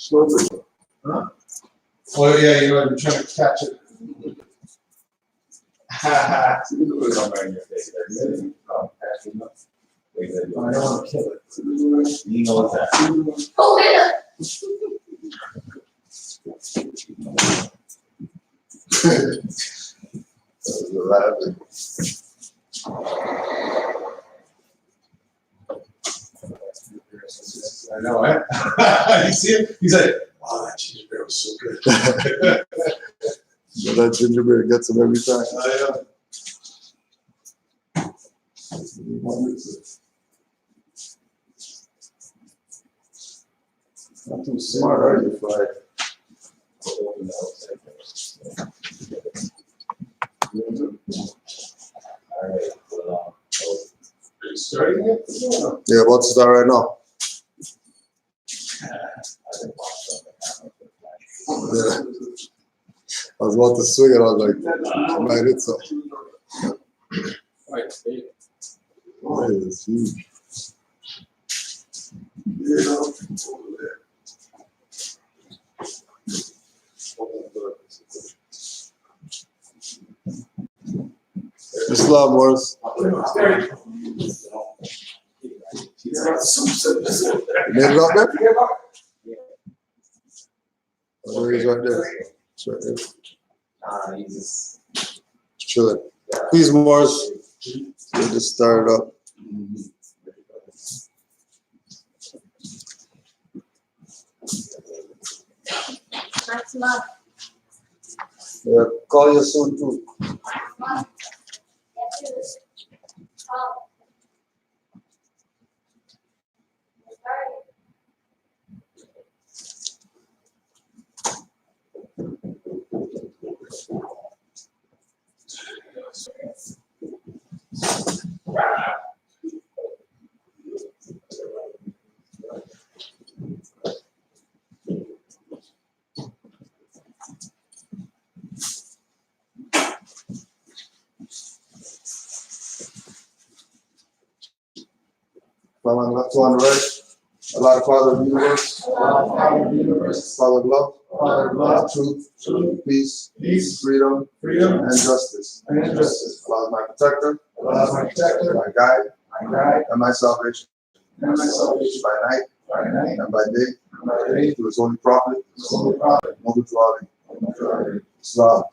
Slow video. Huh? Oh yeah, you know, I'm trying to catch it. Ha you can put it on right in your face. Really? Oh, actually, no. Wait, I don't want to kill it. You know what's that? Oh, yeah. That was laughing. I know, right? You see it? He's like, oh, that ginger beer was so good. So that ginger beer gets him every time. Not too smart, are you, Fly? Alright, well, are you starting it? Yeah, about to start right now. Yeah. I was about to swing it, I was like, I might hit something. Oh, it's huge. Yeah. Islam was. You made it up there? Oh, he's right there. It's right there. He's just chilling. Please, Morris. We'll just start it up. Next month. Yeah, call you soon too. Father left on the right. Allah, Father of the universe. Allah, Father of the universe. Father of love. Father of love. Truth. Truth. Peace. Peace. Freedom. Freedom. And justice. And justice. Allah is my protector. Allah is my protector. My guide. My guide. And my salvation. And my salvation. By night. By night. And by day. And by day. Through his holy prophet. His holy prophet. Muhammad Ali. Islam.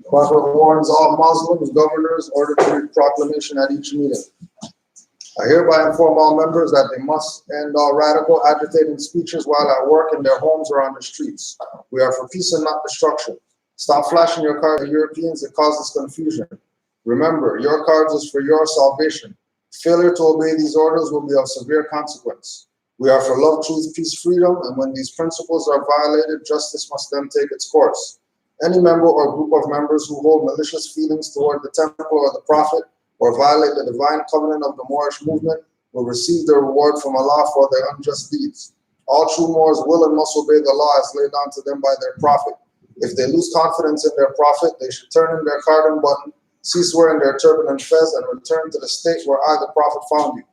Prophet warns all Muslims, governors, order to read proclamation at each meeting. I hereby inform all members that they must end all radical, agitating speeches while at work, in their homes, or on the streets. We are for peace and not destruction. Stop flashing your card to Europeans. It causes confusion. Remember, your cards is for your salvation. Failure to obey these orders will be of severe consequence. We are for love, truth, peace, freedom, and when these principles are violated, justice must then take its course. Any member or group of members who hold malicious feelings toward the temple or the prophet, or violate the divine covenant of the Moorish movement, will receive their reward from Allah for their unjust deeds. All true Moors will and must obey the law as laid down to them by their prophet. If they lose confidence in their prophet, they should turn in their cardon button, cease wearing their turban and fez, and return to the state where I, the prophet, found you.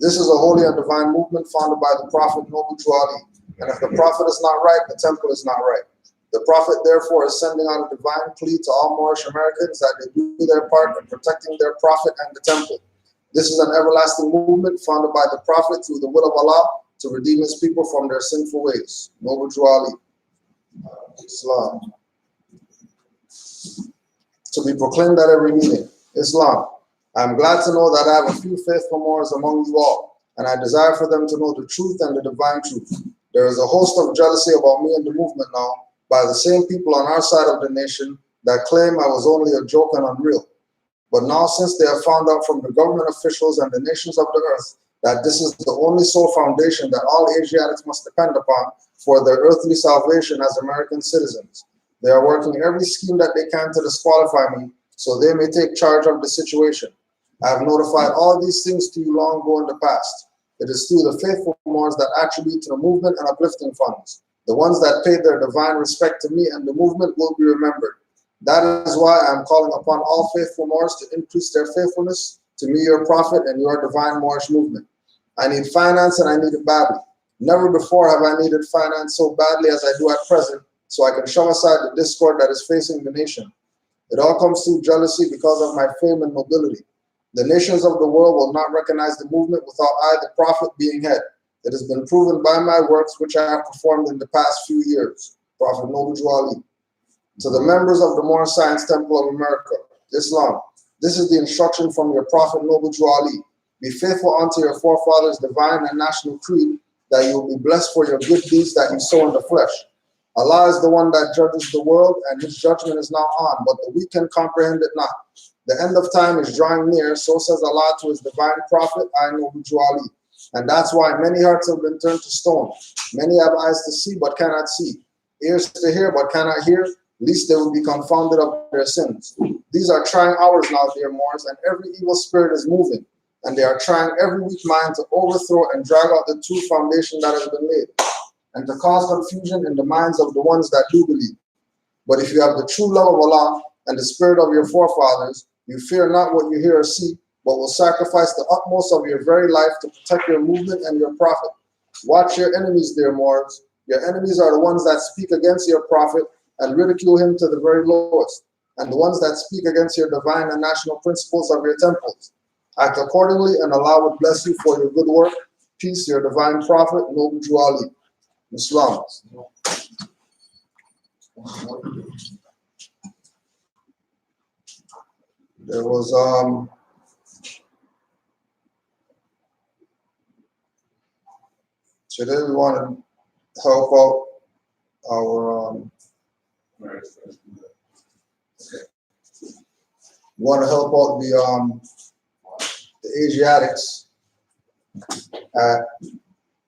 This is a holy and divine movement founded by the prophet noble to Ali. And if the prophet is not right, the temple is not right. The prophet, therefore, is sending out a divine plea to all Moorish Americans that they do their part in protecting their prophet and the temple. This is an everlasting movement founded by the prophet through the will of Allah to redeem his people from their sinful ways. Noble to Ali. Islam. To be proclaimed at every meeting. Islam. I am glad to know that I have a few faithful Moors among you all, and I desire for them to know the truth and the divine truth. There is a host of jealousy about me and the movement now, by the same people on our side of the nation that claim I was only a joke and unreal. But now, since they have found out from the government officials and the nations of the earth that this is the only sole foundation that all Asiatics must depend upon for their earthly salvation as American citizens, they are working every scheme that they can to disqualify me so they may take charge of the situation. I have notified all these things to you long ago in the past. It is through the faithful Moors that attribute to the movement and uplifting funds. The ones that paid their divine respect to me and the movement will be remembered. That is why I am calling upon all faithful Moors to increase their faithfulness to to me, your prophet and your divine Moorish movement. I need finance and I need it badly. Never before have I needed finance so badly as I do at present, so I can shove aside the discord that is facing the nation. It all comes through jealousy because of my fame and nobility. The nations of the world will not recognize the movement without I, the prophet, being head. It has been proven by my works which I have performed in the past few years. Prophet Noble Jew Ali. To the members of the Moorish Science Temple of America, Islam, this is the instruction from your Prophet Noble Jew Ali. Be faithful unto your forefathers' divine and national creed, that you will be blessed for your good deeds that you sow in the flesh. Allah is the one that judges the world, and his judgment is now on, but the weak can comprehend it not. The end of time is drawing near, so says Allah to his divine prophet, I Noble Jew Ali. And that's why many hearts have been turned to stone. Many have eyes to see, but cannot see. Ears to hear, but cannot hear, lest they will be confounded of their sins. These are trying hours now, dear Moors, and every evil spirit is moving. And they are trying every weak mind to overthrow and drag out the true foundation that has been laid, and to cause confusion in the minds of the ones that do believe. But if you have the true love of Allah and the spirit of your forefathers, you fear not what you hear or see, but will sacrifice the utmost of your very life to protect your movement and your prophet. Watch your enemies, dear Moors. Your enemies are the ones that speak against your prophet and ridicule him to the very lowest, and the ones that speak against your divine and national principles of your temples. Act accordingly, and Allah would bless you for your good work. Peace, your divine prophet, Noble Jew Ali. Islam. There was today we want to help out our we want to help out the Asiatics at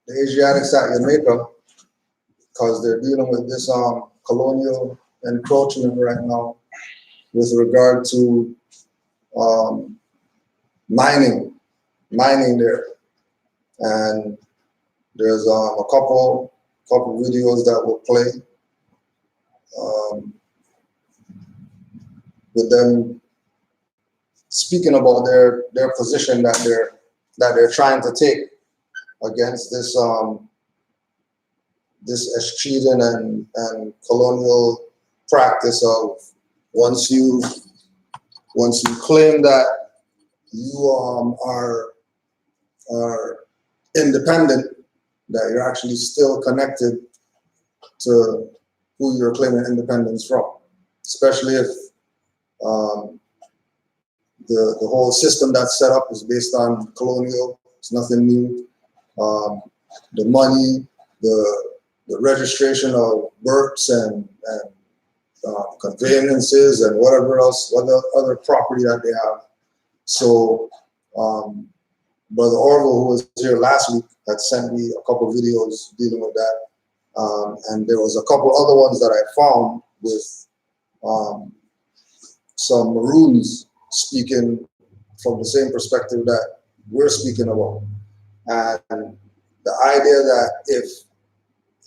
Jamaica, because they're dealing with this colonial encroachment right now with regard to mining there. And there's a couple videos that will play with them speaking about their position that they're trying to take against this this escheating and colonial practice of once you claim that you are independent, that you're actually still connected to who you're claiming independence from, especially if the whole system that's set up is based on colonial. It's nothing new. The money, the registration of births and conveyances and whatever else, other property that they have. So Brother Orville, who was here last week, had sent me a couple videos dealing with that. And there was a couple other ones that I found with some Maroons speaking from the same perspective that we're speaking about. And the idea that if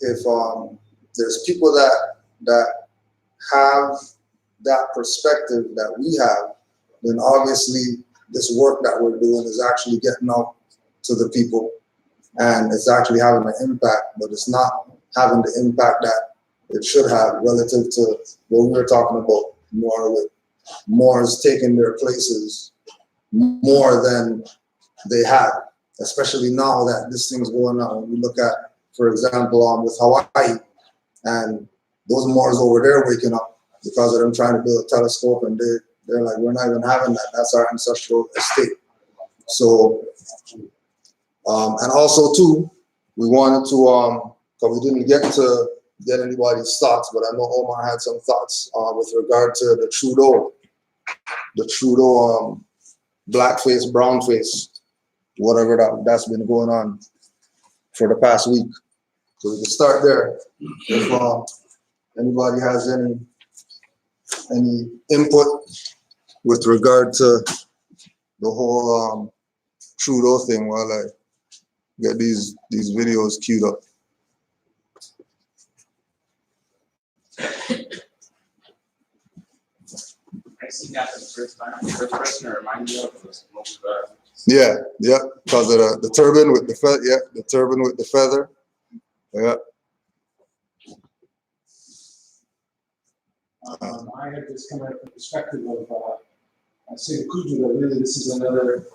there's people that have that perspective that we have, then obviously this work that we're doing is actually getting out to the people, and it's actually having an impact, but it's not having the impact that it should have relative to what we were talking about, more with Moors taking their places more than they had, especially now that this thing's going on. When we look at, for example, with Hawaii, and those Moors over there waking up because of them trying to build a telescope, and they're like, we're not even having that. That's our ancestral estate. So, and also too, we wanted to, because we didn't get anybody's thoughts, but I know Omar had some thoughts with regard to the Trudeau blackface, brownface, whatever that's been going on for the past week. So we can start there. If anybody has any input with regard to the whole Trudeau thing, while I get these videos queued up. seen that for the first time. The first person to remind me of was most Yeah, because of the turban with the feather. Yeah, the turban with the feather. Yeah. I have this kind of perspective of, I say to Kudu that really this is another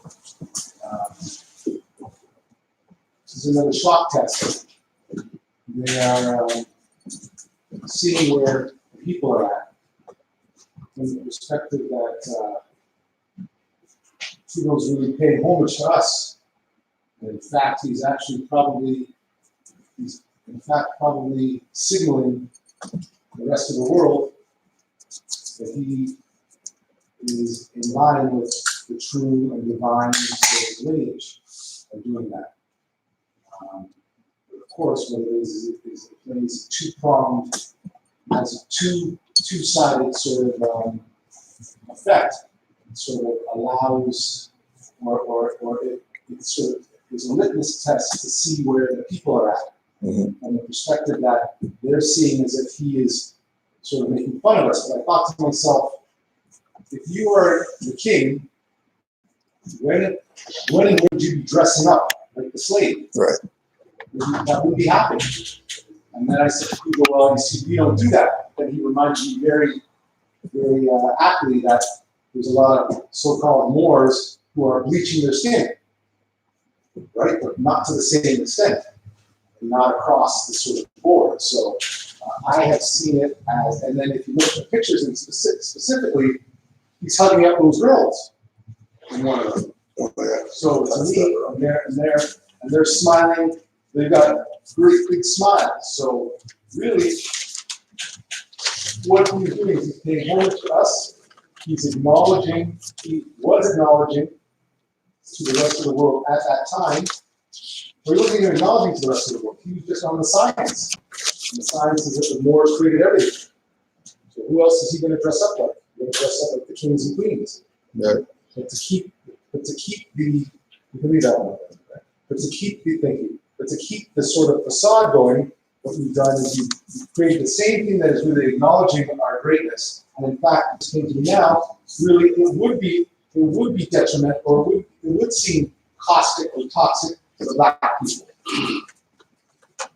shock test. They are seeing where the people are at, in the perspective that Trudeau's really paying homage to us. And in fact, he's probably signaling the rest of the world that he is in line with the true and divine lineage of doing that. Of course, what it is it plays two-pronged, has a two-sided sort of effect. It sort of allows, or it sort of is a litmus test to see where the people are at. Mm-hmm. And the perspective that they're seeing as if he is sort of making fun of us. But I thought to myself, if you are the king, when would you be dressing up like the slave? Right. That would be happening. And then I said, well, you see, we don't do that. Then he reminded me very, very aptly that there's a lot of so-called Moors who are bleaching their skin, right? But not to the same extent, not across the sort of board. So I have seen it as, and then if you look at the pictures and specifically, he's hugging up those girls in one of them. So to me, and they're smiling. They've got great big smiles. So really, what he's doing is he's paying homage to us. He's acknowledging, he was acknowledging to the rest of the world at that time. But he wasn't even acknowledging to the rest of the world. He was just on the science. And the science is that the Moors created everything. So who else is he going to dress up like? He's going to dress up like the kings and queens. Yeah. But to keep the, you can leave that one. But to keep the thinking, but to keep the sort of facade going, what you've done is you've created the same thing that is really acknowledging our greatness. And in fact, it's thinking now, really, it would be detrimental, or it would seem caustic or toxic to the black people.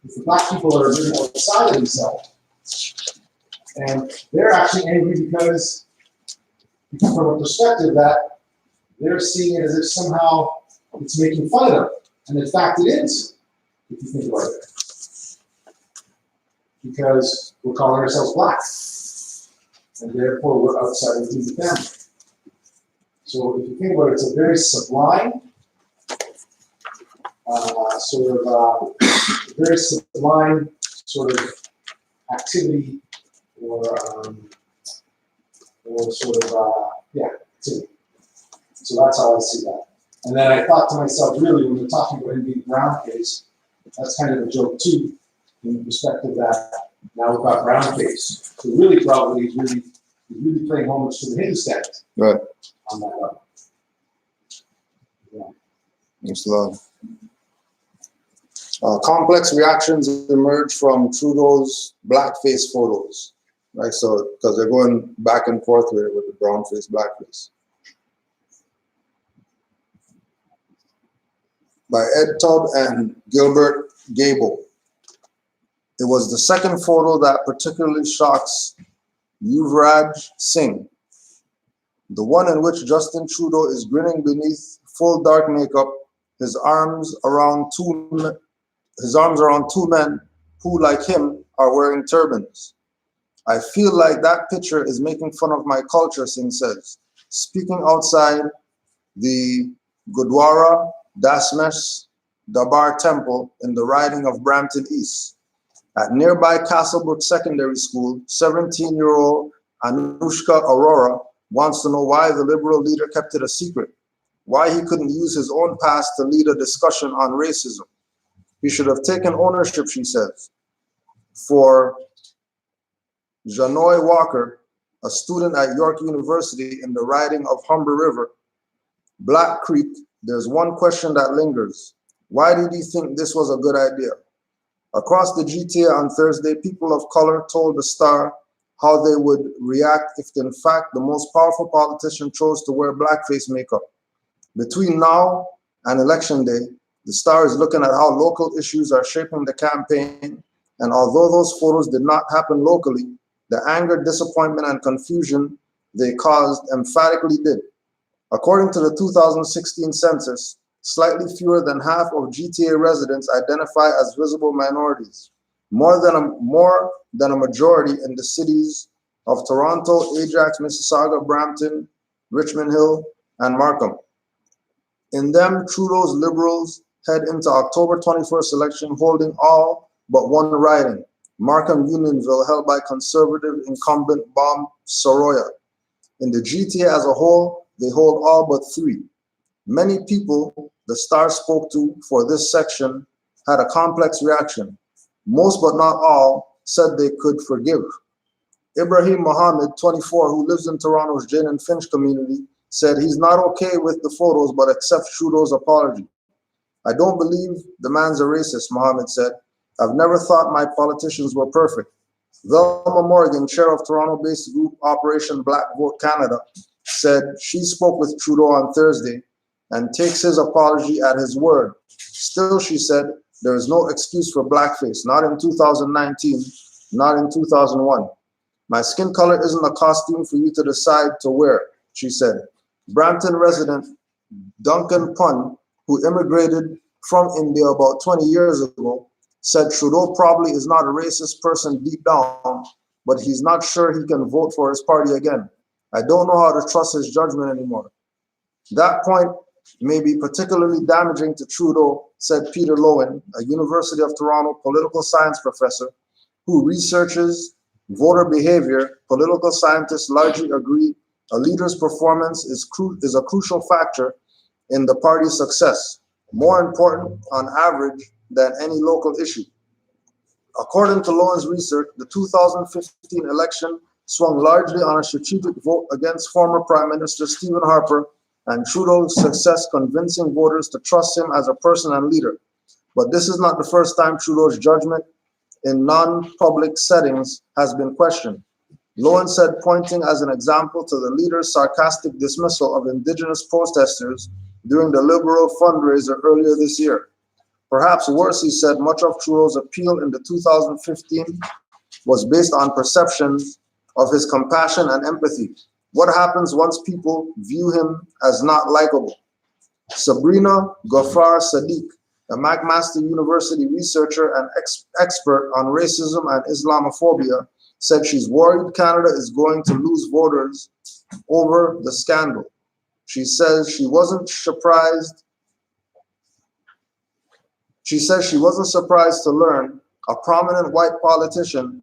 If the black people are living outside of themselves, and they're actually angry because from a perspective that they're seeing it as if somehow it's making fun of them. And in fact, it is, if you think about it. Because we're calling ourselves black. And therefore, we're outside of the family. So if you think about it, it's a very sublime, very sublime sort of activity, or sort of, activity. So that's how I see that. And then I thought to myself, really, when we're talking about him being brown face, that's kind of a joke too, in the perspective that now we've got brown face. So really, probably he's really playing homage to the Hindustanis. Right. On that level. Yeah. Thanks a lot. Complex reactions emerge from Trudeau's blackface photos, right? So, because they're going back and forth with the brown face, blackface. By Ed Tubb and Gilbert Gable. It was the second photo that particularly shocks Yuvraj Singh. The one in which Justin Trudeau is grinning beneath full dark makeup, his arms around two men who, like him, are wearing turbans. I feel like that picture is making fun of my culture, Singh says, speaking outside the Gurdwara Dasmesh Dabar Temple in the riding of Brampton East. At nearby Castlebrook Secondary School, 17-year-old Anushka Arora wants to know why the Liberal leader kept it a secret, why he couldn't use his own past to lead a discussion on racism. He should have taken ownership, she says. For Janoy Walker, a student at York University in the riding of Humber River, Black Creek, there's one question that lingers. Why did he think this was a good idea? Across the GTA on Thursday, people of color told the Star how they would react if in fact the most powerful politician chose to wear blackface makeup. Between now and election day, the Star is looking at how local issues are shaping the campaign, and although those photos did not happen locally, the anger, disappointment, and confusion they caused emphatically did. According to the 2016 census, slightly fewer than half of GTA residents identify as visible minorities, more than a majority in the cities of Toronto, Ajax, Mississauga, Brampton, Richmond Hill, and Markham. In them, Trudeau's Liberals head into October 21st election holding all but one riding, Markham Unionville, held by Conservative incumbent Bob Soroya. In the GTA as a whole, they hold all but three. Many people the Star spoke to for this section had a complex reaction. Most but not all said they could forgive. Ibrahim Mohammed, 24, who lives in Toronto's Jane and Finch community, said he's not okay with the photos but accepts Trudeau's apology. I don't believe the man's a racist, Mohammed said. I've never thought my politicians were perfect. Velma Morgan, chair of Toronto-based group Operation Black Vote Canada, said she spoke with Trudeau on Thursday and takes his apology at his word. Still, she said, there is no excuse for blackface, not in 2019, not in 2001. My skin color isn't a costume for you to decide to wear, she said. Brampton resident Duncan Pun, who immigrated from India about 20 years ago, said Trudeau probably is not a racist person deep down, but he's not sure he can vote for his party again. I don't know how to trust his judgment anymore. That point may be particularly damaging to Trudeau, said Peter Lowen, a University of Toronto political science professor who researches voter behavior. Political scientists largely agree a leader's performance is a crucial factor in the party's success, more important on average than any local issue. According to Lowen's research, the 2015 election swung largely on a strategic vote against former Prime Minister Stephen Harper and Trudeau's success convincing voters to trust him as a person and leader. But this is not the first time Trudeau's judgment in non-public settings has been questioned. Lowen said, pointing as an example to the leader's sarcastic dismissal of Indigenous protesters during the Liberal fundraiser earlier this year. Perhaps worse, he said, much of Trudeau's appeal in the 2015 was based on perceptions of his compassion and empathy. What happens once people view him as not likable? Sabrina Ghaffar Sadiq, a McMaster University researcher and expert on racism and Islamophobia, said she's worried Canada is going to lose voters over the scandal. She says she wasn't surprised. She says she wasn't surprised to learn a prominent white politician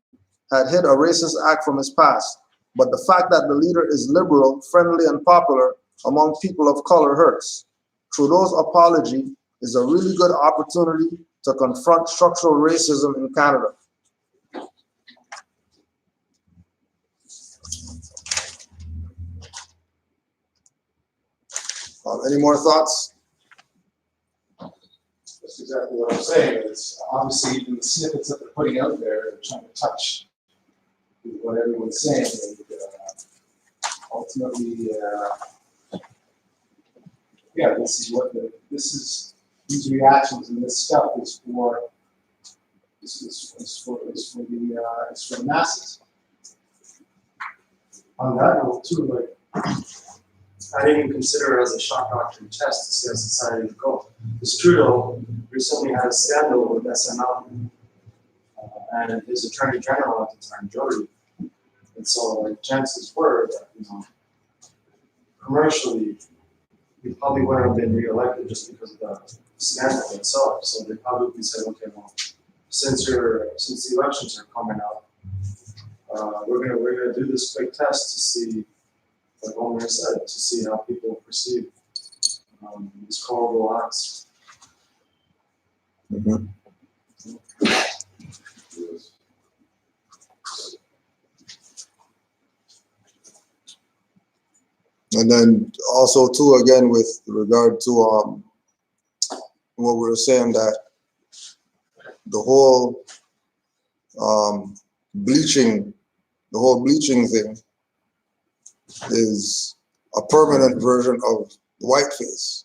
had hid a racist act from his past, but the fact that the leader is liberal, friendly, and popular among people of color hurts. Trudeau's apology is a really good opportunity to confront structural racism in Canada. Any more thoughts? That's exactly what I'm saying. It's obviously even the snippets that they're putting out there, they're trying to touch what everyone's saying. And, ultimately, yeah, these reactions and this stuff is for the masses. On that note, too, like. I didn't even consider it as a shock doctrine test to see how society would go. Because Trudeau recently had a scandal with SNL and his attorney general at the time, Jody. And so, like, chances were that, commercially, he probably wouldn't have been reelected just because of the scandal itself. So they probably said, okay, well, since the elections are coming up, we're gonna do this quick test to see, like Omer said, to see how people perceive these horrible acts. Mm-hmm. And then also too, again, with regard to what we were saying, that the whole bleaching the whole bleaching thing is a permanent version of the whiteface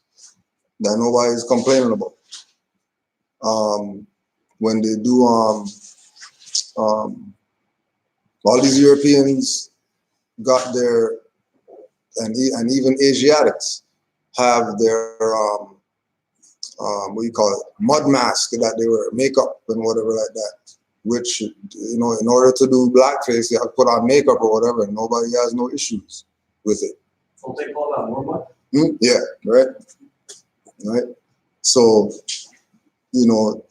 that nobody's complaining about. When they do, all these Europeans got their, and even Asiatics have their, what do you call it, mud mask that they wear, makeup and whatever like that, which, you know, in order to do blackface, you have to put on makeup or whatever, and nobody has no issues with it. Don't they call that normal? Yeah, right. Right. So, you know,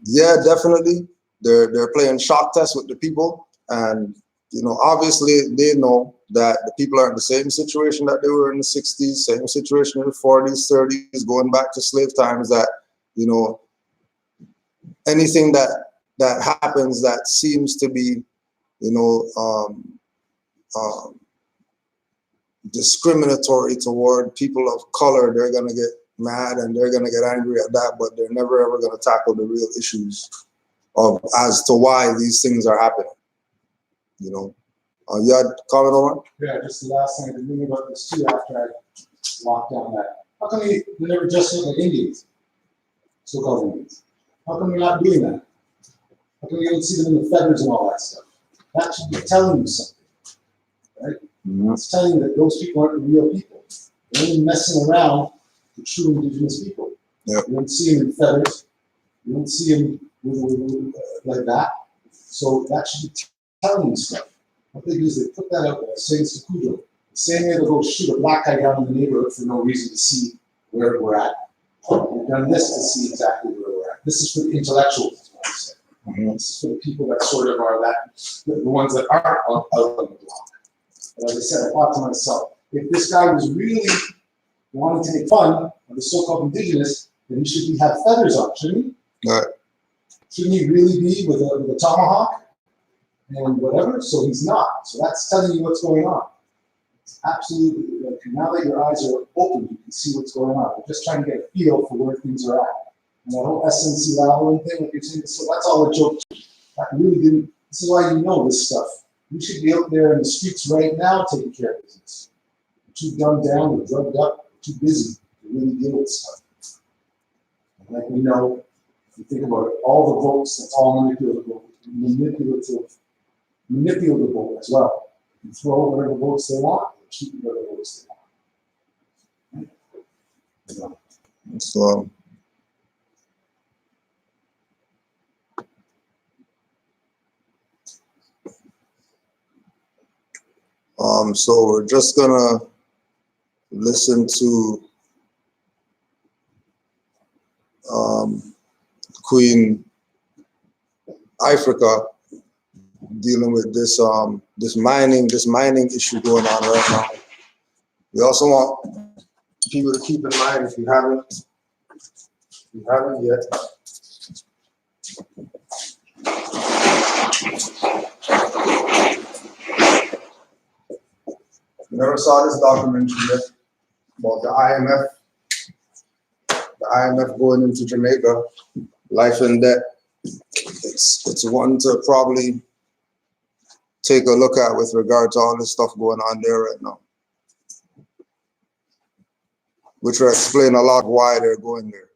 yeah, definitely, they're playing shock test with the people, and you know, obviously they know that the people are in the same situation that they were in the 60s, same situation in the 40s, 30s, going back to slave times. That, you know, anything that happens that seems to be, you know, discriminatory toward people of color, they're gonna get mad and they're gonna get angry at that, but they're never ever gonna tackle the real issues of as to why these things are happening. You know, you had a comment on that? Yeah, just the last thing I've been thinking about this too after I locked down that. How come they never dress up like Indians? So-called Indians. How come you're not doing that? How come you don't see them in the feathers and all that stuff? That should be telling you something, right? Mm-hmm. It's telling you that those people aren't the real people. They're only messing around with true indigenous people. Yep. You don't see them in feathers. You don't see them like that. So that should be telling you stuff. What they do is they put that out there, saying it's the Cujo. The same way they'll go shoot a black guy down in the neighborhood for no reason to see where we're at. We've done this to see exactly where we're at. This is for the intellectuals, is what I said. Mm-hmm. This is for the people that sort of are that, the ones that aren't out on the block. And as I said, I thought to myself, if this guy was really wanting to make fun of the so-called indigenous, then he should have feathers on, shouldn't he? Right. Shouldn't he really be with a tomahawk and whatever? So he's not. So that's telling you what's going on. It's absolutely, like, now that your eyes are open, you can see what's going on. You're just trying to get a feel for where things are at. And that whole SNC Lavalin thing, like you're saying, so that's all a joke. That really didn't, this is why you know this stuff. You should be out there in the streets right now taking care of business. You're too dumbed down, or drugged up, too busy to really deal with stuff. And like we know, if you think about it, all the votes, that's all manipulable as well. You throw whatever votes they want, they keep whatever votes they want. So, so we're just gonna listen to Queen Africa dealing with this this mining issue going on right now. We also want people to keep in mind, if you haven't yet, you never saw this documentary yet about the IMF going into Jamaica, life and debt. It's one to probably take a look at with regard to all this stuff going on there right now, which will explain a lot why they're going there.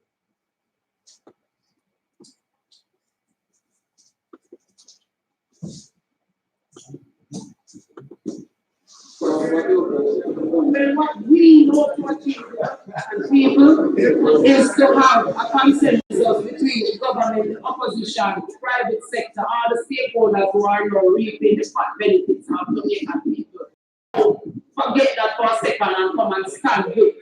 What we want to achieve as people is to have a consensus between the government, the opposition, the private sector, all the stakeholders who are now reaping the benefits of Jamaican people. Forget that for a second and come and stand with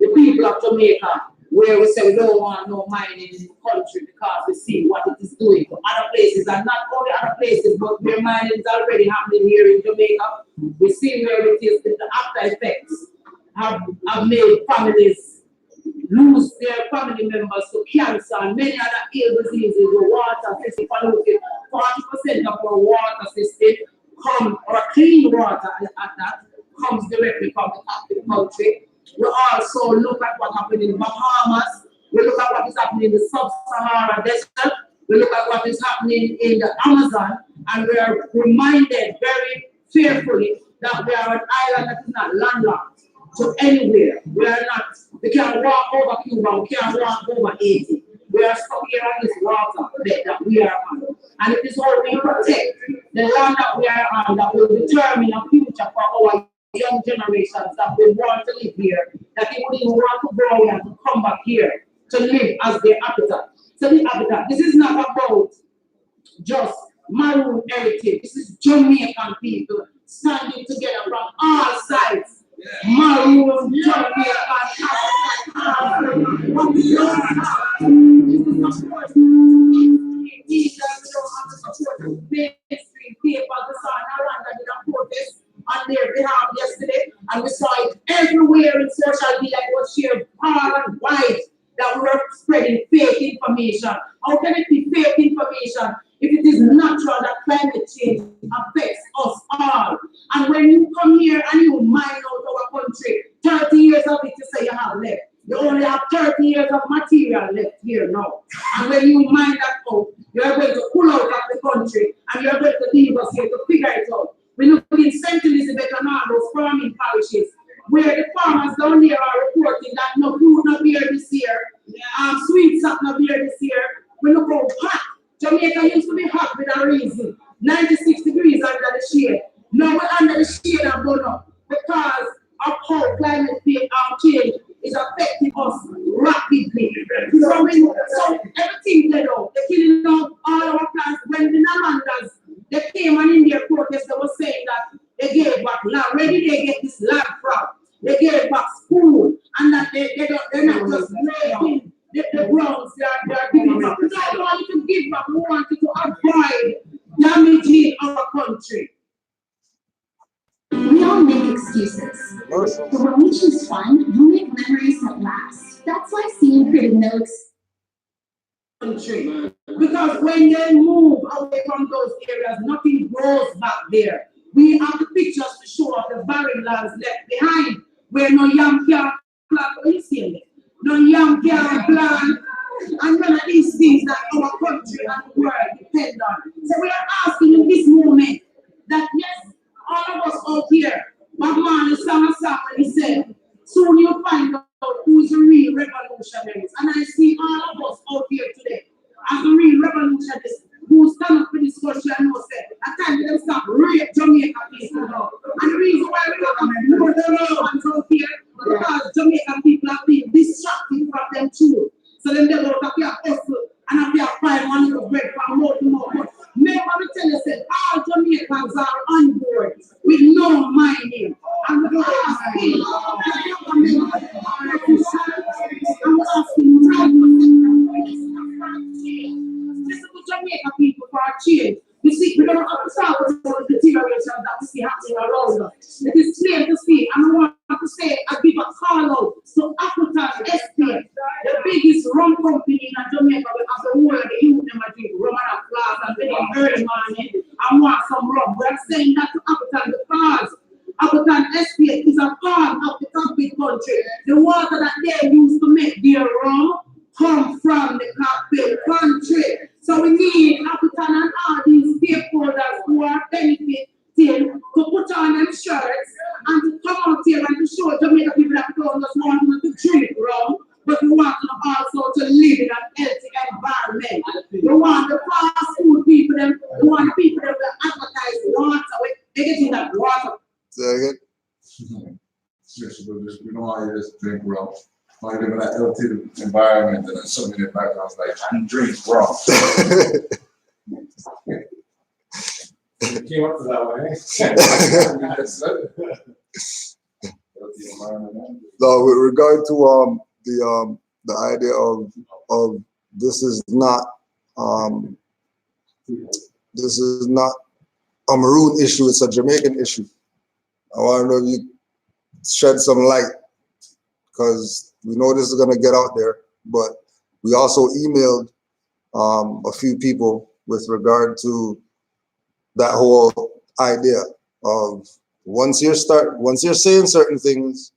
the people of Jamaica, where we say we don't want no mining in the country because we see what it is doing to other places, and not only other places, but where mining is already happening here in Jamaica. We see where it is that the after effects have made families lose their family members to cancer and many other ill diseases. The water system polluted. 40% of our water system come, or clean water at that, comes directly from the top of the country. We also look at what happened in the Bahamas. We look at what is happening in the sub-Saharan desert. We look at what is happening in the Amazon. and we are reminded very fearfully that we are an island that is not landlocked to anywhere. We can't walk over Cuba, we can't walk over Haiti. We are stuck here on this water bed that we are on. And it is all we protect the land that we are on that will determine a future for our young generations that will want to live here, that they would even want to go and to come back here to live as their habitat. So the habitat, this is not about just Maroon heritage. This is Jamaican people standing together from all sides. Maroon, Jamaican, African, what we don't have. This is not support. We don't have to support mainstream papers. We saw Nationality did a protest on their behalf yesterday, and we saw it everywhere in social media. It was shared far and wide that we were spreading fake information. How can it be fake information if it is natural that climate change affects us all? And when you come here and you mine out our country, 30 years of it you say you have left. You only have 30 years of material left here now. And when you mine that out, you are going to pull out of the country and you are going to leave us here to figure it out. We look in St. Elizabeth and all those farming parishes, where the farmers down there are reporting that no food not beer this year, sweet sap not beer this year. We look how hot. Jamaica used to be hot with a reason. 96 degrees under the shade. Now we're under the shade and burn up because of how climate change is affecting us rapidly. So everything they do, they're killing off all our plants. When the Namandas, they came and in their protest, they were saying that they gave back land. Where did they get this land from? They gave back school, and that they're not just making the grounds they're giving back. We don't want you to give back, we want you to avoid damaging our country. We all make excuses. But when we choose fun, we make memories that last. That's why seeing pretty notes. Country. Because when they move away from those areas, nothing grows back there. We have the pictures to show of the barren lands left behind, where no yam can plant. What are you saying? No yam can plant, and none of these things that our country and the world depend on. So we are asking in this moment that yes, all of us out here, Bob Marley sang a song when he said, soon you'll find out who is the real revolutionaries. And I see all of us out here today as the real revolutionaries who stand up for this country and know say, at times they start rape Jamaica people now. And the reason why we don't have more than ones out here because Jamaican people have been distracted from them too. So then they go to their hustle and have their find one little bread from more to more. Remember me tell you, say, all Jamaicans are on board with no mining. And we're asking, listen to Jamaica people for a change. You see, we don't have to talk about the deterioration that we see happening around us. It is plain to see, and I want to say, I give a call out to Appleton Estate, the biggest rum company in Jamaica. We have the whole of the youth them drink rum and a glass and then early morning and want some rum. We are saying that to Appleton because Appleton Estate is a part of the Catholic country. The water that they use to make their rum come from the Catholic country. So we need Appleton and all these stakeholders who are benefiting to put on them shirts and to come out here and to show Jamaica people that we don't just want them to drink rum, but we want them also to live in an healthy environment. We want the fast food people, we want the people that will advertise water. They're getting that water. Say again? Yes, we don't want you to just drink rum. Want to live in that healthy environment, and then so many backgrounds like, I drink rum. You came up to that way. So with regard to the idea of this is not a Maroon issue, it's a Jamaican issue. I want to know if you shed some light, because we know this is going to get out there, but we also emailed a few people with regard to that whole idea of once you're saying certain things,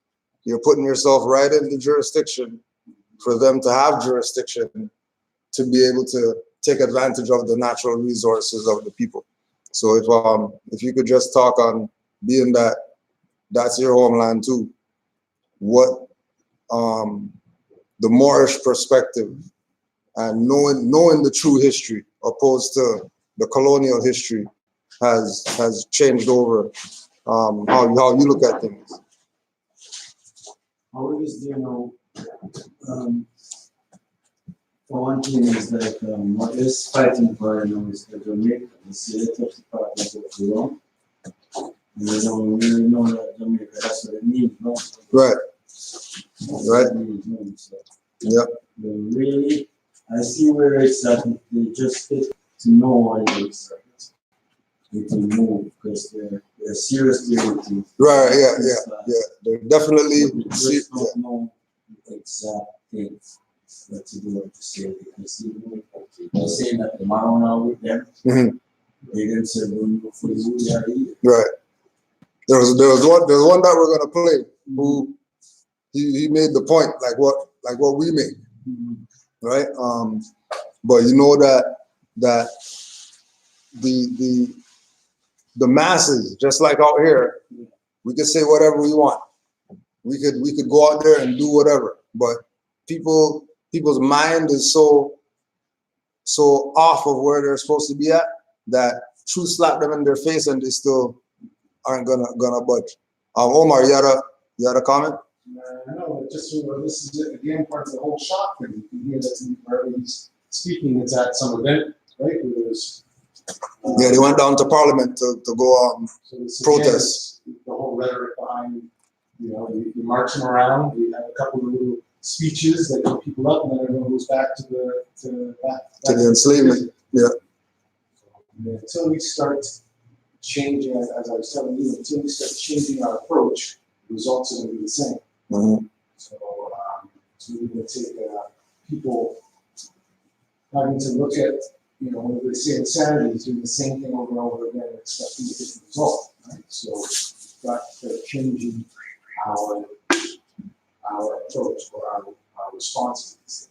you're putting yourself right in the jurisdiction for them to have jurisdiction to be able to take advantage of the natural resources of the people. So if you could just talk on, being that that's your homeland too, what the Moorish perspective and knowing the true history opposed to the colonial history has changed over how you look at things. Always, for one thing is that what is fighting for is the Jamaica, the selective department of the law. We don't really know that Jamaica, that's what it means, no? Right. Right. So, Yep. really, I see where it's at. They just get to know what it is. They can move because they're seriously looking. Right. Yeah. They're definitely. They just don't know the exact things what to do, what to say, because they're saying that tomorrow now with them, they didn't say going for who they are either. Right. There's one that we're gonna play who he made the point like what we make, right? But you know that the masses, just like out here, we could say whatever we want. We could go out there and do whatever, but people's mind is so off of where they're supposed to be at that truth slap them in their face and they still aren't gonna budge. Omar, you had a comment? No, just this is again part of the whole shock thing. You can hear that wherever he's speaking, it's at some event, right? Where there's, Yeah, they went down to Parliament to go so this protest. again, the whole rhetoric behind, you marching around. We have a couple of little speeches that get people up, and then everyone goes back to the enslavement. Yeah. Until we start changing, as I was telling you, until we start changing our approach, the results are going to be the same. So we're going to take people having to look at, when they say insanity is doing the same thing over and over again and expecting a different result, right? So we've got to start changing our approach or our response to these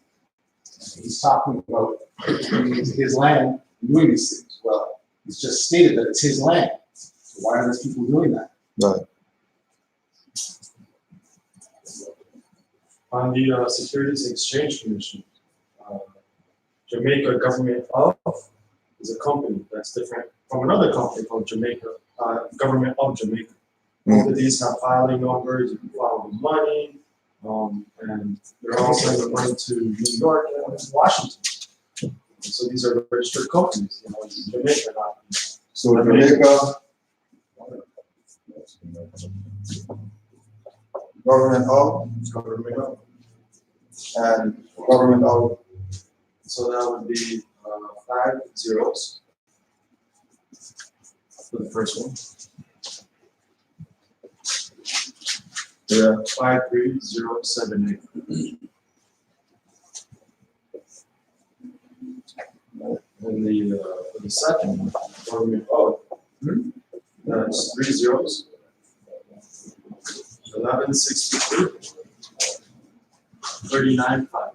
things. And he's talking about his land doing these things. Well, he's just stated that it's his land. So why are those people doing that? Right. On the Securities and Exchange Commission, Jamaica Government of is a company that's different from another company called Jamaica Government of Jamaica. Both of these have filing numbers, you can file the money, and they're all sending money to New York and Washington. So these are registered companies, Jamaica, not. So Jamaica, government of, and government of. So that would be 5 zeros for the first one. Yeah, 53078. And for the second one, government of, that's 3 zeros. 1162. 39.5.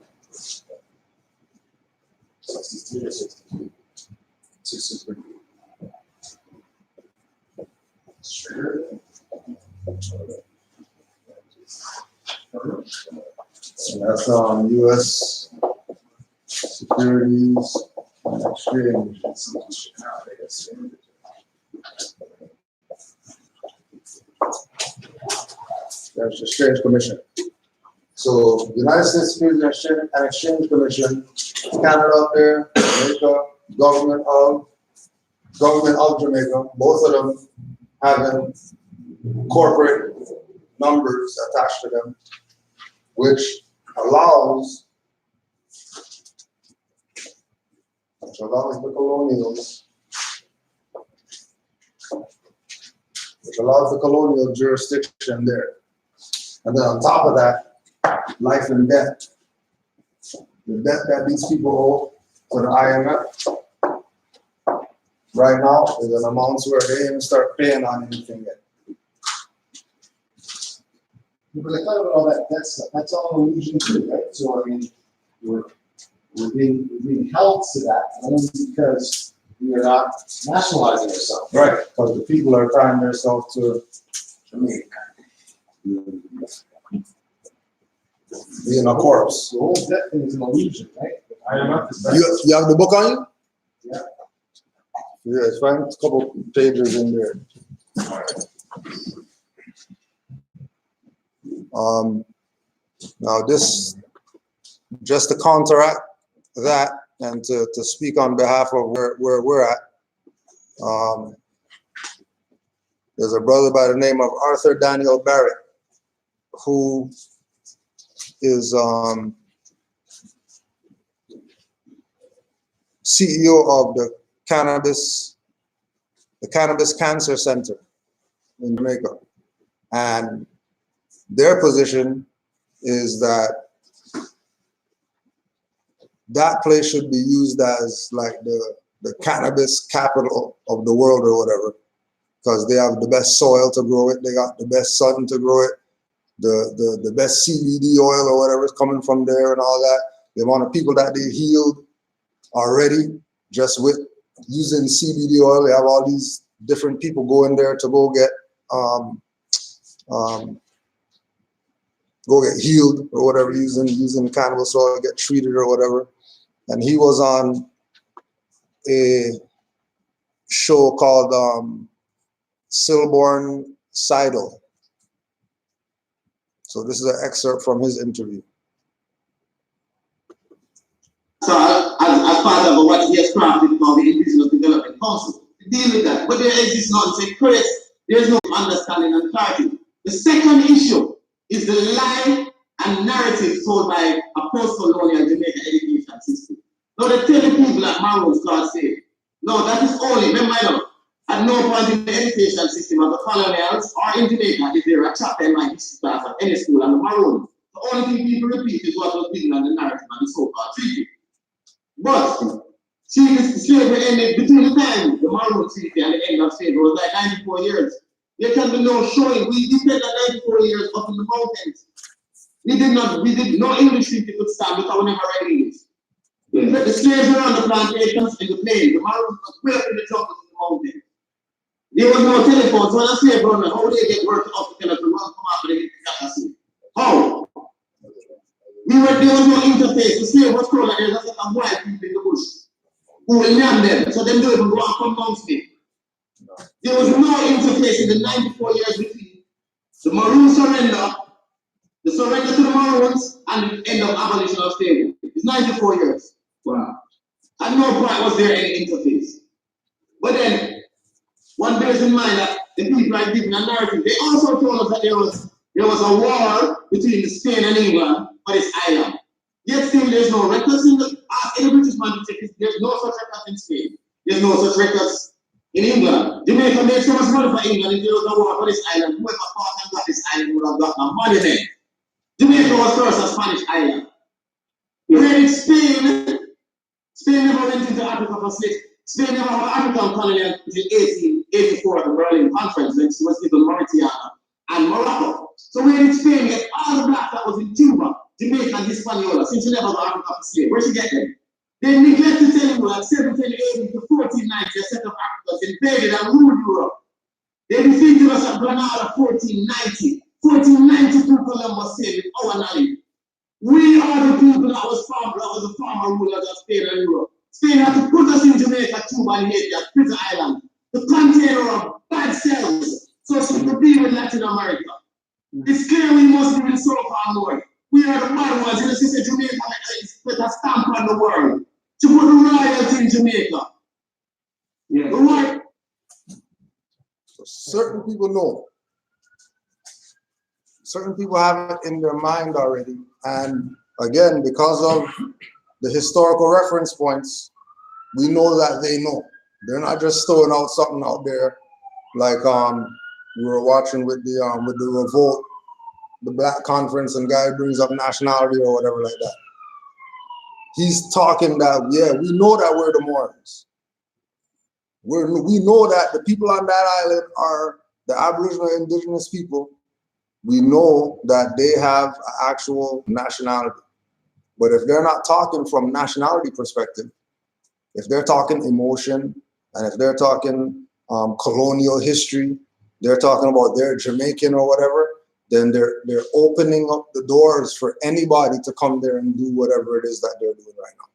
63 or 62? 63. Sure. So that's U.S. Securities and Exchange. That's the Exchange Commission. So the United States Securities and Exchange Commission, Canada up there, Jamaica, government of Jamaica, both of them having corporate numbers attached to them, which allows the colonials, which allows the colonial jurisdiction there. And then on top of that, life and debt. The debt that these people owe to the IMF right now is an amount where they didn't start paying on anything yet. But I thought about all that. That's all illusion too, right? So I mean, we're being held to that only because we are not nationalizing ourselves. Right, because the people are tying themselves to being a corpse. The whole debt thing is an illusion, right? I am not this. You have the book on you? Yeah. Yeah, it's fine. It's a couple pages in there. Now this, just to counteract that and to speak on behalf of where we're at, there's a brother by the name of Arthur Daniel Barrett, who is CEO of the Cannabis Cancer Center in Jamaica. And their position is that that place should be used as like the cannabis capital of the world or whatever, because they have the best soil to grow it, they got the best sun to grow it, the best CBD oil or whatever is coming from there and all that. The amount of people that they healed already just with using CBD oil. They have all these different people going there to go get healed or whatever, using cannabis oil, get treated or whatever. And he was on a show called Silborn Seidel. So this is an excerpt from his interview. So as part of what he has crafted called the Indigenous Development Council to deal with that. But there exists nonsense, correct? There is no understanding and clarity. The second issue is the lie and narrative told by a post-colonial Jamaican education system. Now they tell the people that Maroons can't say, no, that is only, remember, at no point in the education system of the colonials or in Jamaica is there a chapter in my history class at any school on the Maroons. The only thing people repeat is what was given on the narrative and the so-called treaty. But slavery ended between the time the Maroon treaty and the end of slavery was like 94 years. There can be no showing. We depend on 94 years up in the mountains. We did no English treaty could stand because we never read English. The slaves were on the plantations in the plains. The Maroons were way up in the jungles in the mountains. There was no telephone, so when a slave runner, how would they get work up to tell us to run come out and get the how? There was no interface. The slave was told that there's a set of wild people in the bush who will name them, so them don't even go and come amongst me. There was no interface in the 94 years between the Maroon surrender, the surrender to the Maroons, and the end of abolition of slavery. It's 94 years. Wow. At no point was there any interface. But then, one bears in mind that the people are given a narrative. They also told us that there was a war between Spain and England for this island. Yet still there's no records in the British man to check. There's no such records in Spain. There's no such records in England. Jamaica made so much money for England if there was a war for this island. Whoever fought and got this island would have got the money then. Jamaica was first a Spanish island. Where in Spain never went into Africa for slaves. Spain never had an African colony until 1884 at the Berlin Conference, when she was given Mauritania and Morocco. So where did Spain get all the blacks that was in Cuba, Jamaica, and Hispaniola, since she never got Africa for slaves? Where she get them? They neglect to tell you that 1780 to 1490, a set of Africans invaded and ruled Europe. They defeated us at Granada 1490. 1492 Columbus sailed with our knowledge. We are the people that was the former rulers of Spain and Europe. Spain had to put us in Jamaica, Cuba, and Haiti as prison island, the container of bad cells, so she could be with Latin America. It's clear we must be in so far north. We are the bad ones, and the sister Jamaica put a stamp on the world to put the royalty in Jamaica. Yeah. Right. So certain people know. Certain people have it in their mind already. And again, because of the historical reference points, we know that they know. They're not just throwing out something out there like we were watching with the revolt, the Black Conference, and guy brings up nationality or whatever like that. He's talking that, yeah, we know that we're the Mormons. We know that the people on that island are the Aboriginal indigenous people. We know that they have an actual nationality. But if they're not talking from nationality perspective, if they're talking emotion, And if they're talking colonial history, they're talking about their Jamaican or whatever, then they're opening up the doors for anybody to come there and do whatever it is that they're doing right now.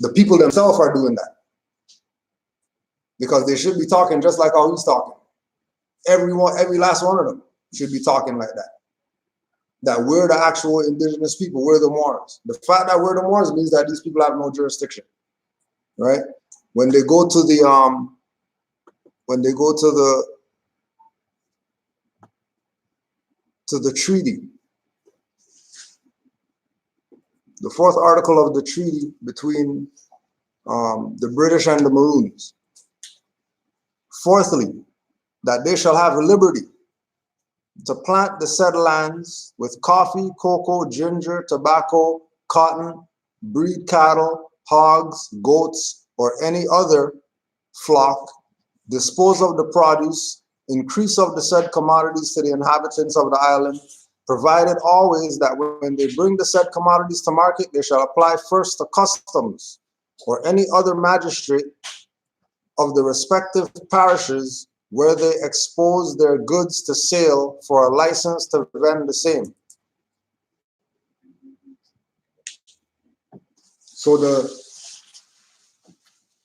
The people themselves are doing that because they should be talking just like how he's talking. Every last one of them should be talking like that. That we're the actual indigenous people, we're the Moors. The fact that we're the Moors means that these people have no jurisdiction, right? When they go to the treaty, the fourth article of the treaty between the British and the Maroons. Fourthly, that they shall have liberty to plant the said lands with coffee, cocoa, ginger, tobacco, cotton, breed cattle, hogs, goats, or any other flock, dispose of the produce, increase of the said commodities to the inhabitants of the island, provided always that when they bring the said commodities to market, they shall apply first to customs or any other magistrate of the respective parishes where they expose their goods to sale for a license to vend the same. So the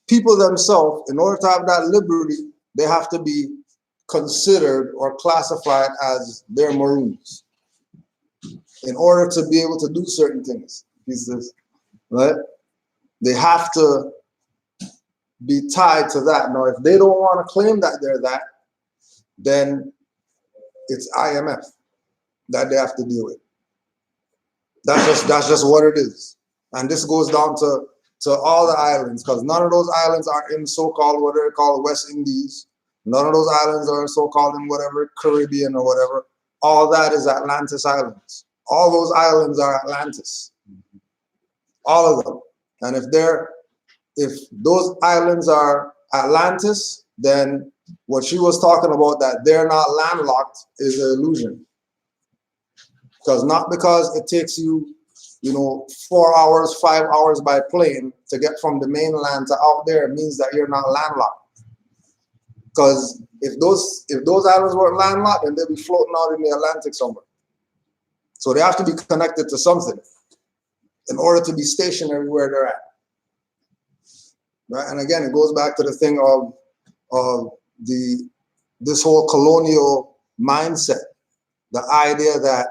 people themselves, in order to have that liberty, they have to be considered or classified as their Maroons in order to be able to do certain things. Right? They have to be tied to that. Now, if they don't want to claim that they're that, then it's IMF that they have to deal with. That's just what it is. And this goes down to all the islands, because none of those islands are in so-called what they call West Indies. None of those islands are so-called in whatever Caribbean or whatever. All that is Atlantis Islands. All those islands are Atlantis. All of them. And if those islands are Atlantis, then what she was talking about, that they're not landlocked, is an illusion. Because it takes you, 4 hours, 5 hours by plane to get from the mainland to out there, means that you're not landlocked. Because if those islands weren't landlocked, then they'd be floating out in the Atlantic somewhere. So they have to be connected to something in order to be stationary where they're at. Right? And again, it goes back to the thing of this whole colonial mindset, the idea that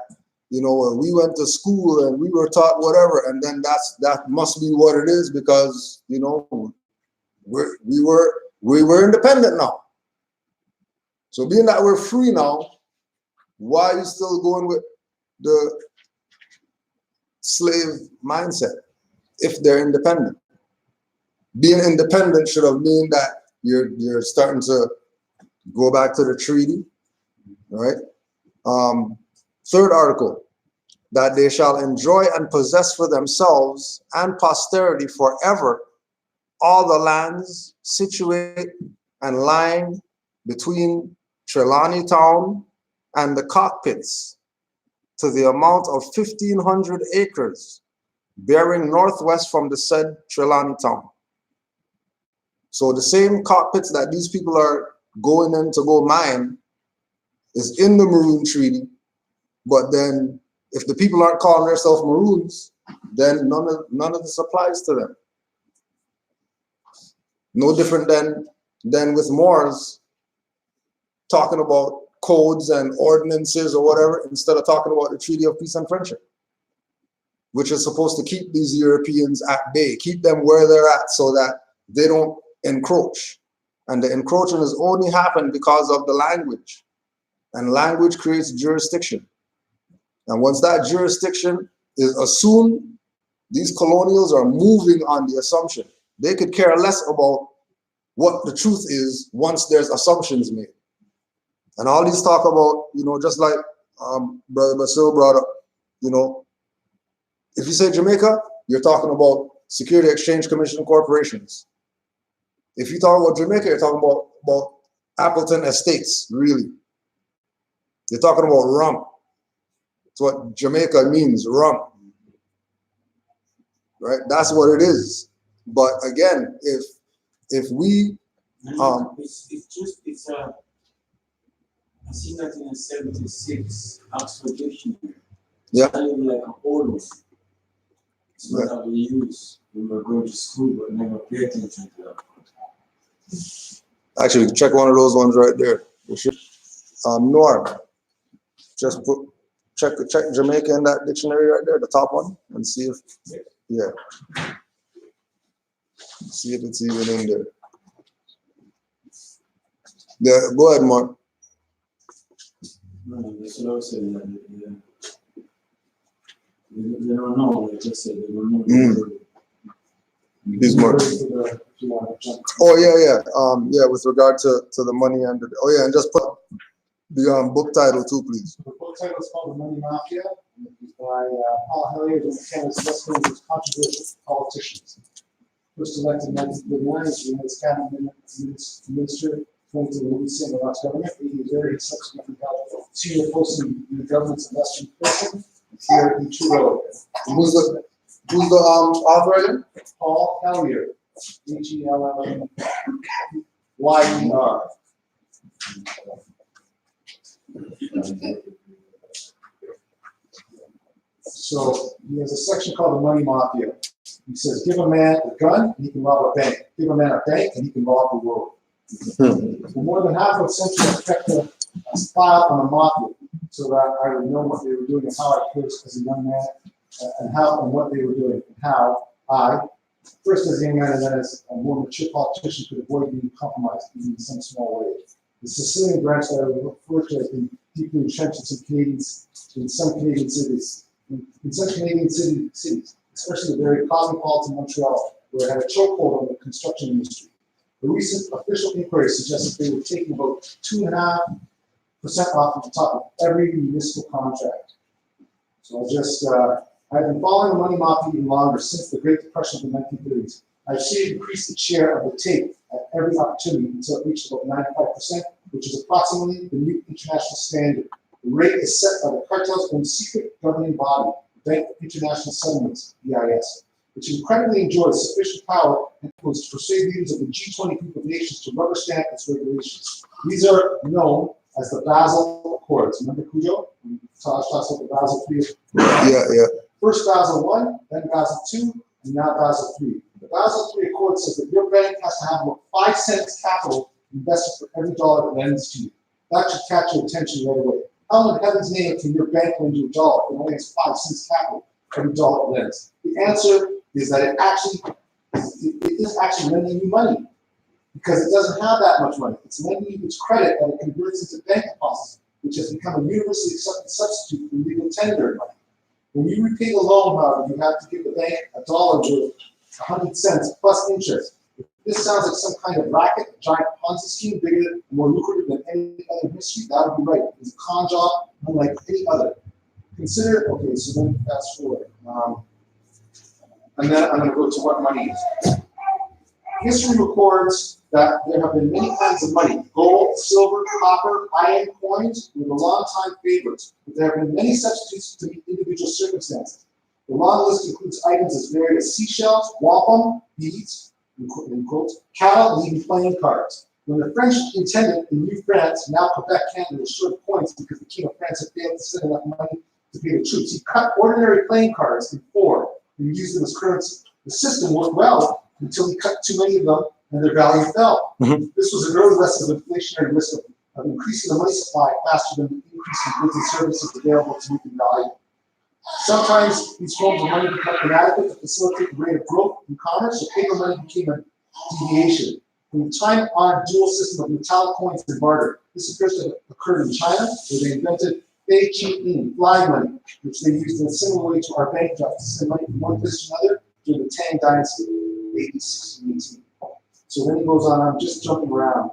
we went to school and we were taught whatever, and then that must be what it is because we were independent now. So being that we're free now, why are you still going with the slave mindset if they're independent? Being independent should have mean that you're starting to go back to the treaty, right? Third article, that they shall enjoy and possess for themselves and posterity forever all the lands situate and lying between Trelawney Town and the cockpits to the amount of 1,500 acres, bearing northwest from the said Trelawney Town. So the same cockpits that these people are going in to go mine is in the Maroon Treaty, but then if the people aren't calling themselves Maroons, then none of this applies to them. No different than with Moors talking about codes and ordinances or whatever, instead of talking about the Treaty of Peace and Friendship, which is supposed to keep these Europeans at bay, keep them where they're at so that they don't encroach. And the encroaching has only happened because of the language. And language creates jurisdiction. And once that jurisdiction is assumed, these colonials are moving on the assumption. They could care less about what the truth is once there's assumptions made. And all these talk about, just like Brother Basil brought up, if you say Jamaica, you're talking about Security Exchange Commission corporations. If you talk about Jamaica, you're talking about Appleton Estates, really. You're talking about rum. It's what Jamaica means, rum. Right? That's what it is. But again, if if we, I seen that in a 76 Oxford Dictionary. Yeah. It's not even like an old one. It's what I we use when we're going to school, but never pay attention to that. actually, check one of those ones right there. You should, Norm, just check Jamaica in that dictionary right there, the top one, and see if, yeah. See if it's even in there. Yeah, go ahead, Mark. No, that's what I was saying. They don't know. Like I said, they don't know. He's Mark. Oh yeah. Yeah, with regard to the money and the, oh yeah, and just put the book title too, please. The book title is called The Money Mafia, and it's by Paul Hellyer, one of Canada's best known controversial politicians. First elected in 1939 as the United Cabinet Minister, according to the Louis St. Laurent's government. He was there. He subsequently held senior posts in the government's investment person. Here in Trudeau. Who's the author again? Paul Hellyer, Hellyer. So he has a section called The Money Mafia. He says, give a man a gun and he can rob a bank. Give a man a bank and he can rob the world. For more than half of a century, I kept a file on the mafia so that I would know what they were doing and how I could as a young man and what they were doing and how I, first as a young man and then as a more mature politician, could avoid being compromised even in some small way. The Sicilian branch that I refer to has been deeply entrenched in some Canadian cities, especially the very cosmopolitan Montreal, where it had a chokehold on the construction industry. The recent official inquiry suggests that they were taking about 2.5% off the top of every municipal contract. So I've been following the money mafia even longer since the Great Depression of the 1930s. I've seen it increase the share of the take at every opportunity until it reached about 95%, which is approximately the new international standard. The rate is set by the cartel's own secret governing body, the Bank of International Settlements, BIS, which incredibly enjoys sufficient power and influence to persuade leaders of the G20 group of nations to rubber stamp its regulations. These are known as the Basel Accords. Remember Cujo? Tosh talks about the Basel III. Yeah. First Basel I, then Basel II, and now Basel III. The Basel III Accord says that your bank has to have about 5 cents capital invested for every dollar it lends to you. That should catch your attention right away. How in heaven's name can your bank lend you $1 if it only has 5 cents capital for every dollar it lends? The answer is that it is actually lending you money because it doesn't have that much money. It's lending you its credit that it converts into bank deposits, which has become a universally accepted substitute for legal tender money. When you repay the loan, however, you have to give the bank $1 worth 100 cents plus interest. If this sounds like some kind of racket, a giant Ponzi scheme, bigger and more lucrative than any other in history, that would be right. It's a con job unlike any other. Consider, okay, so then fast forward. And then I'm going to go to what money is. History records that there have been many kinds of money. Gold, silver, copper, iron coins were the long-time favorites, but there have been many substitutes to meet individual circumstances. The long list includes items as varied as seashells, wampum, beads, in quotes, cattle, and even playing cards. When the French intendant in New France, now Quebec, Canada, was short of coins because the King of France had failed to send enough money to pay the troops, he cut ordinary playing cards in 4 and used them as currency. The system worked well until he cut too many of them and their value fell. This was an early lesson of inflationary risk of increasing the money supply faster than the increase in goods and services available to meet the value. Sometimes these forms of money become inadequate to facilitate the rate of growth in commerce, so paper money became a deviation. From the time-honored dual system of metallic coins and barter, this appears to have occurred in China, where they invented fei qi yin, fly money, which they used in a similar way to our bank drafts to send money from one place to another during the Tang Dynasty, 1618. So then he goes on, I'm just jumping around.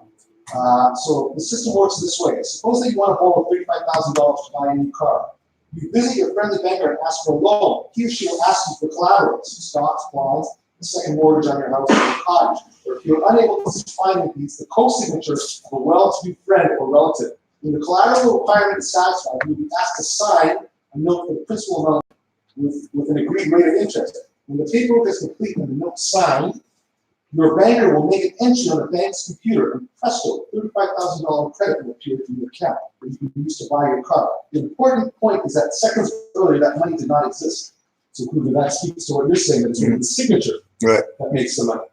So the system works this way. Suppose that you want to borrow $35,000 to buy a new car. You visit your friendly banker and ask for a loan. He or she will ask you for collateral, stocks, bonds, a second mortgage on your house or your cottage. Or if you're unable to find it, it's the co-signature of a well-to-do friend or relative. When the collateral requirement is satisfied, you'll be asked to sign a note for the principal amount with an agreed rate of interest. When the paperwork is complete and the note signed, Your banker will make an entry on the bank's computer, and presto, $35,000 credit will appear in your account that you can use to buy your car. The important point is that seconds earlier, that money did not exist. So that speaks to what you're saying, that it's the signature Right. that makes the money.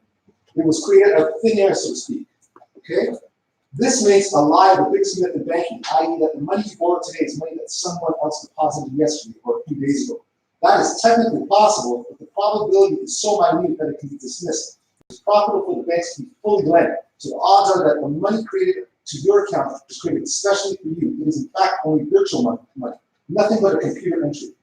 It was created out of thin air, so to speak. Okay? This makes a lie the biggest myth in banking, i.e. that the money you borrow today is money that someone else deposited yesterday or a few days ago. That is technically possible, but the probability is so minute that it can be dismissed. It's profitable for the banks to be fully lent, so the odds are that the money created to your account is created especially for you. It is in fact only virtual money, nothing but a computer entry.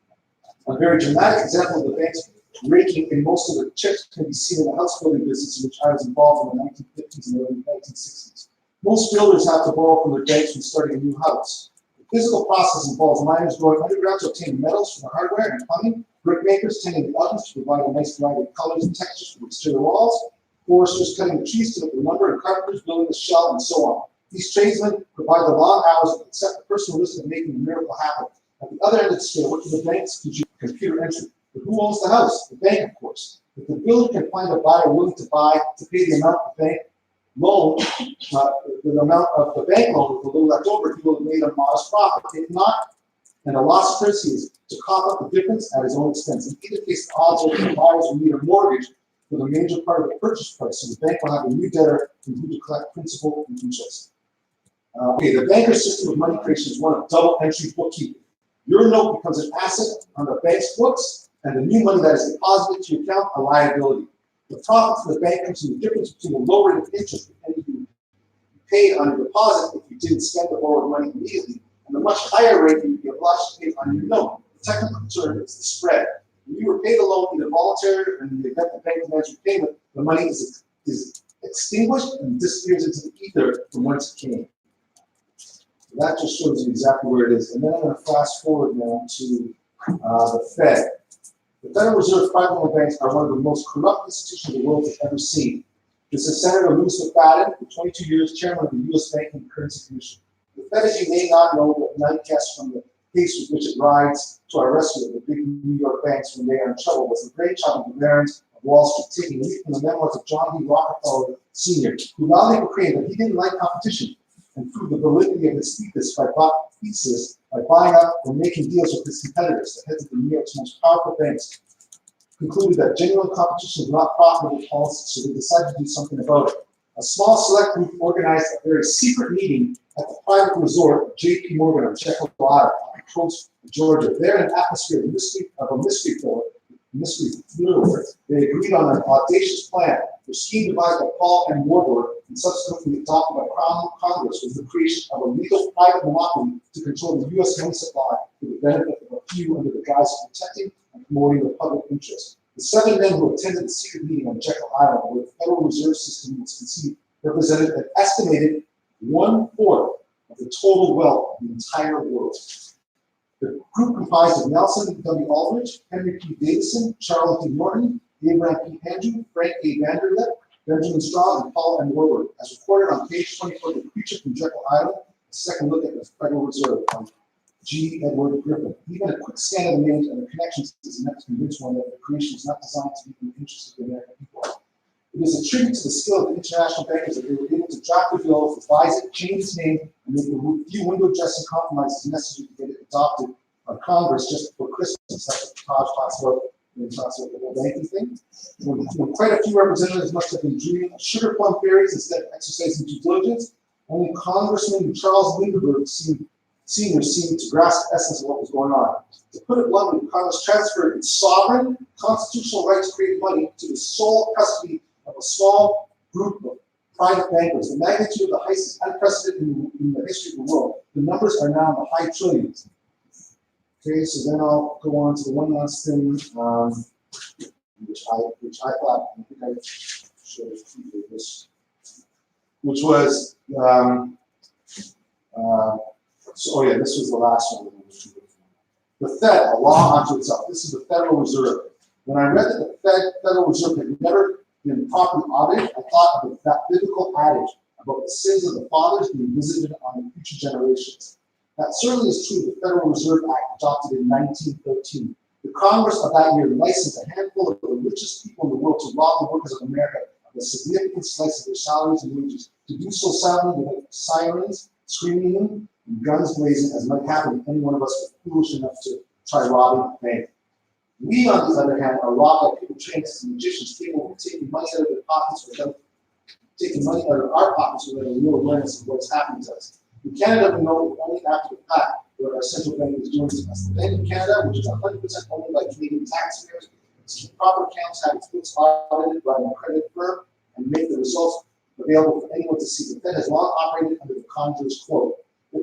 A very dramatic example of the banks raking in most of the checks can be seen in the house building business in which I was involved in the 1950s and early 1960s. Most builders have to borrow from their banks when starting a new house. The physical process involves miners going underground to obtain metals from the hardware and plumbing, brickmakers tending the ovens to provide a nice variety of colors and textures for the exterior walls, foresters cutting the trees to make the lumber, and carpenters building the shell, and so on. These tradesmen provide the long hours that accept the personal risk of making the miracle happen. At the other end of the scale, what do the banks do? Computer entry. But who owns the house? The bank, of course. If the builder can find a buyer willing to pay the amount of the bank loan, the amount of the bank loan with a little left over, he will have made a modest profit. If not, and the loss of currency is to cough up the difference at his own expense. In either case, the odds are that the buyers will need a mortgage for the major part of the purchase price, so the bank will have a new debtor from who to collect principal and interest. The banker's system of money creation is one of double entry bookkeeping. Your note becomes an asset on the bank's books, and the new money that is deposited to your account a liability. The profit for the bank comes from the difference between the low rate of interest that you paid on your deposit if you didn't spend the borrowed money immediately, and the much higher rate that you'd be obliged to pay on your note. The technical term is the spread. When you repay the loan either voluntarily or in the event the bank demands repayment, the money is extinguished and disappears into the ether from whence it came. That just shows you exactly where it is. And then I'm going to fast forward now to the Fed. The Federal Reserve private banks are one of the most corrupt institutions the world has ever seen. This is Senator Louis McFadden, for 22 years chairman of the U.S. Banking and Currency Commission. The Fed, as you may not know, but night guest from the case with which it rides to our rescue of the big New York banks when they are in trouble, was the brainchild of the barons of Wall Street, taking lead from the memoirs of John D. Rockefeller Sr., who loudly proclaimed that he didn't like competition, and proved the validity of his thesis by buying up or making deals with his competitors. The heads of the New York's most powerful banks concluded that genuine competition is not profitable policy, so they decided to do something about it. A small select group organized a very secret meeting at the private resort of J.P. Morgan on Jekyll Island, on the coast of Georgia. There, in an atmosphere of a mystery thriller, they agreed on an audacious plan. The scheme devised by Paul M. Warburg and subsequently adopted by Congress was the creation of a legal private monopoly to control the U.S. money supply for the benefit of a few under the guise of protecting and promoting the public interest. The 7 men who attended the secret meeting on Jekyll Island, where the Federal Reserve System was conceived, represented an estimated 1/4 of the total wealth of the entire world. The group comprised of Nelson W. Aldrich, Henry P. Davison, Charles D. Norton, Abraham P. Andrew, Frank A. Vanderlip, Benjamin Straw, and Paul M. Warburg. As recorded on page 24 of The Creature from Jekyll Island, a second look at the Federal Reserve on G. Edward Griffin. Even a quick scan of the names and the connections is enough to convince one that the creation is not designed to meet the interests of the American people. It is a tribute to the skill of the international bankers that they were able to draft the bill, revise it, change its name, and make the few window dressing compromises necessary to get it adopted by Congress just before Christmas. That's what Taj talks about when he talks about the whole banking thing. When quite a few representatives must have been dreaming of sugar plum fairies instead of exercising due diligence, only Congressman Charles Lindbergh Sr. seemed to grasp the essence of what was going on. To put it bluntly, Congress transferred its sovereign constitutional right to create money to the sole custody of a small group of private bankers. The magnitude of the heist is unprecedented in the history of the world. The numbers are now in the high trillions. Okay, so then I'll go on to the one last thing, which I thought, I think I showed this, which was, this was the last one. The Fed, a law unto itself. This is the Federal Reserve. When I read that the Federal Reserve had never been properly audited, I thought of that biblical adage about the sins of the fathers being visited on the future generations. That certainly is true of the Federal Reserve Act adopted in 1913. The Congress of that year licensed a handful of the richest people in the world to rob the workers of America of a significant slice of their salaries and wages. To do so silently with sirens screaming and guns blazing, as might happen if any one of us was foolish enough to try robbing a bank. We, on the other hand, are robbed by people trained as magicians, capable of taking money out of their pockets without taking money out of our pockets without a real awareness of what's happening to us. In Canada, we know only after the fact what our central bank is doing to us. The Bank of Canada, which is 100% owned by Canadian taxpayers, is keep proper accounts, have its books audited by an accredited firm, and make the results available for anyone to see. The Fed has long operated under the conjurer's quote. It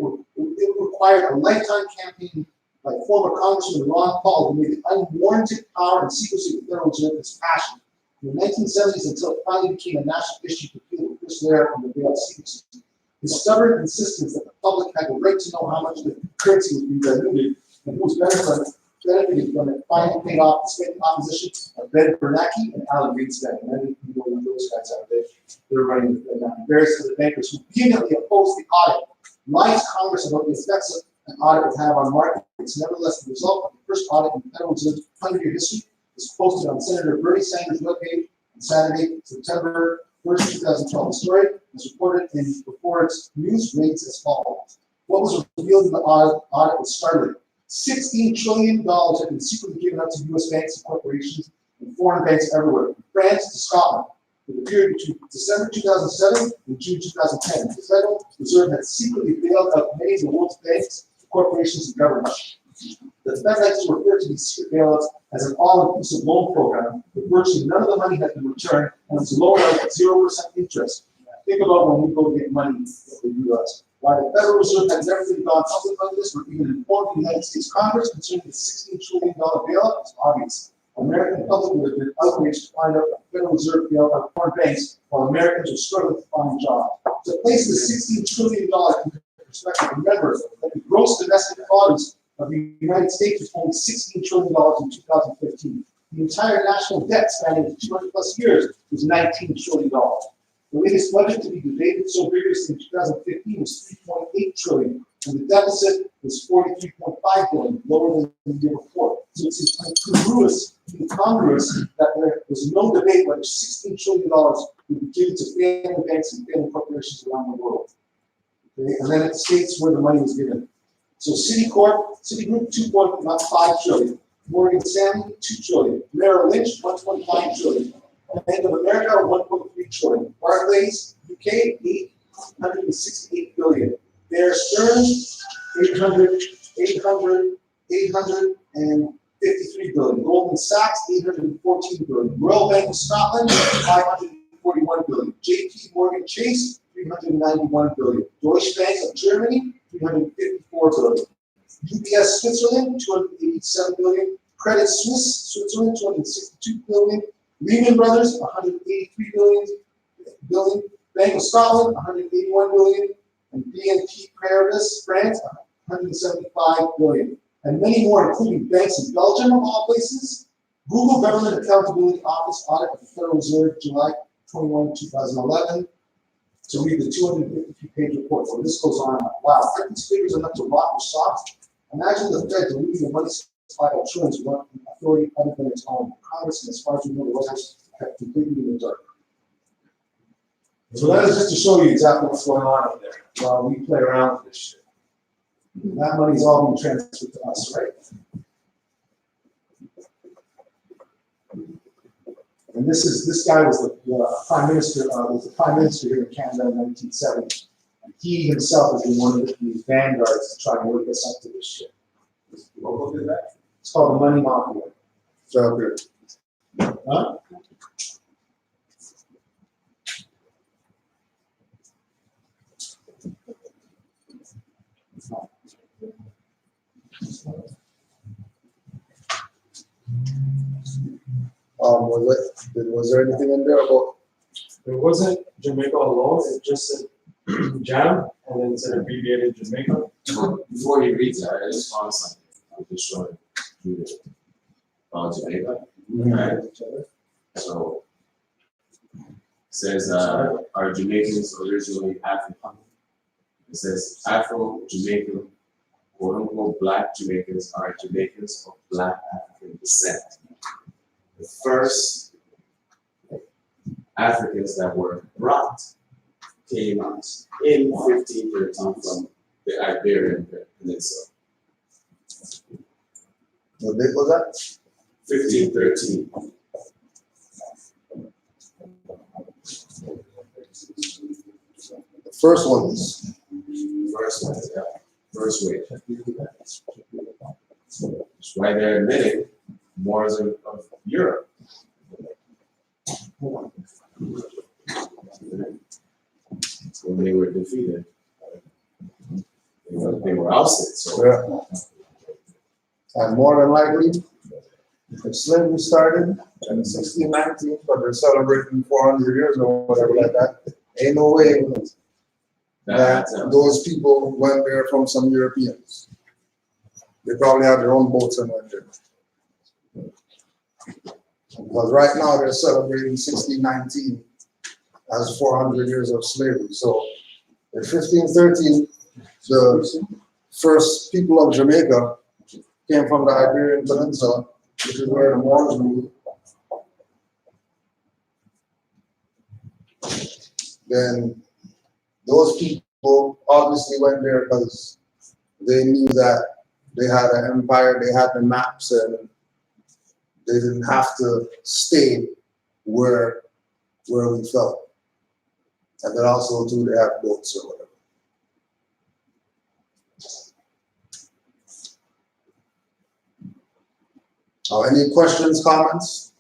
required a lifetime campaign by former Congressman Ron Paul, who made the unwarranted power and secrecy of the Federal Reserve his passion. From the 1970s until it finally became a national issue to peel the first layer on the veil of secrecy. His stubborn insistence that the public had the right to know how much the currency was being diluted and who was benefiting from it finally paid off despite the opposition of Ben Bernanke and Alan Greenspan. And I didn't know who those guys are. They're running the Fed now. Various other bankers who vehemently opposed the audit lied to Congress about the effects of an audit would have on markets. Nevertheless, the result of the first audit in the Federal Reserve's 100-year history was posted on Senator Bernie Sanders' webpage on Saturday, September 1st, 2012. The story was reported in Report's news rates as follows. What was revealed in the audit was startling. $16 trillion had been secretly given out to U.S. banks and corporations and foreign banks everywhere, from France to Scotland. For the period between December 2007 and June 2010, the Federal Reserve had secretly bailed out many of the world's banks, corporations, and governments. The Fed likes to refer to these secret bailouts as an all-inclusive loan program, but virtually none of the money has been returned and was loaned out at 0% interest. Think about when we go to get money in the U.S. Why the Federal Reserve had never been gone public on this or even informed the United States Congress concerning the $16 trillion bailout is obvious. American public would have been outraged to find out that the Federal Reserve bailed out foreign banks while Americans are struggling to find jobs. To place the $16 trillion in perspective, remember that the gross domestic product of the United States was only $16 trillion in 2015. The entire national debt spanning 200 plus years was $19 trillion. The latest budget to be debated so vigorously in 2015 was $3.8 trillion, and the deficit was $43.5 billion, lower than the year before. So it's incongruous that there was no debate whether $16 trillion would be given to failing banks and failing corporations around the world. Okay? And then it states where the money was given. So Citigroup, $2.5 trillion. Morgan Stanley, $2 trillion. Merrill Lynch, $1.5 trillion. Bank of America, $1.3 trillion. Barclays, UK, $868 billion. Bear Stearns, $853 billion. Goldman Sachs, $814 billion. Royal Bank of Scotland, $541 billion. JP Morgan Chase, $391 billion. Deutsche Bank of Germany, $354 billion. UBS Switzerland, $287 billion. Credit Suisse Switzerland, $262 billion. Lehman Brothers, $183 billion. Bank of Scotland, $181 billion. And BNP Paribas France, $175 billion. And many more, including banks in Belgium, of all places. Google Government Accountability Office audit of the Federal Reserve, July 21, 2011. To read the 253-page report. So this goes on. Wow, aren't these figures enough to rock your socks? Imagine the Fed diluting the money supply of trillions without an authority other than its own. Congress, and as far as we know, the White House kept completely in the dark. So that is just to show you exactly what's going on out there while we play around with this shit. That money's all being transferred to us, right? And this guy was the prime minister here in Canada in the 1970s. And he himself has been one of the vanguards to try and work us up to this shit. What book is that? It's called The Money Mafia. So good. Huh? Was there anything in there about? It wasn't Jamaica alone, it just said Jam, and then it said abbreviated Jamaica. Before he reads that, I just found something. I'm just showing you about Jamaica. Right? So it says, are Jamaicans originally African? It says Afro-Jamaican, quote unquote, Black Jamaicans are Jamaicans of Black African descent. The first Africans that were brought came out in 1513 from the Iberian Peninsula. What date was that? 1513. The first ones. First one, yeah. First wave. It's why they're admitting Moors of Europe. When they were defeated, they were ousted. So Yeah. And more than likely, if slavery started in 1619, but they're celebrating 400 years or whatever like that, ain't no way that those people went there from some Europeans. They probably had their own boats and went there. Because right now they're celebrating 1619 as 400 years of slavery. So in 1513, the first people of Jamaica came from the Iberian Peninsula, which is where the Moors ruled. Then those people obviously went there because they knew that they had an empire, they had the maps, and they didn't have to stay where we felt. And then also too, they have boats or whatever. Any questions, comments?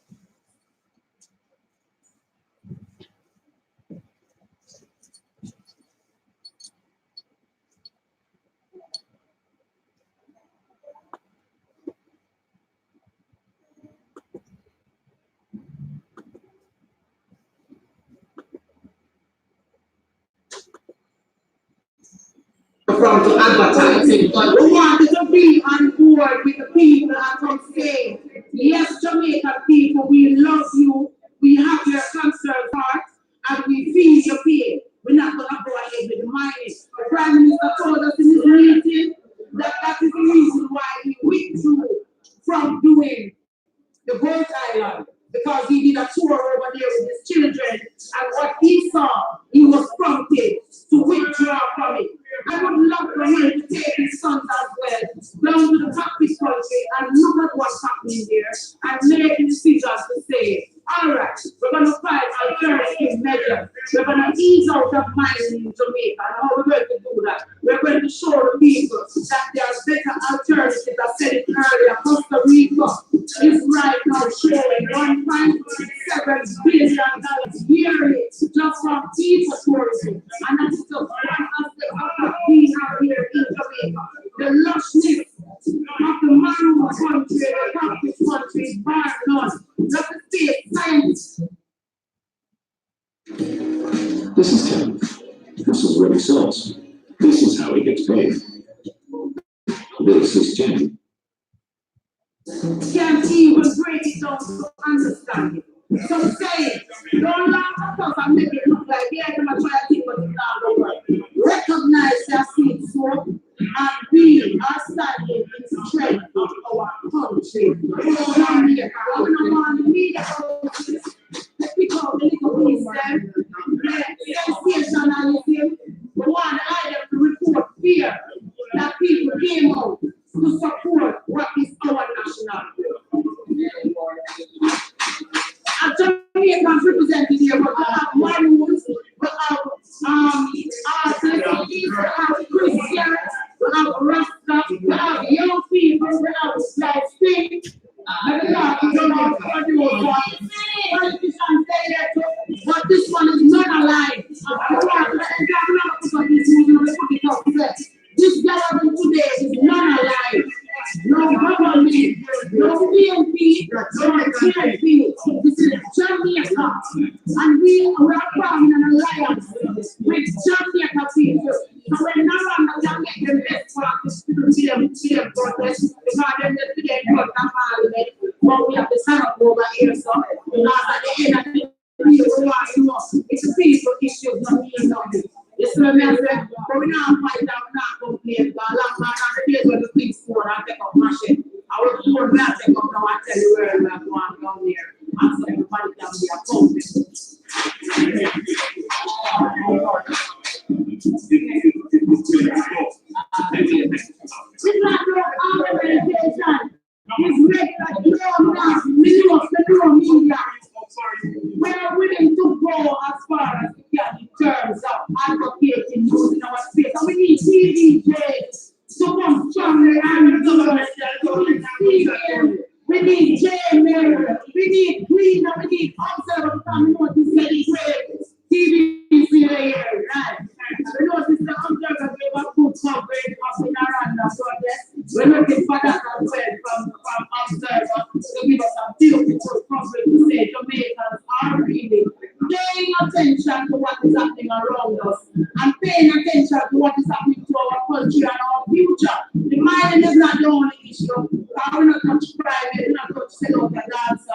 From to advertising, but we wanted to be on board with the people and come say, yes, Jamaican people, we love you, we have your concerned heart, and we feel your pain. We're not going to go ahead with the mining. The Prime Minister told us in his meeting that that is the reason why he withdrew from doing the Boat Island, because he did a tour over there with his children, and what he saw, he was prompted to withdraw from it. I would love for him to take his sons as well down to the practice country and look at what's happening there and make decisions to say, all right, we're going to find alternative measures. We're going to ease out of mining in Jamaica. And how we're going to do that? We're going to show the people that there are better alternatives. I said it earlier, Costa Rica is right now showing $1.7 billion yearly just from teacher tourism. And that's just one aspect of being out here in Jamaica. The lushness of the Maroon country, the practice country is bar none. Just the state science. This is Tim. This is what he sells. This is how he gets paid. This is Tim. Can't even break it down to understand it. So say, don't laugh at us and make it look like they're going to try to think what it's not over. Recognize your seed so and we are standing in the strength of our country. We don't want to lead the pick out the little wisdom, sensationalism. We want them to report fear that people came out to support what is our nationality. And Jamaicans represented here, but we have Maroons, we have artists, we have Christians, we have Rasta, we have young people, we have like things. But this one is not alive. This government today is not alive. No government, no PNP, no TNP. This is Jamaica. And we are forming an alliance with Jamaica people. So we're no longer going to make the best practice to see them protest because they're today not parliament. But we have to stand up over here, so because at the end of the day, we want to know it's a peaceful issue, not me, nothing. It's a mess, but we don't fight out, we don't complain. But long man, I'm the when the things go and take up machine. I will go and take up now and tell you where we are going down there. And so everybody can be a company. keep observing from notice that TV here, right? We notice the observers we have put coverage up in Aranda, so we're looking for that as well from observers to give us a beautiful coverage to say Jamaicans are really paying attention to what is happening around us and paying attention to what is happening to our country and our future. The mining is not the only issue. We're not touch crime, we're not touch sell out the dance.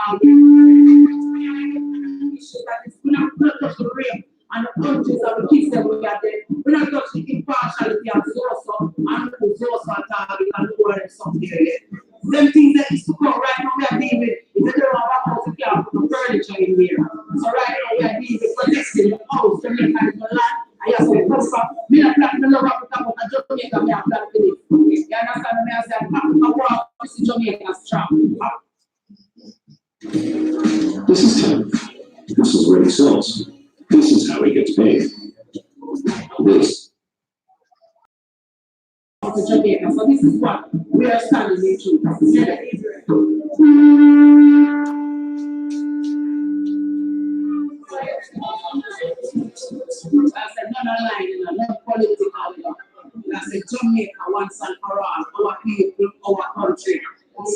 Issue that is we're not touch the rape and the countries that we kids that we are there. We're not touch the impartiality of Zoso and who Zoso and target and who are something yet. Them things that is to come right now we are dealing with. If they don't have a house, we can't put the furniture in here. So right now we are dealing with protecting the house, Jamaica is the land. I have to come from me a plan to love Africa, but a Jamaica me a plan to live. You understand me? I say I want to see Jamaica strong. This is Tim. This is where he sells. This is how he gets paid. This. To Jamaica. So this is what we are standing in truth. I said, not aligning, not political. I said, Jamaica once and for all, our people, our country,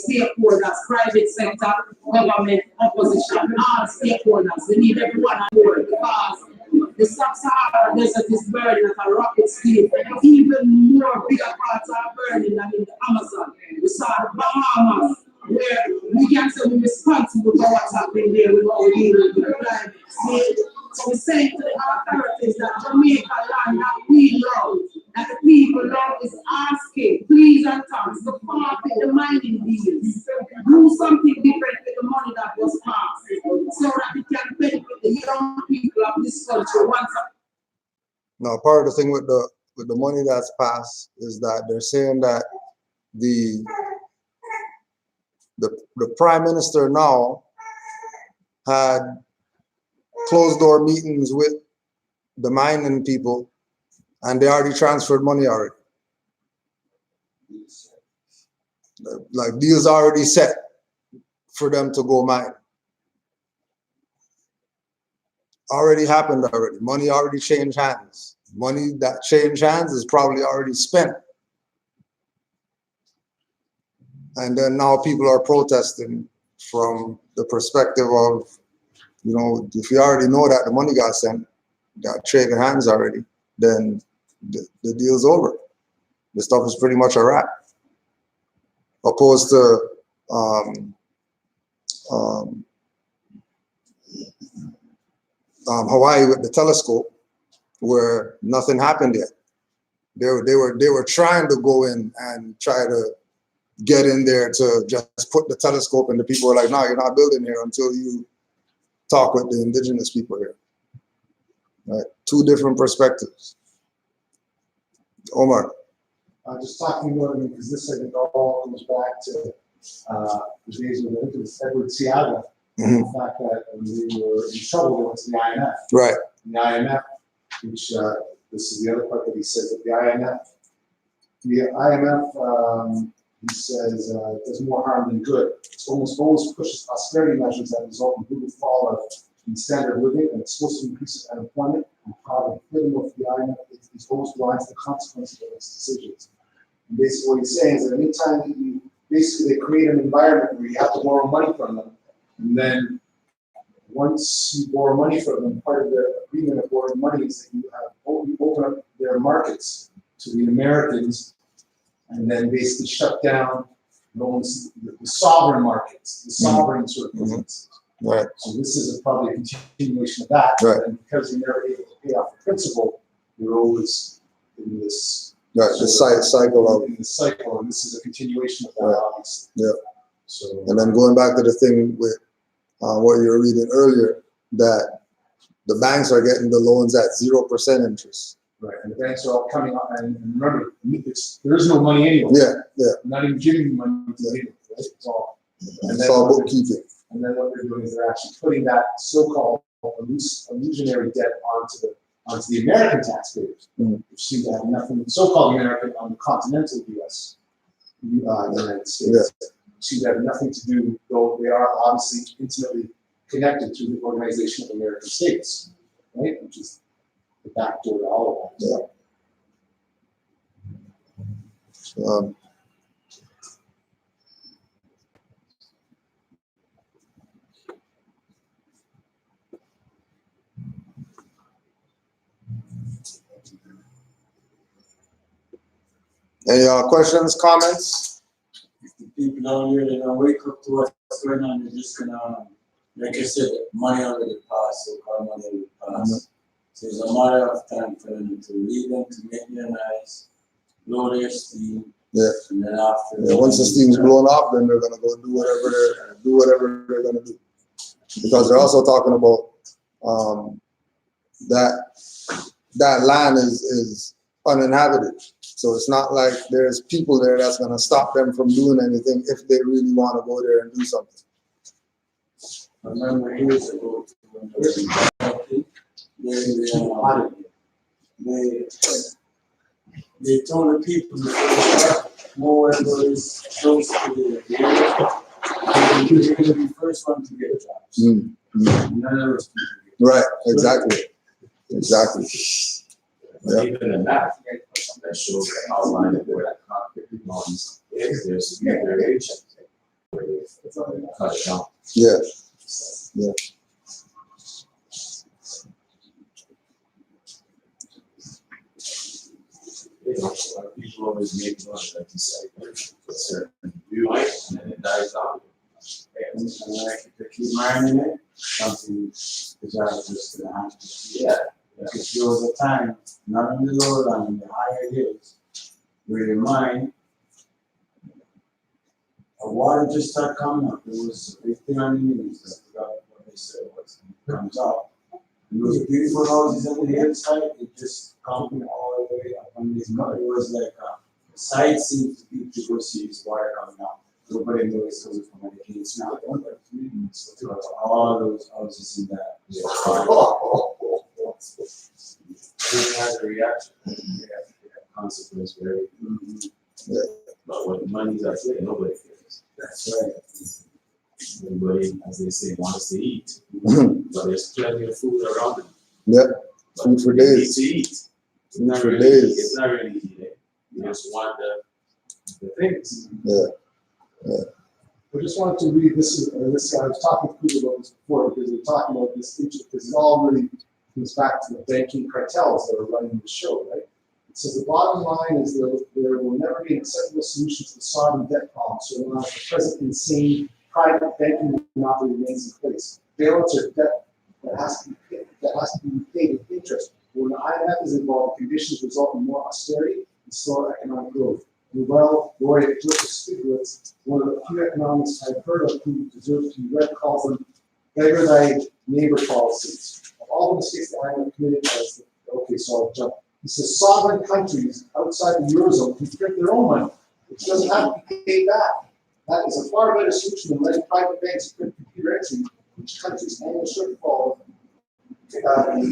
stakeholders, private sector, government, opposition, all stakeholders. We need everyone on board because the sub-Saharan desert is burning at a rocket speed. Even more bigger parts are burning than in the Amazon. We saw the Bahamas, where we can say we're responsible for what's happening there with what we deal with the climate. So we're saying to the authorities that Jamaica land that we love, that the people love is asking, please and thanks, to forfeit the mining deals. Do something different with the money that was passed so that it can benefit the young people of this country once. Now, part of the thing with the money that's passed is that they're saying that the prime minister now had closed door meetings with the mining people, and they already transferred money already. Like deals already set for them to go mine. Already happened already. Money already changed hands. Money that changed hands is probably already spent. And then now people are protesting from the perspective of, you know, if you already know that the money got sent, got traded hands already, then the deal's over. The stuff is pretty much a wrap. Opposed to Hawaii with the telescope, where nothing happened yet. They were trying to go in and try to get in there to just put the telescope, and the people were like, no, you're not building here until you talk with the indigenous people here. Right? Two different perspectives. Omar. Just talking about it because this, I think, all comes back to the days when I think it was Edward Seaga. The fact that when they were in trouble, they went to the IMF. Right. And the IMF, which this is the other part that he says that the IMF, he says, does more harm than good. It's almost always pushes austerity measures that result in brutal fall in standard of living, and it's supposed to increase unemployment and poverty. Furthermore, for the IMF, it's always blind to the consequences of its decisions. And basically, what he's saying is that anytime you basically they create an environment where you have to borrow money from them, and then once you borrow money from them, part of the agreement of borrowing money is that you open up their markets to the Americans, and then basically shut down the sovereign markets, the sovereign sort of businesses. Right. So this is probably a continuation of that. Right. And because you're never able to pay off the principal, you're always in this cycle in the cycle, and this is a continuation of that, obviously. Yeah. So, and then going back to the thing with what you were reading earlier, that the banks are getting the loans at 0% interest. right, and the banks are all coming up, and remember, there is no money anyway. Yeah, yeah. I'm not even giving you money to anyone, right? It's all. It's all bookkeeping. And then what they're doing is they're actually putting that so-called illusionary debt onto the American taxpayers, which seem to have nothing, so-called American on the continental U.S. United States, seem to have nothing to do, though they are obviously intimately connected to the Organization of American States, right? Which is the back door to all of that. Any questions, comments? The people down here, they're gonna wake up to what's going on, they're just gonna, like I said, money already passed, so called money already passed. So it's a matter of time for them to lead them, to make their nice, blow their steam. Yeah. And then after. Yeah, once the steam's blown off, then they're gonna go do whatever they're gonna do. Because they're also talking about that land is uninhabited. So it's not like there's people there that's gonna stop them from doing anything if they really want to go there and do something. I remember years ago, when they told the people more was close to the area, you're going to be the first one to get jobs. None of those people. Right, exactly. Exactly. But even in that, that shows the outline of where that conflict belongs. There's variation where they cut it down. Yeah. Yeah. You know, people always make noise, like you said, a certain viewpoint, and then it dies down. And like if they keep mining it, something is just gonna happen. Yeah. Because there was a time, not in the lowland, in the higher hills, where the mine, the water just started coming up. There was a big thing on the news, I forgot what they said it was. It comes up. And those beautiful houses on the hillside, it just coming all the way up on this car. It was like a sight scene for people to go see this water coming up. Nobody knows because from the hills now. So all those houses in that. Everything has a reaction. Yeah, consequence, very. Yeah. But when the money's at stake, nobody cares. That's right. Everybody, as they say, wants to eat. But there's plenty of food around them. Yeah. But Food for they need days. to eat. It's not for really, days. it's not really eating. You just want the things. Yeah. I just wanted to read this. I was talking to people about this before because they're talking about this issue because it all really comes back to the banking cartels that are running the show, right? It says the bottom line is there will never be an acceptable solution to the sovereign debt problem so long as the present insane private banking monopoly remains in place. Bailouts are debt that has to be repaid with interest. When the IMF is involved, conditions result in more austerity and slower economic growth. And well, laureate Joseph Stiglitz, one of the few economists I've heard of who deserves to be read, calls them beggar thy neighbor policies. Of all the mistakes the IMF committed, okay, so I'll jump. He says sovereign countries outside the Eurozone can print their own money, which doesn't have to be paid back. That is a far better solution than letting private banks print computer entry, which country's annual shortfall, putting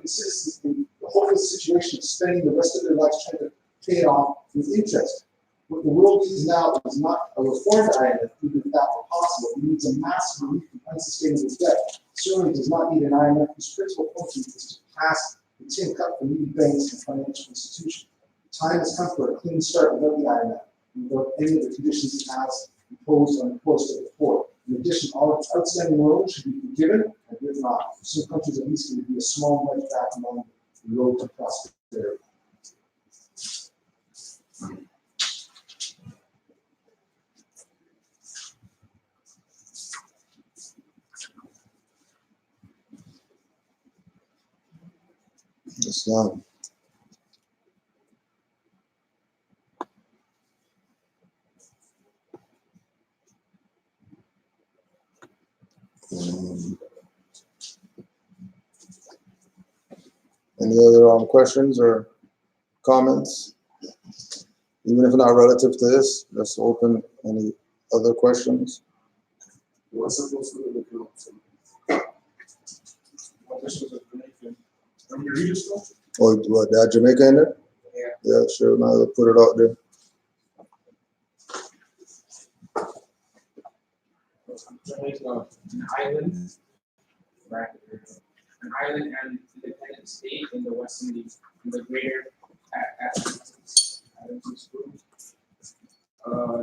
citizens in the hopeless situation of spending the rest of their lives trying to pay it off with interest. What the world needs now is not a reformed IMF, even if that were possible. It needs a massive relief from unsustainable debt. Certainly does not need an IMF whose principal function is to pass the tin cup for needy banks and financial institutions. The time has come for a clean start without the IMF, and without any of the conditions it has imposed on the post of the poor. In addition, all its outstanding loans should be forgiven and written off. Some countries at least can be a small nudge back along the road to prosperity. Islam. Any other questions or comments? Even if not relative to this, let's open any other questions. What's supposed to be the what this was a Jamaican. When you read this stuff? Oh, what, that Jamaica in there? Yeah. Yeah, sure, might as well put it out there. forming an island, right? An island and independent state in the West Indies, in the greater Atlantic group.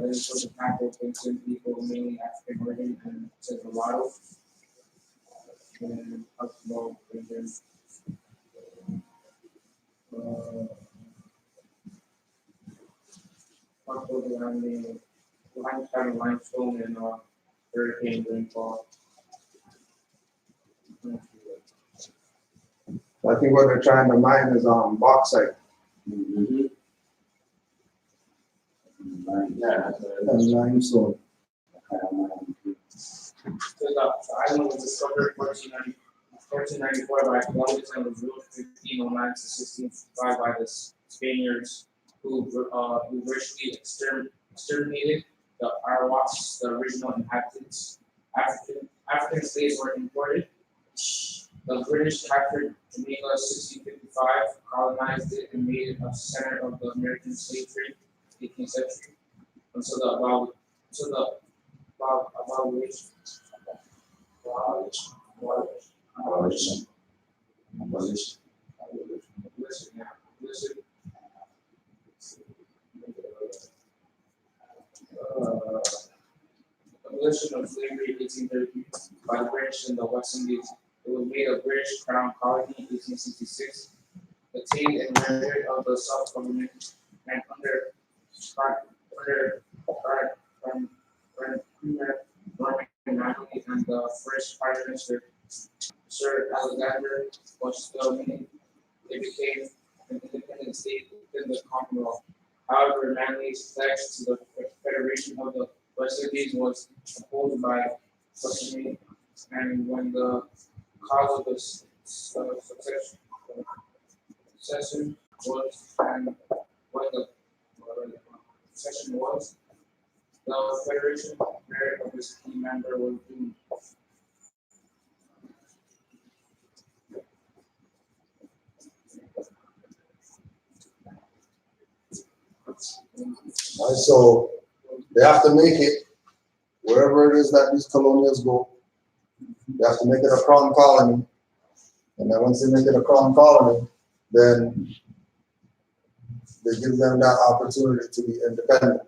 This was a pack of ancient people, mainly African origin, and says a lot of and Buffalo region. Limestone and hurricane rainfall. I think what they're trying to mine is bauxite. Mm-hmm. Yeah, And limestone. The island was discovered in 1494 by Columbus and was ruled 1509 to 1655 by the Spaniards, who virtually exterminated the Arawaks, the original inhabitants. African slaves were imported. The British captured Jamaica in 1655, colonized it, and made it a center of the American slave trade in the 18th century until the abolition. Abolition of slavery in 1833 by the British in the West Indies. It was made a British Crown colony in 1866, attained and rendered of the self-government, and under Norman Nationality and the first Prime Minister, Sir Alexander was dominating. They became an independent state within the Commonwealth. However, Manly's pledge to the Federation of the West Indies was opposed by Socio-Political, and when the cause of the succession was, and when the succession was, the Federation merit of this key member was doomed. So they have to make it wherever it is that these colonials go. They have to make it a crown colony, and then once they make it a crown colony, then they give them that opportunity to be independent.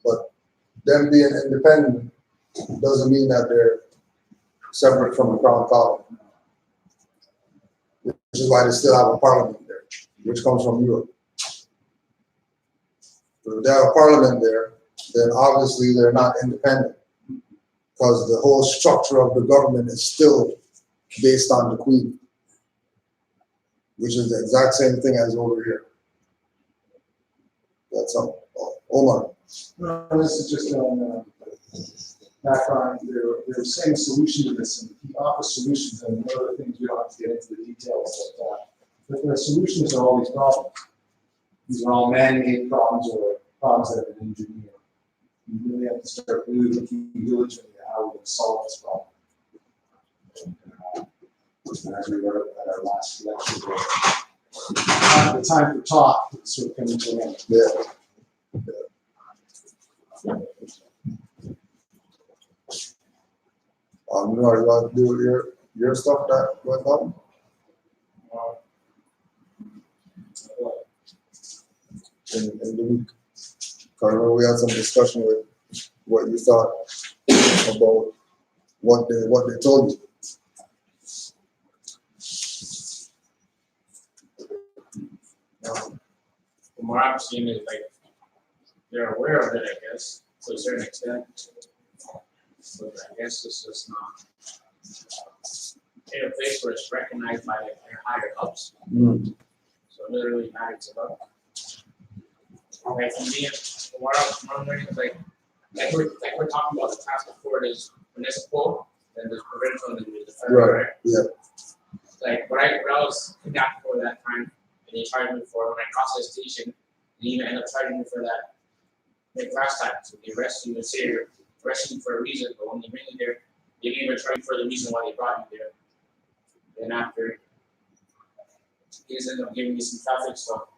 But them being independent doesn't mean that they're separate from the crown colony, which is why they still have a parliament there, which comes from Europe. So if they have a parliament there, then obviously they're not independent, because the whole structure of the government is still based on the Queen, which is the exact same thing as over here. That's all. Omar. No, this is just on background. They're saying a solution to this, and he offers solutions, and one of the things we don't have to get into the details of that. But there are solutions to all these problems. These are all man-made problems or problems that have been engineered. You really have to start really looking diligently at how we're going to solve this problem. And as we wrote at our last lecture, the time for talk is sort of coming to an end. Yeah. You want to do your stuff that went on? In the week. I remember we had some discussion with what you thought about what they told you. From what I'm seeing is like they're aware of it, I guess, to a certain extent. But I guess it's just not in a place where it's recognized by like their higher ups. Mm. So it doesn't really matter to them. Like for me, what I'm learning is like we're talking about the task before there's municipal, then there's provincial, and then there's the federal, right? Yeah. Like when I was kidnapped for that time, and they charged me for when I crossed the station, they even end up charging me for that. Like last time, so they arrest you and say you're arresting you for a reason, but when they bring you there, they didn't even charge you for the reason why they brought you there. Then after, they just end up giving me some traffic stuff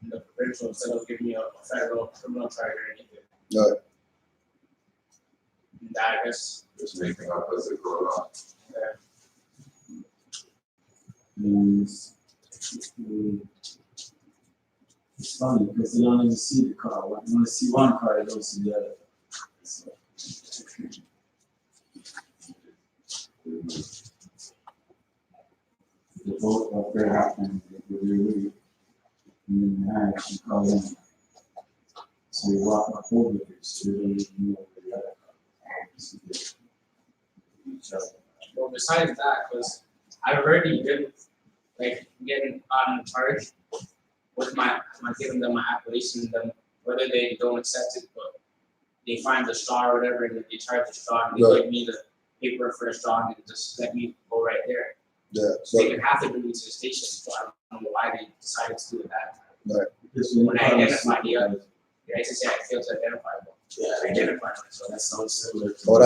in the provincial instead of giving me a federal criminal charge or anything. No. that, I guess. Just making up as it goes on. Means it's funny because they don't even see the car. When you see one car, they don't see the other. So, the both are very happy. They really, and then I actually call them. So you walk up over there, so you don't even know where the other car is. Each other. Well, besides that, because I've already been like getting on charge with my giving them my application, them whether they don't accept it, but they find the straw or whatever, and they charge the straw, and they Right. give me the paper for the straw, and just let me go right there. Yeah, So they didn't have to bring me to the station, so I don't know why they decided to do that. Because When I identified the ICC, I failed to identify them. Yeah, I identified them, so that that's sounds similar to. oh,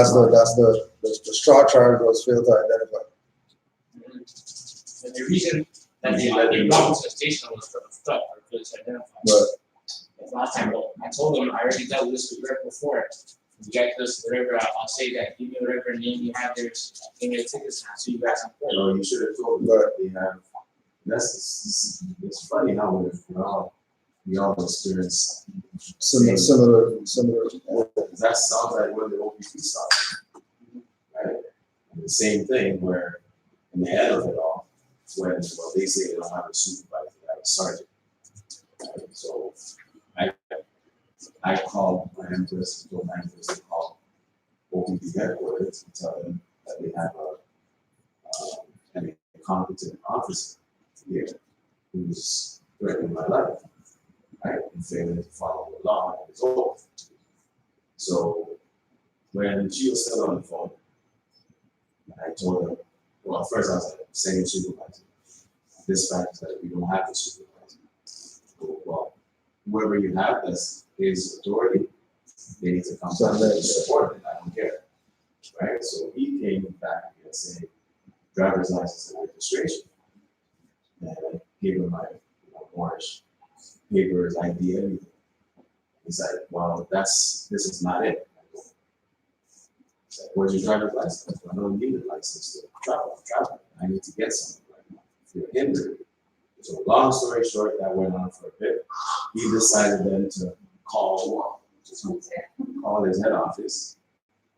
the straw charge was failed to identify. and the reason that they brought me to the station was for the stuff or failed to identify. Right. Like last time, I told them I already dealt with this with Rick before. You get this, whatever, I'll say that, give me whatever name you have there, give me the tickets now, so you guys can You put. know, you should have told me that they have, it's funny how we all experience. Similar. That sounds like when the OPP started, right? And the same thing where, in the head of it all, when, well, they say they don't have a supervisor, they have a sergeant. Right? So, I called my empress, told my empress to call OPP headquarters and tell them that they have a competent officer here who's threatening my life, right, and failing to follow the law and his oath. So when she was still on the phone, I told her, well, first I was like, send your supervisor. Dispatch that we don't have a supervisor. Well, whoever you have that's his authority, they need to come down and support it. I don't care. Right? So he came back and said, driver's license and registration. And I gave him my orange papers, ID, everything. He's like, well, this is not it. He's like, where's your driver's license? I don't need a license to travel. I need to get something right now. If you're hindered. So long story short, that went on for a bit. He decided then to call his head office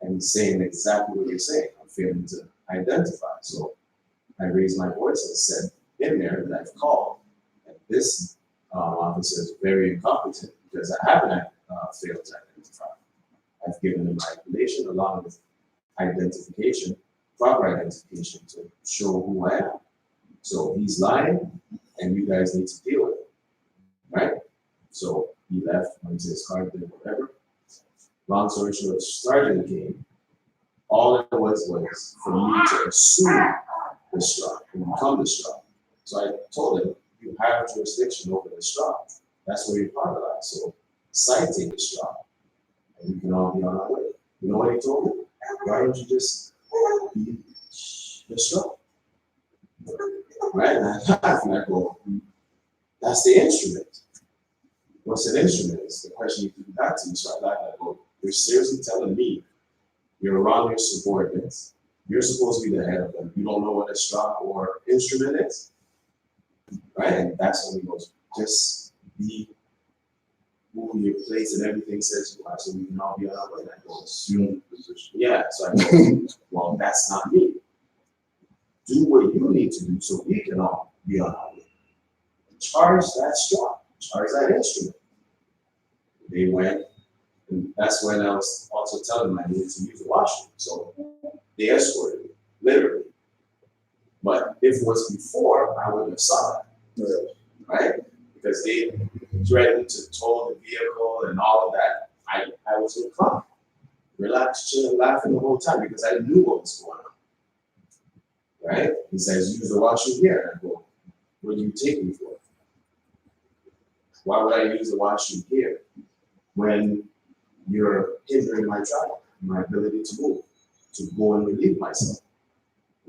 and he's saying exactly what you're saying. I'm failing to identify. So I raised my voice and said in there that I've called, and this officer is very incompetent because I haven't failed to identify. I've given him my information along with identification, proper identification to show who I am. So he's lying, and you guys need to deal with it, right? So he left, went to his car, did whatever. Long story short, started the game. All it was for me to assume the straw and become the straw. So I told him, you have jurisdiction over the straw. That's where you're part of that. So citing the straw, and we can all be on our way. You know what he told me? Why don't you just be the straw? Right? And I go, that's the instrument. What's an instrument? It's the question you put back to me. So I laughed. I go, you're seriously telling me you're around your subordinates. You're supposed to be the head of them. You don't know what a straw or instrument is? Right? And that's when he goes, just be who your place and everything says you are, so we can all be on our way. And I go, assume position. Yeah, so I go, well, that's not me. Do what you need to do so we can all be on our way. Charge that straw, charge that instrument. They went, and that's when I was also telling them I needed to use the washroom. So they escorted me, literally. But if it was before, I wouldn't have saw that, right? Because they threatened to tow the vehicle and all of that. I was in calm, relaxed, chilling, laughing the whole time because I knew what was going on. Right? He says, use the washroom here. And I go, what do you take me for? Why would I use the washroom here when you're hindering my travel, my ability to move, to go and relieve myself?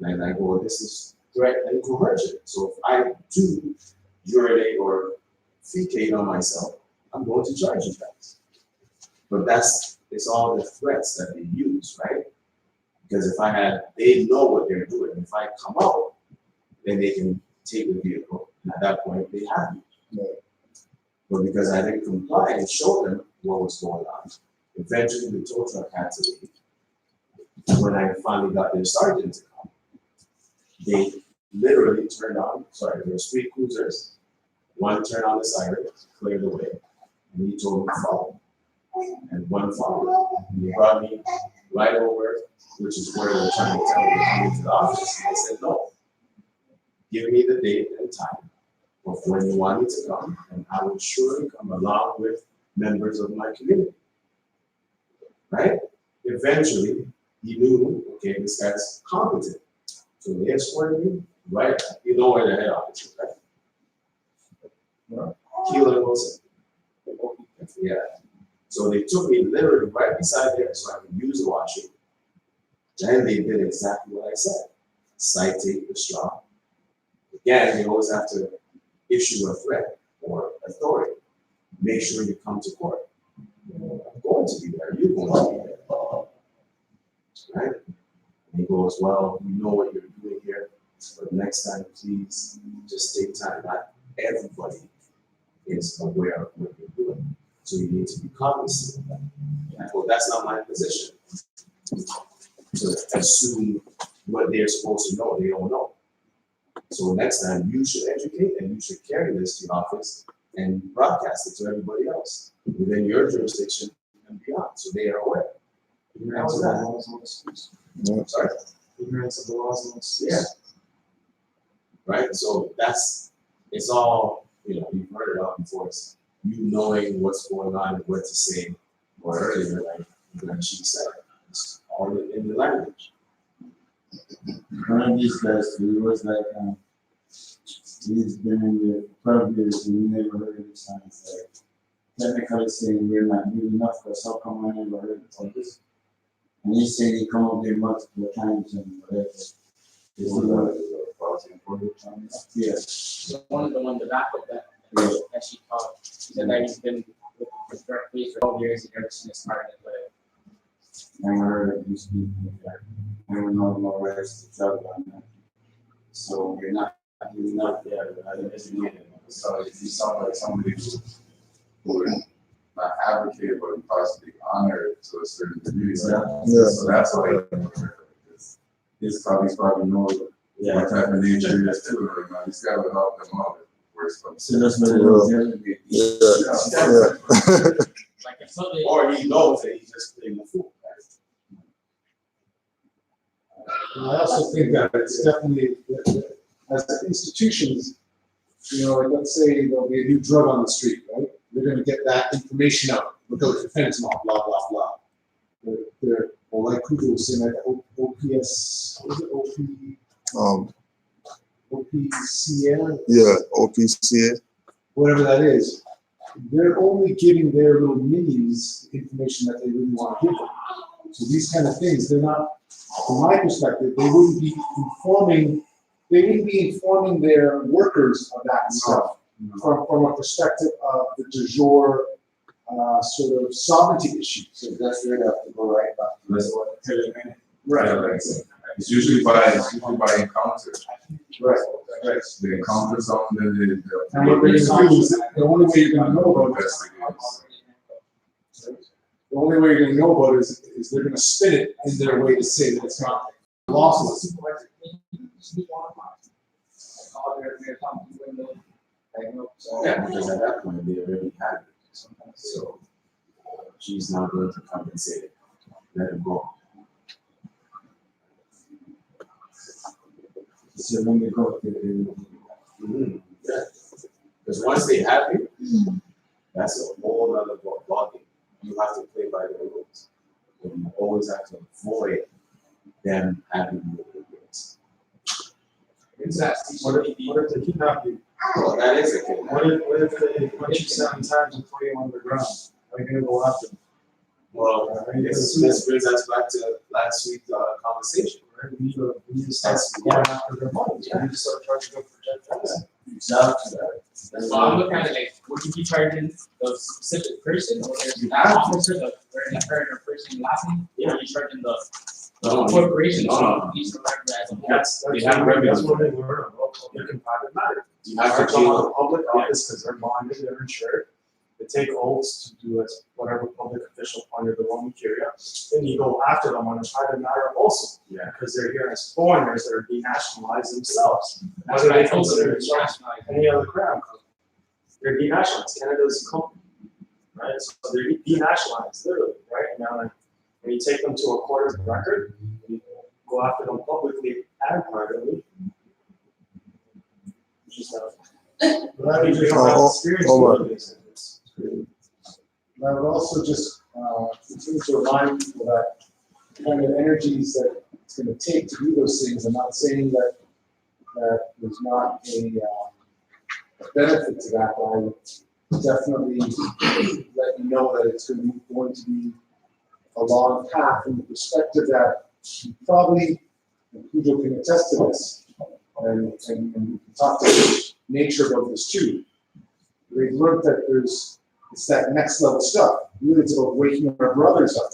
And I go, this is threat and coercion. So if I do urinate or fecate on myself, I'm going to charge you guys. But that's it's all the threats that they use, right? Because they know what they're doing. If I come out, then they can take the vehicle, and at that point, they have me. But because I didn't comply and show them what was going on, eventually the tow truck had to leave. And when I finally got their sergeant to come, they literally turned on, there were three cruisers, one turned on the siren, cleared the way, and he told me to follow. And one followed. And he brought me right over, which is where they're trying to tell me to come into the office. And I said, no, give me the date and time of when you want me to come, and I will surely come along with members of my community. Right? Eventually, he knew, okay, this guy's competent. So they escorted me right, you know where the head office is, right? Keelan Wilson. Yeah. So they took me literally right beside there so I could use the washroom. And they did exactly what I said. Citate the straw. Again, they always have to issue a threat or authority. Make sure you come to court. I'm going to be there. You're going to be there. Right? And he goes, well, you know what you're doing here, but next time, please just take time. Not everybody is aware of what you're doing. So you need to be cognizant of that. And I go, that's not my position. To assume what they're supposed to know, they don't know. So next time, you should educate and you should carry this to your office and broadcast it to everybody else within your jurisdiction and beyond, so they are aware. Ignorance of the laws and excuse. Sorry? Ignorance of the laws and excuse. Yeah. Right? So it's all, you've heard it all before. It's you knowing what's going on and what to say, or earlier, like she said, it's all in the language. One of these guys, he was like, he's been in the 12 years and we never heard of this science. Like, technically saying we're not good enough for us, how come I never heard of this? And he said he come up there multiple times and whatever. Yes. The one, the backup that she taught, she said that he's been with drug police for 12 years and never seen this part of it. Never heard of these people. Never know no rest to travel on that. So you're not there. So if you sound like somebody who would not advocate but possibly honor to a certain degree. Right? Yeah. So that's why he's probably knows what type of nature he is too. Right now. He's got to help them out. So that's what it was. Yeah. Like if something, Or he knows that he's just playing the fool. And I also think that it's definitely, as institutions, like let's say there'll be a new drug on the street, right? They're going to get that information out. Look out for fentanyl, blah, blah, blah. Or like Kudo was saying, like OPS, what is it, OPCA? Yeah, OPCA. Whatever that is. They're only giving their little minions the information that they really want to give them. So these kind of things, they're not, from my perspective, they wouldn't be informing their workers of that stuff from a perspective of the du jour sort of sovereignty issue. So that's where they have to go right back to what Right. It's usually by encounter. Right. They encounter something, then And what they're going to do is, the only way you're going to know about it, the only way you're going to know about it is they're going to spin it in their way to say that it's not lawless. Yeah, because at that point, they already had it. So she's not going to compensate it. Let it go. So when we go to Yeah. Because once they have you, that's a whole other ballgame. You have to play by their rules. And you always have to avoid them having you in the rules. What if they kidnap you? Well, that is a thing. What if they punch you 7 times and throw you on the ground? Are you going to go after them? Well, this brings us back to last week's conversation. Right? We need to start going after their money. We need to start charging them for protect. Exactly. so I'm looking at it like, would you be charging the specific person or there's an officer that her first name, last name, or are you charging the No, corporation, no. each director as a whole? That's They have revenue. that's what they learn about public and private matter. You have to Charge them on deal, a public office because they're bonded, they're insured. They take oaths to do as whatever public official under the Roman Curia. Then you go after them on a private matter also. Yeah. Because they're here as foreigners that are denationalized themselves. That's Whether why I they told consider them themselves nationalized. any other crown company. They're denationalized. Canada's a company. Right? So they're denationalized, literally, right? Now, when you take them to a court of record, you go after them publicly and privately. Which is but I think we don't have experience with these things. And I would also just continue to remind people that the kind of energies that it's going to take to do those things. I'm not saying that there's not a benefit to that, but I would definitely let you know that it's going to be a long path from the perspective that you probably, and Cujo can attest to this, and we can talk to the nature of this too. We've learned that it's that next level stuff. Really, it's about waking our brothers up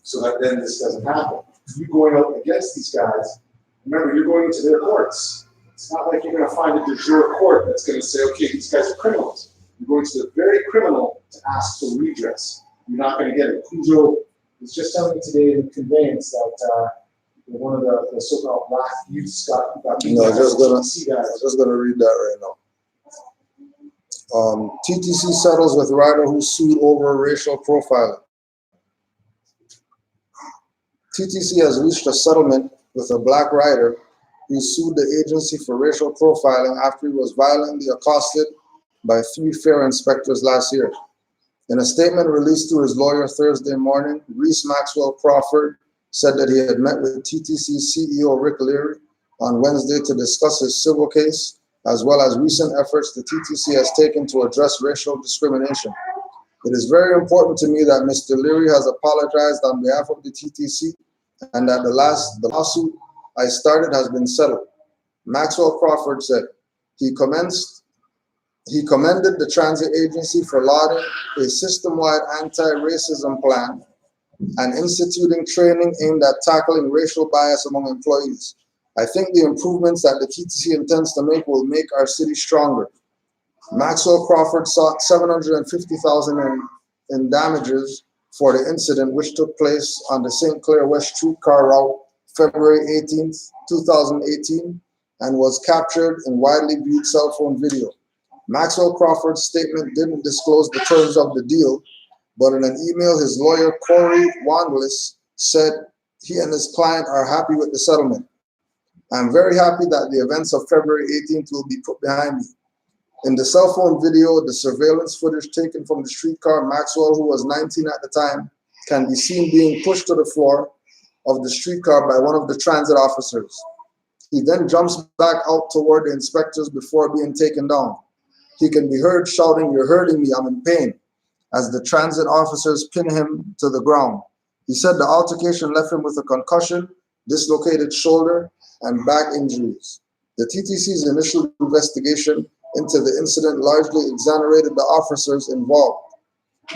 so that then this doesn't happen. You going out against these guys, remember, you're going into their courts. It's not like you're going to find a de jure court that's going to say, okay, these guys are criminals. You're going to the very criminal to ask for redress. You're not going to get it. Cujo was just telling me today in the conveyance that one of the so-called black youths got No, I was see guys. just gonna read that right now. TTC settles with rider who sued over racial profiling. TTC has reached a settlement with a black rider who sued the agency for racial profiling after he was violently accosted by 3 fare inspectors last year. In a statement released through his lawyer Thursday morning, Reese Maxwell Crawford said that he had met with TTC CEO Rick Leary on Wednesday to discuss his civil case, as well as recent efforts the TTC has taken to address racial discrimination. It is very important to me that Mr. Leary has apologized on behalf of the TTC and that the lawsuit I started has been settled. Maxwell Crawford said he commended the transit agency for lauding a system-wide anti-racism plan and instituting training aimed at tackling racial bias among employees. I think the improvements that the TTC intends to make will make our city stronger. Maxwell Crawford sought $750,000 in damages for the incident, which took place on the St. Clair West streetcar route February 18th, 2018, and was captured in widely viewed cell phone video. Maxwell Crawford's statement didn't disclose the terms of the deal, but in an email, his lawyer, Corey Wandlis, said he and his client are happy with the settlement. I'm very happy that the events of February 18th will be put behind me. In the cell phone video, the surveillance footage taken from the streetcar, Maxwell, who was 19 at the time, can be seen being pushed to the floor of the streetcar by one of the transit officers. He then jumps back out toward the inspectors before being taken down. He can be heard shouting, "You're hurting me, I'm in pain," as the transit officers pin him to the ground. He said the altercation left him with a concussion, dislocated shoulder, and back injuries. The TTC's initial investigation into the incident largely exonerated the officers involved,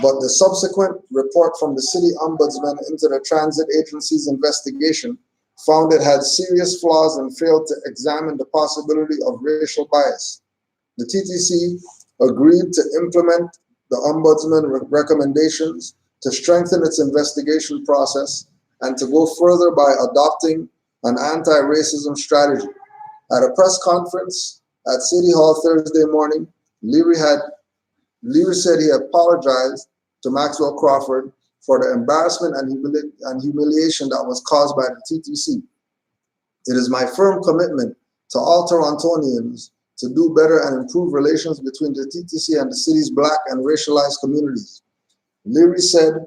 but the subsequent report from the city ombudsman into the transit agency's investigation found it had serious flaws and failed to examine the possibility of racial bias. The TTC agreed to implement the ombudsman recommendations to strengthen its investigation process and to go further by adopting an anti-racism strategy. At a press conference at City Hall Thursday morning, Leary said he apologized to Maxwell Crawford for the embarrassment and humiliation that was caused by the TTC. It is my firm commitment to all Torontonians to do better and improve relations between the TTC and the city's Black and racialized communities. Leary said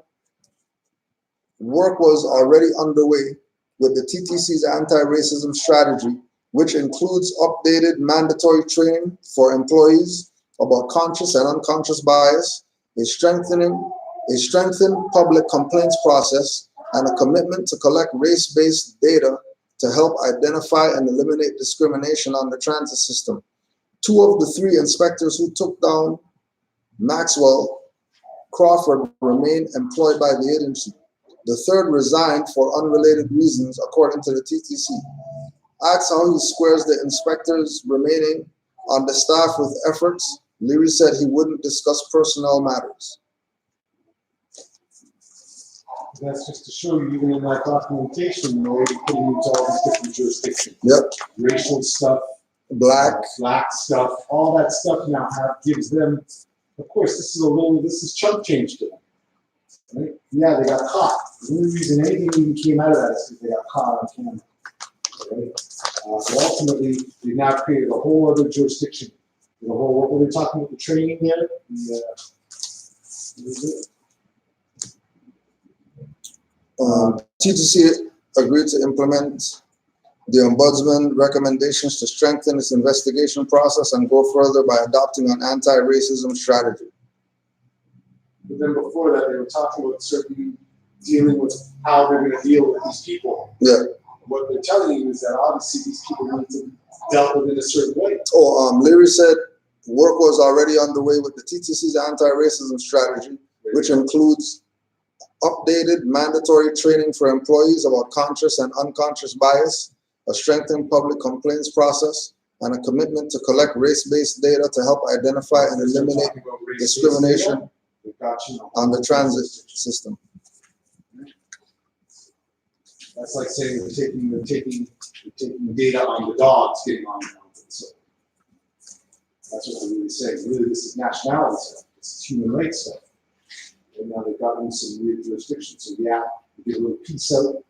work was already underway with the TTC's anti-racism strategy, which includes updated mandatory training for employees about conscious and unconscious bias, a strengthened public complaints process, and a commitment to collect race-based data to help identify and eliminate discrimination on the transit system. 2 of the 3 inspectors who took down Maxwell Crawford remain employed by the agency. The third resigned for unrelated reasons, according to the TTC. Asked how he squares the inspectors remaining on the staff with efforts, Leary said he wouldn't discuss personnel matters. That's just to show you, even in that documentation, they're already putting into all these different jurisdictions. Yep. Racial stuff, Black stuff, all that stuff now gives them, of course, this is chump change to them. Right? Yeah, they got caught. The only reason anything even came out of that is because they got caught on camera. Right? So ultimately, they now created a whole other jurisdiction. What were they talking about, the training there? TTC agreed to implement the Ombudsman recommendations to strengthen its investigation process and go further by adopting an anti-racism strategy. But then before that, they were talking about dealing with how they're going to deal with these people. Yeah. What they're telling you is that obviously these people need to be dealt with in a certain way. Leary said work was already underway with the TTC's anti-racism strategy, which includes updated mandatory training for employees about conscious and unconscious bias, a strengthened public complaints process, and a commitment to collect race-based data to help identify and eliminate discrimination on the transit system. That's like saying we're taking data on the dogs getting on the mountain. So that's what they're really saying. Really, this is nationality stuff. This is human rights stuff. And now they've gotten some weird jurisdictions. So yeah, we get a little piece out.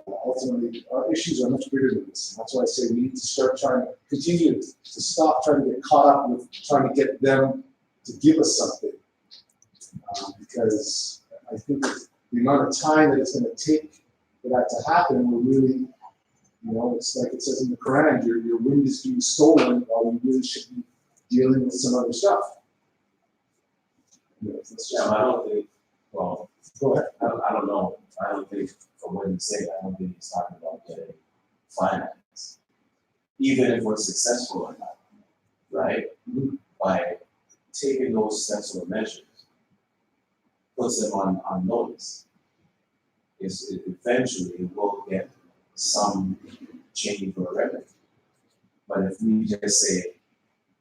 But ultimately, our issues are much bigger than this. And that's why I say we need to start trying to continue to stop trying to get caught up with trying to get them to give us something. Because I think the amount of time that it's going to take for that to happen will really, it's like it says in the Quran, your wind is being stolen while we really should be dealing with some other stuff. Yeah, I don't think, well, go ahead. I don't know. I don't think, from what you say, I don't think he's talking about getting finance. Even if we're successful or not, right? By taking those steps or measures, puts them on notice. It eventually will get some change or remedy. But if we just say,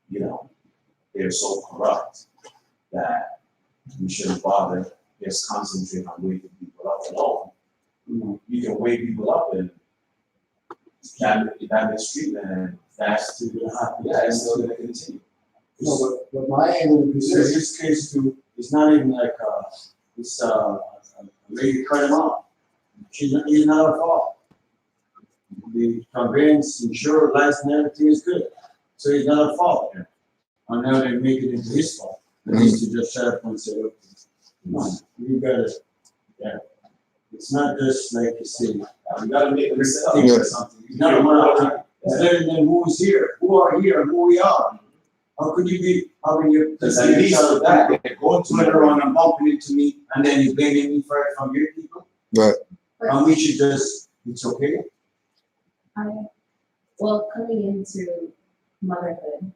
they're so corrupt that we shouldn't bother, just concentrate on waking people up alone. You can wake people up and that mistreatment, and that's still going to happen. Yeah, it's still going to continue. No, but my angle is this case too, it's not even like it's a lady cut him off. He's not her fault. The conveyance, insurer, license, and everything is good. So it's not her fault. And now they make it into his fault. At least to just shut up and say, okay, come on, you gotta, it's not just like you say, we gotta make a mistake or something. It's not a matter. It's better than who's here, who are here, and who we are. How could you be having your, because at least of that, going to later on and bumping into me, and then you're blaming me for it from your people? Right. And we should just, it's okay? Well, coming into motherhood,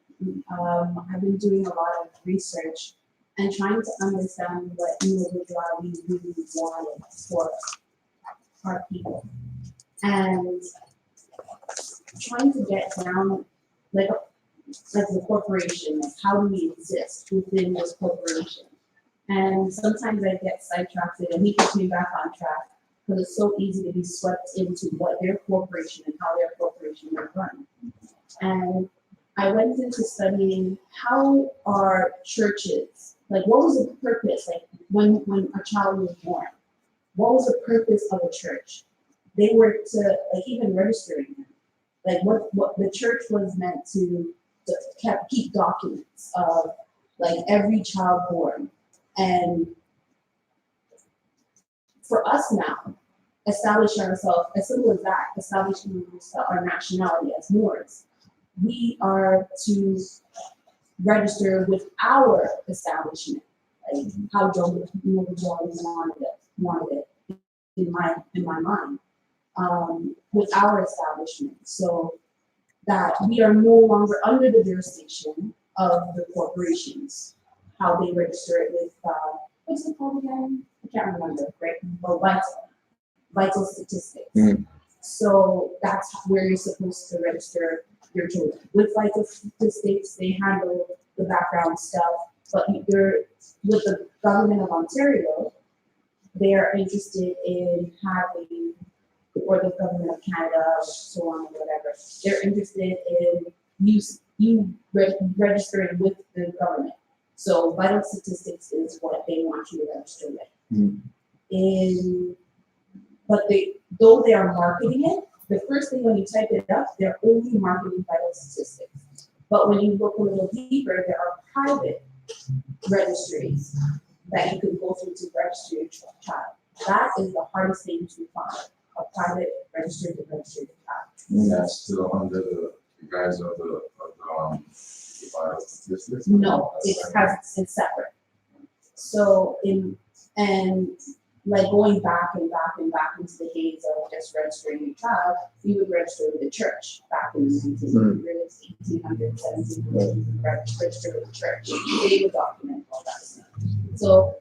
I've been doing a lot of research and trying to understand what individuality really wanted for our people. And trying to get down, like the corporation, like how do we exist within this corporation? And sometimes I get sidetracked and he puts me back on track because it's so easy to be swept into what their corporation and how their corporation is run. And I went into studying how are churches, like what was the purpose, like when a child was born, what was the purpose of a church? They were to, like even registering them, like what the church was meant to keep documents of like every child born. And for us now, establishing ourselves, as simple as that, establishing our nationality as Moors, we are to register with our establishment, like how John wanted it in my mind, with our establishment, so that we are no longer under the jurisdiction of the corporations. how they register it with, what's it called again? I can't remember, right? But vital statistics. So that's where you're supposed to register your children. With vital statistics, they handle the background stuff, but you're, with the government of Ontario, they are interested in having, or the government of Canada, so on and whatever, they're interested in you registering with the government. So vital statistics is what they want you to register with. But though they are marketing it, the first thing when you type it up, they're only marketing vital statistics. But when you look a little deeper, there are private registries that you can go through to register your child. That is the hardest thing to find, a private registry to register your child. That's still under the guise of the vital statistics? No, it's separate. So like going back and back and back into the days of just registering your child, you would register with the church back in the 1800s, 1700s, you would register with the church. They would document all that stuff. So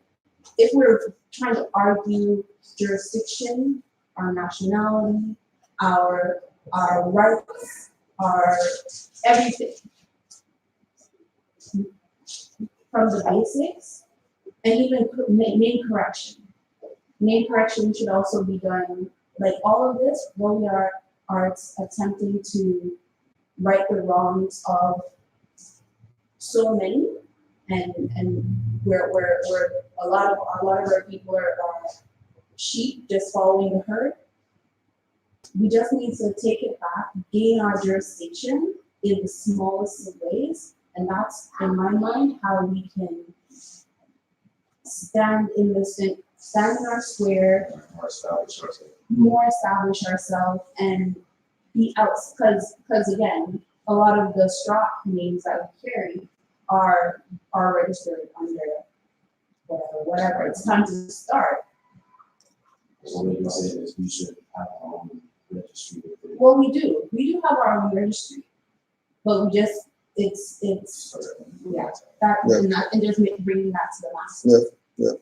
if we're trying to argue jurisdiction, our nationality, our rights, our everything, from the basics, and even name correction. Name correction should also be done, like all of this, when we are attempting to right the wrongs of so many, and where a lot of our people are sheep just following the herd. We just need to take it back, gain our jurisdiction in the smallest of ways, and that's, in my mind, how we can stand in our square, more establish ourselves, and be out, because again, a lot of the straw names that we carry are registered under whatever. It's time to start. So what you're saying is we should have our own registry. Well, we do have our own registry, but we just, it's, yeah, that, and just bringing that to the masses. Yeah.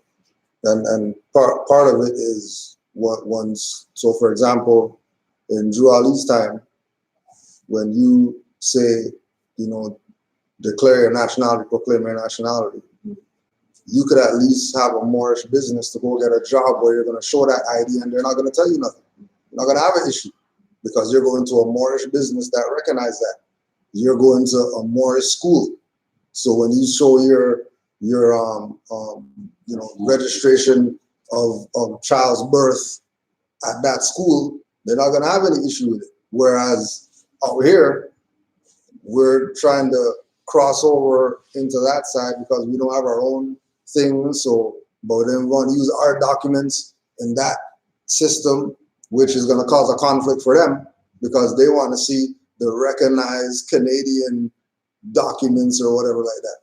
And part of it is what once, so for example, in Drew Ali's time, when you say, declare your nationality, proclaim your nationality, you could at least have a Moorish business to go get a job where you're going to show that ID and they're not going to tell you nothing. You're not going to have an issue because you're going to a Moorish business that recognizes that. You're going to a Moorish school. So when you show your registration of child's birth at that school, they're not going to have any issue with it. Whereas out here, we're trying to cross over into that side because we don't have our own things. So, but then we want to use our documents in that system, which is going to cause a conflict for them because they want to see the recognized Canadian documents or whatever like that.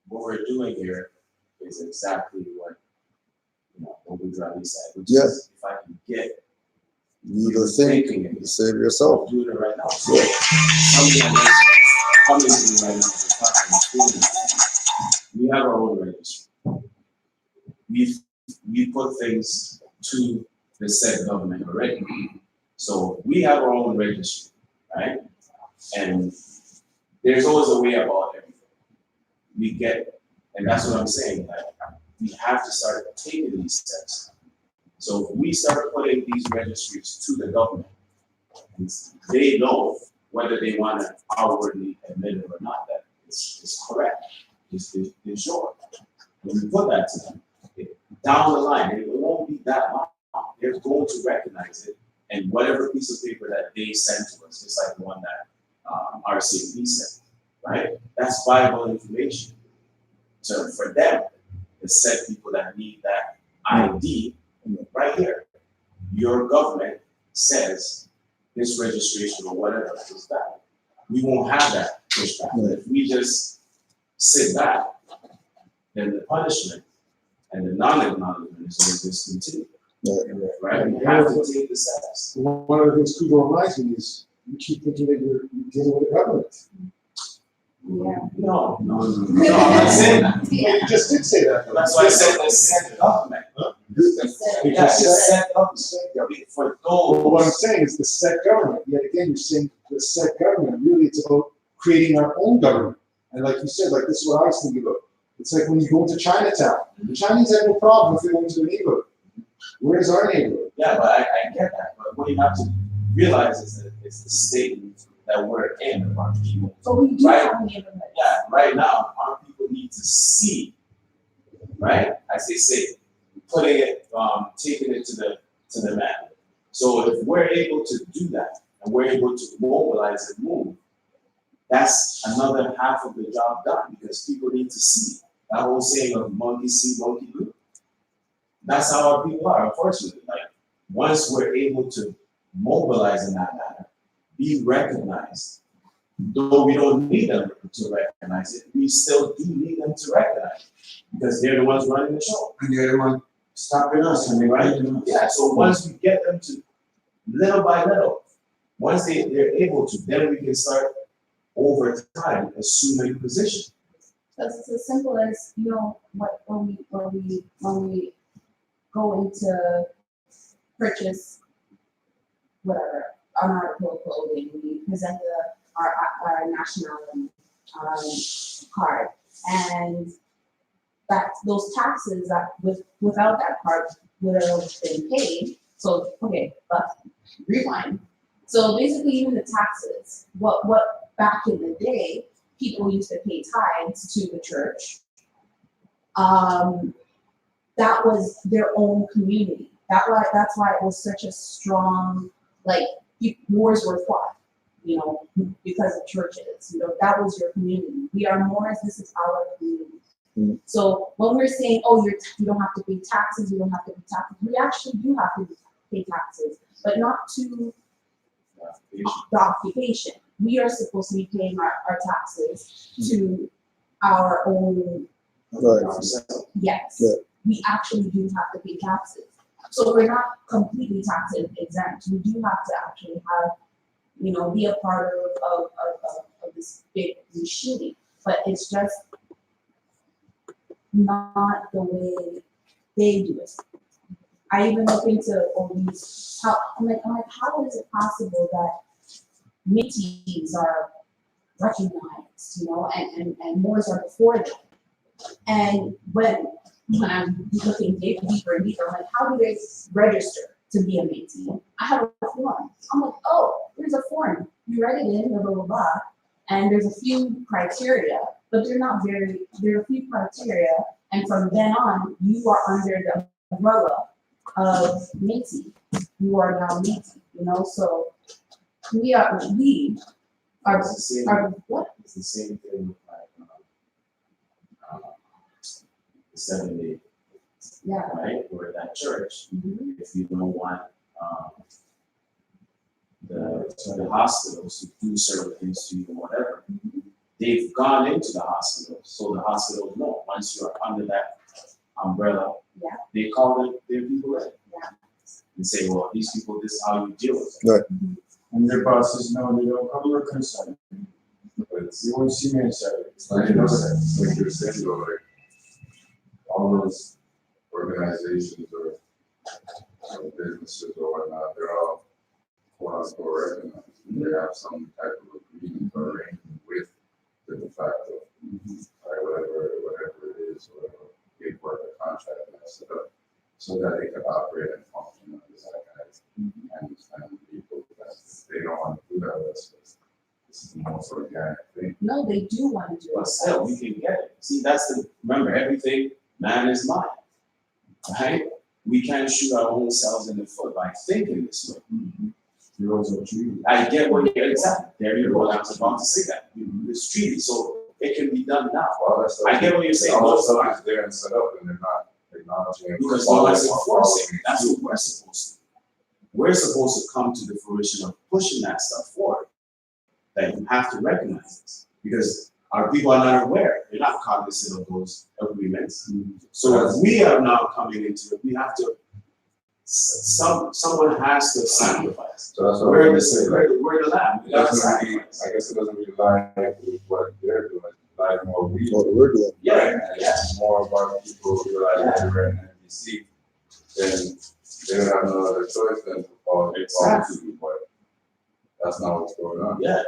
What we're doing here is exactly what Obudrali said, which Yes. is if I can get You the thing, save yourself. I'm doing it right now. So something that is coming to me right now is talking students. We have our own registry. We put things to the said government already. So we have our own registry, right? And there's always a way about everything. We get it. And that's what I'm saying. Like, we have to start taking these steps. So if we start putting these registries to the government, they know whether they want to outwardly admit it or not, that it's correct, it's sure. When we put that to them, down the line, it won't be that long. They're going to recognize it, and whatever piece of paper that they send to us, just like the one that RCMP sent, right? That's viable information. So for them, the said people that need that ID, right here, your government says this registration or whatever is valid. We won't have that pushback. If we just sit back, then the punishment and the non-acknowledgement is going to just continue. Right? We have to take the steps. One of the things Kudo reminds me is you keep thinking that you're dealing with the government. Yeah. No, I'm not saying that. You just did say that. That's why I said the set government. You Yeah, just the said. set government for Well, what I'm those. saying is the set government, yet again, you're saying the set government, really it's about creating our own government. And like you said, like this is what I was thinking about. It's like when you go to Chinatown, the Chinese have no problem if they go into the neighborhood. Where's our neighborhood? Yeah, but I get that. But what you have to realize is that it's the state that we're in of our people. But we do Right. have neighborhoods. Yeah, right now, our people need to see, right? I say, putting it, taking it to the man. So if we're able to do that, and we're able to mobilize and move, that's another half of the job done, because people need to see. That whole saying of monkey see, monkey do. That's how our people are, unfortunately. Like, once we're able to mobilize in that manner, be recognized, though we don't need them to recognize it, we still do need them to recognize it, because they're the ones running the show. And they're the one stopping us and Right? Yeah, so once we get them to, little by little, once they're able to, then we can start over time assuming position. It's as simple as, you know, what when we go into purchase whatever, an article of clothing, we present our nationality card, and that those taxes that without that card would have been paid. So okay, but rewind. So basically, even the taxes, what back in the day, people used to pay tithes to the church. That was their own community. That's why it was such a strong, like, wars were fought, you know, because of churches. You know, that was your community. We are Moors. This is our community. Mm. So when we're saying, oh, you don't have to pay taxes, you don't have to pay taxes, we actually do have to pay taxes, but not to the occupation. We are supposed to be paying our taxes to our own. Right. Yes, Yeah. we actually do have to pay taxes. So we're not completely tax exempt. We do have to actually have, you know, be a part of this big machine. But it's just not the way they do it. I even look into all these. I'm like, how is it possible that Métis are recognized, you know, and Moors are before them? And when I'm looking deeper and deeper, I'm like, how do they register to be a Métis? I have a form. I'm like, oh, there's a form. You write it in, blah, blah, blah, blah. And there's a few criteria, but there are a few criteria. And from then on, you are under the umbrella of Métis. You are now Métis, you know? So we are It's the same thing with like the 7 Day, yeah. right? Or that church, if you don't want the hospitals to do certain things to you or whatever, they've gone into the hospital, so the hospitals know once you're under that umbrella, Yeah. they call their people in. Yeah. And say, well, these people, this is how you deal with it. Right. And their bosses know they don't come to concern. But it's, You won't see me inside. it's not even like you're saying, though, like, all those organizations or businesses or whatnot, they're all quote unquote recognized. They have some type of agreement or arrangement with the de facto, right, whatever it is, or whatever paperwork or contract that's set up, so that they can operate and function under that guise and people that they don't want to do that with us. This is the most organic thing. No, they do want to do But it. still, we can get it. See, remember, everything, man is mind, right? We can't shoot our own selves in the foot by thinking this way. I get what you're exactly. There you go. I was about to say that. It's treaty, so it can be done now. Well, that's I get what you're saying. all the stuff is there and set up, and they're not acknowledging it. Because no one's enforcing it. That's what we're supposed to do. We're supposed to come to the fruition of pushing that stuff forward. That you have to recognize this. Because our people are not aware. They're not cognizant of those agreements. So if we are now coming into it, we have to someone has to sacrifice. So that's what We're I'm the, saying. we're the lamb. We gotta sacrifice. I guess it doesn't really lie with what they're doing, like more we What we're doing. Yeah, and yeah. it's more about people who are like they're in NBC, then they don't have no other choice than to follow Exactly. but that's not what's going on. Yeah,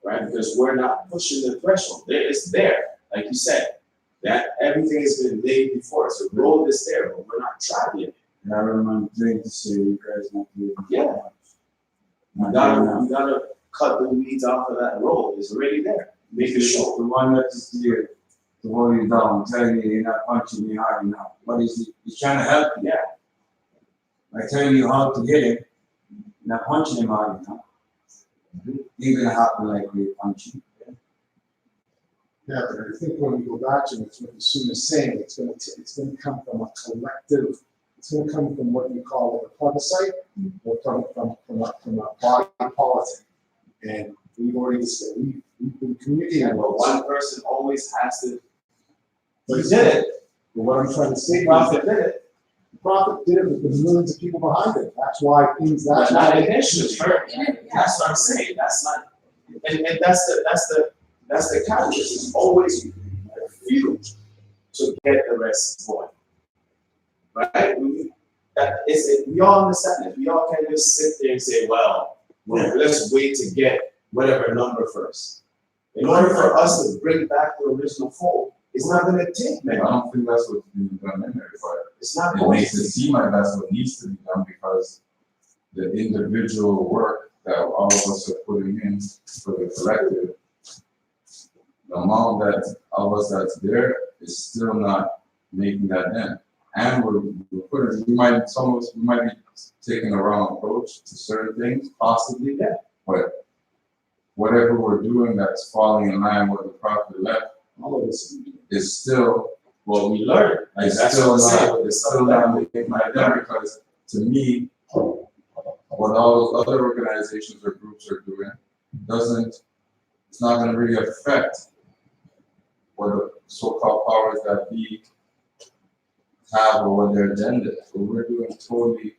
right, because we're not pushing the threshold. It's there, like you said, that everything has been laid before, so the road is there, but we're not traveling it. And I remember trying to say, you guys not doing. Yeah. You gotta cut the weeds off of that road, it's already there, make it show. The one that is there to hold you down, telling you you're not punching me hard enough. What is it? He's trying to help you. Yeah. By telling you how to hit him, not punching him hard enough. Even happen like we punching. Yeah, but I think when we go back to it, what Sue is saying, it's gonna come from a collective, it's gonna come from what you call a plebiscite, or from a body politic. And we've already discussed, we've been communicating Yeah, about but one person always has to, But he did it, But what I'm trying to say is Prophet did it, the prophet did it with the millions of people behind it. That's why things, but that's not why. initially. That's what I'm saying, that's not, and that's the catalyst, it's always a few to get the rest going. Right? We all understand it, we all can just sit there and say, well, let's wait to get whatever number first. In order for us to bring back the original fold, it's not gonna take I many, don't think that's what's being done in there, but it's not it going makes to. it seem like that's what needs to be done because the individual work that all of us are putting in for the collective, the amount that all of us that's there is still not making that dent. And we're putting, some of us, we might be taking a wrong approach to certain things, possibly, Yeah. but whatever we're doing that's falling in line with the prophet left, All of this, is still, well, we learned, like, it's that's still what I'm saying, not, with the it's stuff still that not we making my dent because to me, what all those other organizations or groups are doing it's not gonna really affect what the so-called powers that be have or what their agenda is. What we're doing totally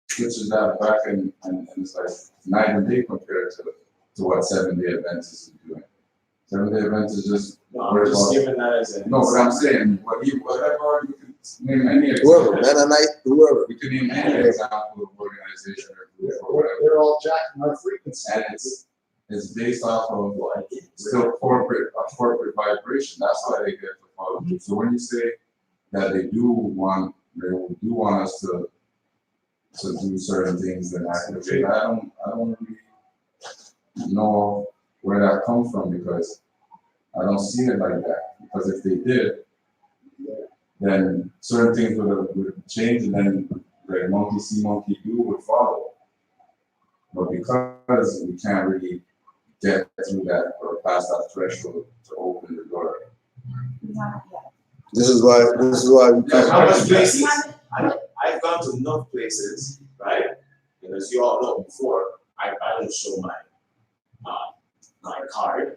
switches that back and it's like night and day compared to what 7-day Adventist is doing. 7-day Adventist is just No, I'm just giving that as a. no, but I'm saying whatever you can name any Whoever, example. Mennonite, whoever. We can name any example of organization or group or whatever. They're all jacking our frequency. And it's based off of still a corporate vibration. That's why they get the follow. So when you say that they do want us to do certain things and activate, I don't really know where that comes from because I don't see it like that. Because if they did, then certain things would change and then like monkey see, monkey do would follow. But because we can't really get through that or past that threshold to open the door. This is why we There's come. how much places, I've gone to enough places, right? And as you all know before, I don't show my card,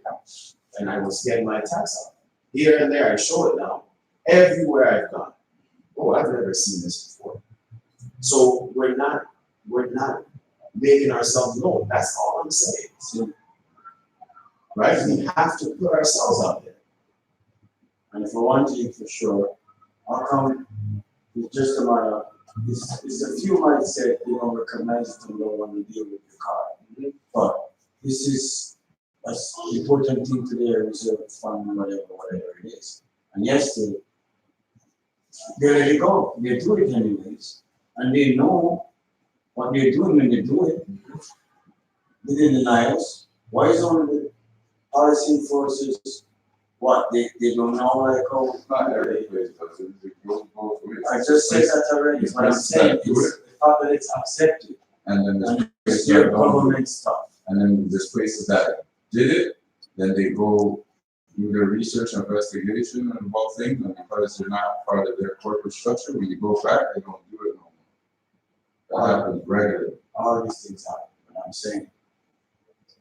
and I was getting my tax out. Here and there, I show it now. Everywhere I've gone, oh, I've never seen this before. So we're not making ourselves known. That's all I'm saying. So, right? We have to put ourselves out there. And for one thing for sure, how come it's just a matter, it's a few might say they don't recognize it and don't want to deal with the card. But this is an important thing to their reserve fund, whatever it is. And yes, they let it go. They do it anyways. And they know what they're doing when they do it. They didn't deny us. Why is only the policy enforcers what they don't know like how Not every place does it. It goes both ways. I just said that already. What I'm saying is the fact that it's accepted And then there's and places it's their that don't. government stuff. And then there's places that did it, then they go do their research, investigation, and all things, and because they're not part of their corporate structure, when you go back, they don't do it no more. That happens regularly. All these things happen, but I'm saying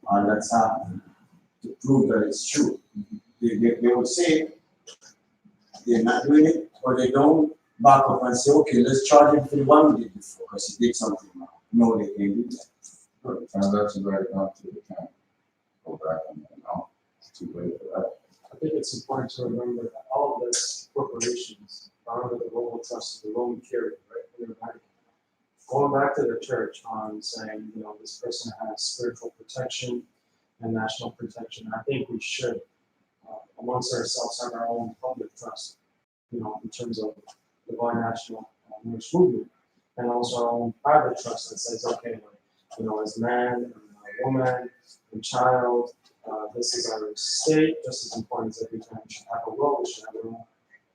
all that's happening to prove that it's true. They would say they're not doing it or they don't back up and say, okay, let's charge him for the one we did before, because he did something wrong. No, they can't do that. But the transactions already gone through, they can't go back and, it's too late for that. I think it's important to remember that all of this corporations are under the Roman trust of the Roman period, right? In the Vatican. Going back to the church on saying, this person has spiritual protection and national protection. I think we should, amongst ourselves, have our own public trust, in terms of divine national Moorish movement, and also our own private trust that says, okay, as man and woman and child, this is our state, just as important as every time we should have a will, we should have our own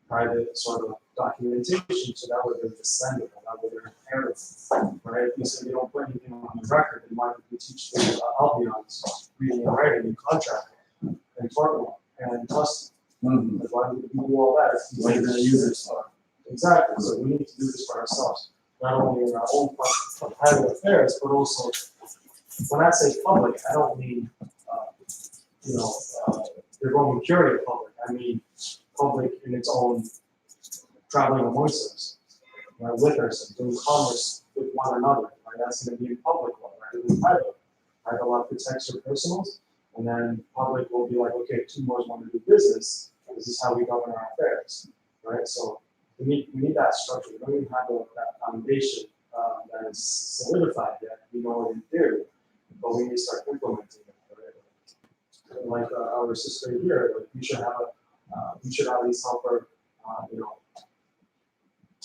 private sort of documentation, so that way they're descendable, that way they're inheritable, right? You say you don't put anything on the record, then why would you teach them Albion's reading and writing and contract and tort law and trust? Like, why would you do all that? What are you going to use it for? Exactly, so we need to do this for ourselves, not only in our own private affairs, but also, when I say public, I don't mean, the Roman curia public, I mean public in its own, traveling amongst us, right, with us, doing commerce with one another, right? That's going to be in public law, right? In private, private law protects your personals, and then public will be like, okay, two more want to do business, and this is how we govern our affairs, right? So we need that structure. We don't even have that foundation that is solidified yet. We know it in theory, but we need to start implementing it, right? Like our sister here, like we should at least help her,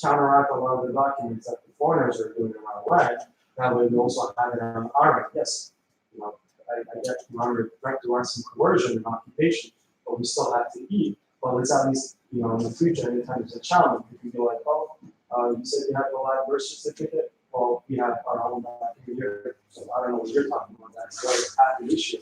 counteract a lot of the documents that the foreigners are doing in our land. That way we also have it on our end. Yes, I get to run some coercion and occupation, but we still have to eat. But let's at least, in the future, anytime there's a challenge, we can be like, oh, you said you have a live birth certificate. Well, we have our own document here. So I don't know what you're talking about. That's why it's half the issue.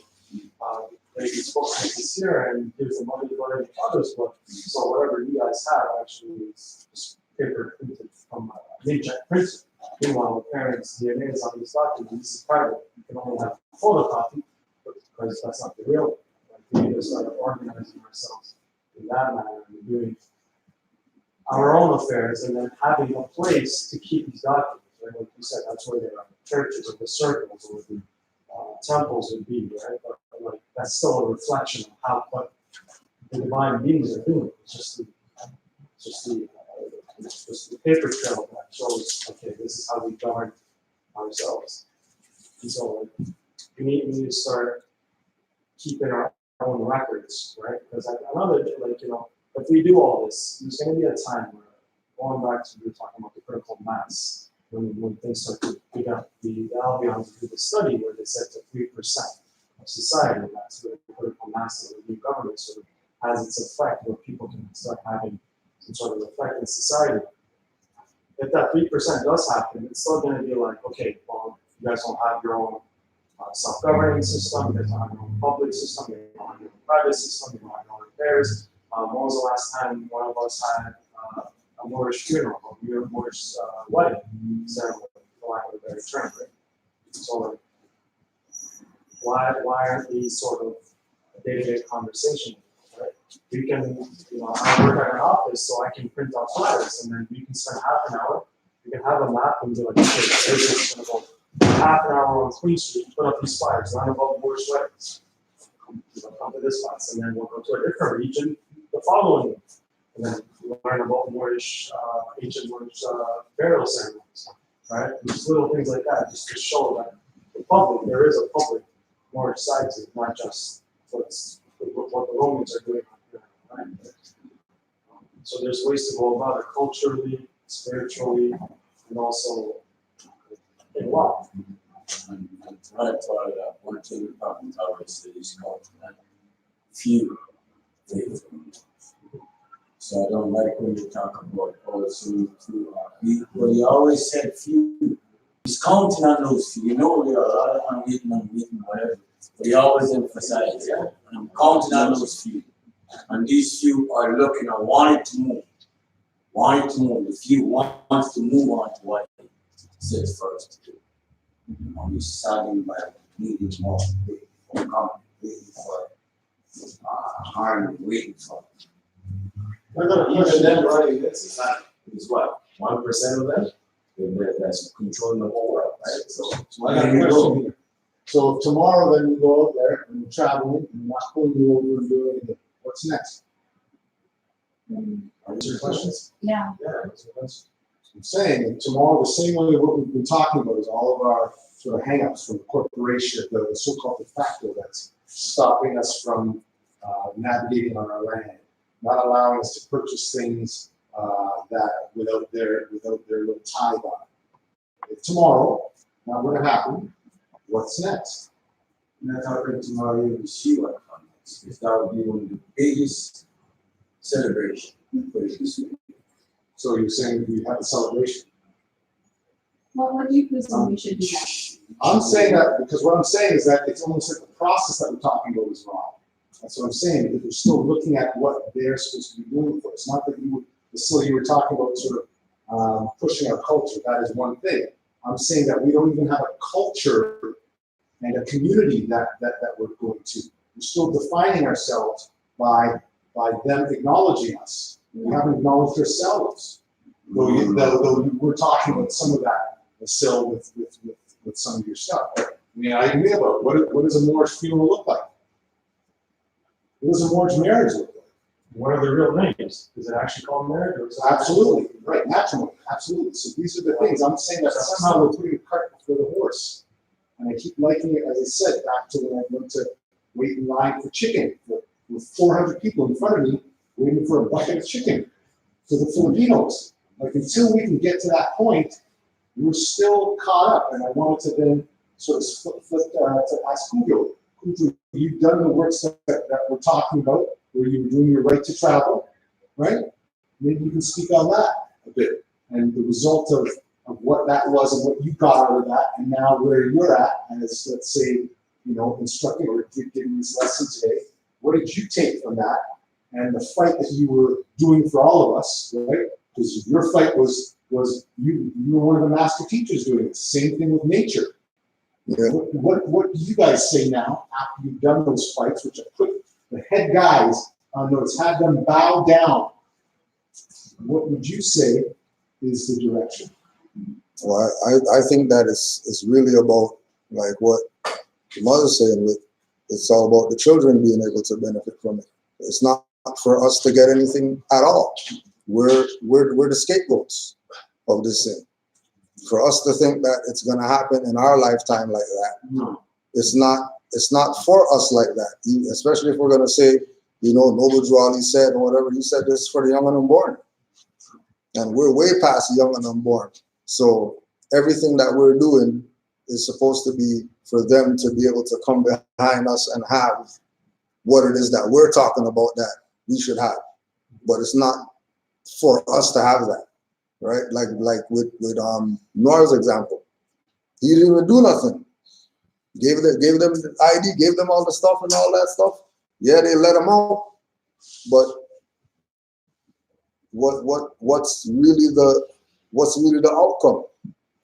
Maybe it's supposed to make this here and gives the money to whatever others want. So whatever you guys have actually is just paper printed from inkjet printed. Meanwhile, the parents' DNA is on these documents. This is private. You can only have a photocopy because that's not the real one. Like, we need to start organizing ourselves in that manner and doing our own affairs and then having a place to keep these documents. Right? Like you said, that's where the churches or the circles or the temples would be, right? But like that's still a reflection of what the divine beings are doing. It's just the paper trail that shows, okay, this is how we govern ourselves. And so like, we need to start keeping our own records, right? Because another, if we do all this, there's going to be a time where, going back to, we were talking about the critical mass, when things start to pick up, the Albions did the study where they said to 3% of society, and that's where the critical mass of the new government sort of has its effect, where people can start having some sort of effect in society. If that 3% does happen, it's still going to be like, okay, well, you guys don't have your own self-governing system, you guys don't have your own public system, you don't have your own private system, you don't have your own affairs. When was the last time one of us had a Moorish funeral, or a Moorish wedding ceremony, for lack of a better term, right? So, like, why aren't these sort of day-to-day conversation, right? We can, I work at an office, so I can print out flyers, and then we can spend half an hour. We can have a map and be like, okay, this is going to go half an hour on Queen Street, put up these flyers, learn about Moorish weddings. Come to this class, and then we'll go to a different region the following week, and then learn about Moorish, ancient Moorish burial ceremonies, right? Just little things like that, just to show that the public, there is a public Moorish side to it, not just what the Romans are doing, right? So there's ways to go about it culturally, spiritually, and also in law. And right for that, one thing the problem always is called few faithful. So I don't like when you talk about also well, you always said few. He's counting on those few. We are a lot of unwritten, whatever. But he always emphasizes, and I'm counting on those few. And these few are looking or wanting to move. The few wants to move on to what he says first to do. And we're starting by needing more, waiting for harm, waiting for. Even them writing this is not is what, 1% of them? That's controlling the whole world, right? So I got a question here. So if tomorrow then you go out there and you're traveling and you're not pulling you over and doing anything, what's next? Are those your questions? Yeah. Yeah, that's what that's. I'm saying that tomorrow, the same way what we've been talking about is all of our sort of hangups from the corporation, the so-called de facto that's stopping us from navigating on our land, not allowing us to purchase things that without their little tithe on it. If tomorrow that were to happen, what's next? Not happening tomorrow, you will see what happens. Because that will be one of the biggest celebration for this week. So you're saying we have a celebration? Well, what do you presume we should do next? I'm saying that because what I'm saying is that it's almost like the process that we're talking about is wrong. That's what I'm saying, because we're still looking at what they're supposed to be doing for us. Not that you were talking about sort of pushing our culture. That is one thing. I'm saying that we don't even have a culture and a community that we're going to. We're still defining ourselves by them acknowledging us. We haven't acknowledged ourselves. Though we're talking about some of that still with some of your stuff. Right? I mean, I agree about what does a mortgage funeral look like? What does a mortgage marriage look like? What are the real names? Is it actually called marriage or is it? Absolutely, right, matrimony, absolutely. So these are the things, I'm saying that somehow we're putting a cart before the horse. And I keep liking it, as I said, back to when I went to wait in line for chicken, with 400 people in front of me, waiting for a bucket of chicken for the Filipinos. Like, until we can get to that point, we're still caught up. And I wanted to then sort of flip to ask Cujo, you've done the works that we're talking about, where you were doing your right to travel, right? Maybe you can speak on that a bit, and the result of what that was and what you got out of that, and now where you're at as, let's say, instructing or giving this lesson today. What did you take from that? And the fight that you were doing for all of us, right? Because your fight was you were one of the master teachers doing it. Same thing with nature. Yeah. What do you guys say now after you've done those fights, which have put the head guys on notice, had them bow down? What would you say is the direction? Well, I think that it's really about, like what the mother's saying, with it's all about the children being able to benefit from it. It's not for us to get anything at all. We're the scapegoats of this thing. For us to think that it's going to happen in our lifetime like that, No. it's not for us like that. Especially if we're going to say, Noble Drawley said, or whatever, he said this is for the young and unborn. And we're way past young and unborn. So everything that we're doing is supposed to be for them to be able to come behind us and have what it is that we're talking about that we should have. But it's not for us to have that, right? Like with Noah's example. He didn't even do nothing. Gave them the ID, gave them all the stuff and all that stuff. Yeah, they let him out. But what's really the outcome?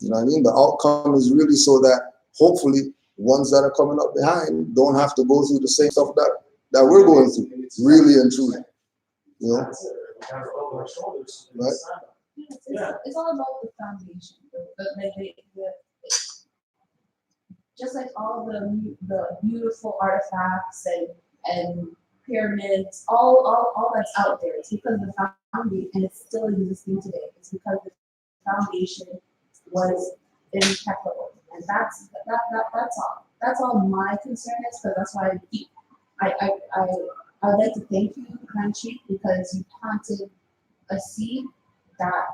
You know what I mean? The outcome is really so that hopefully ones that are coming up behind don't have to go through the same stuff that we're going through, really and truly. That's it. We have it over our shoulders. Right. It's all about the foundation. Just like all the beautiful artifacts and pyramids, all that's out there. It's because the foundation, and it's still existing today. It's because the foundation was impeccable, and that's all. That's all my concern is, because that's why I'd like to thank you, Grand Chief, because you planted a seed that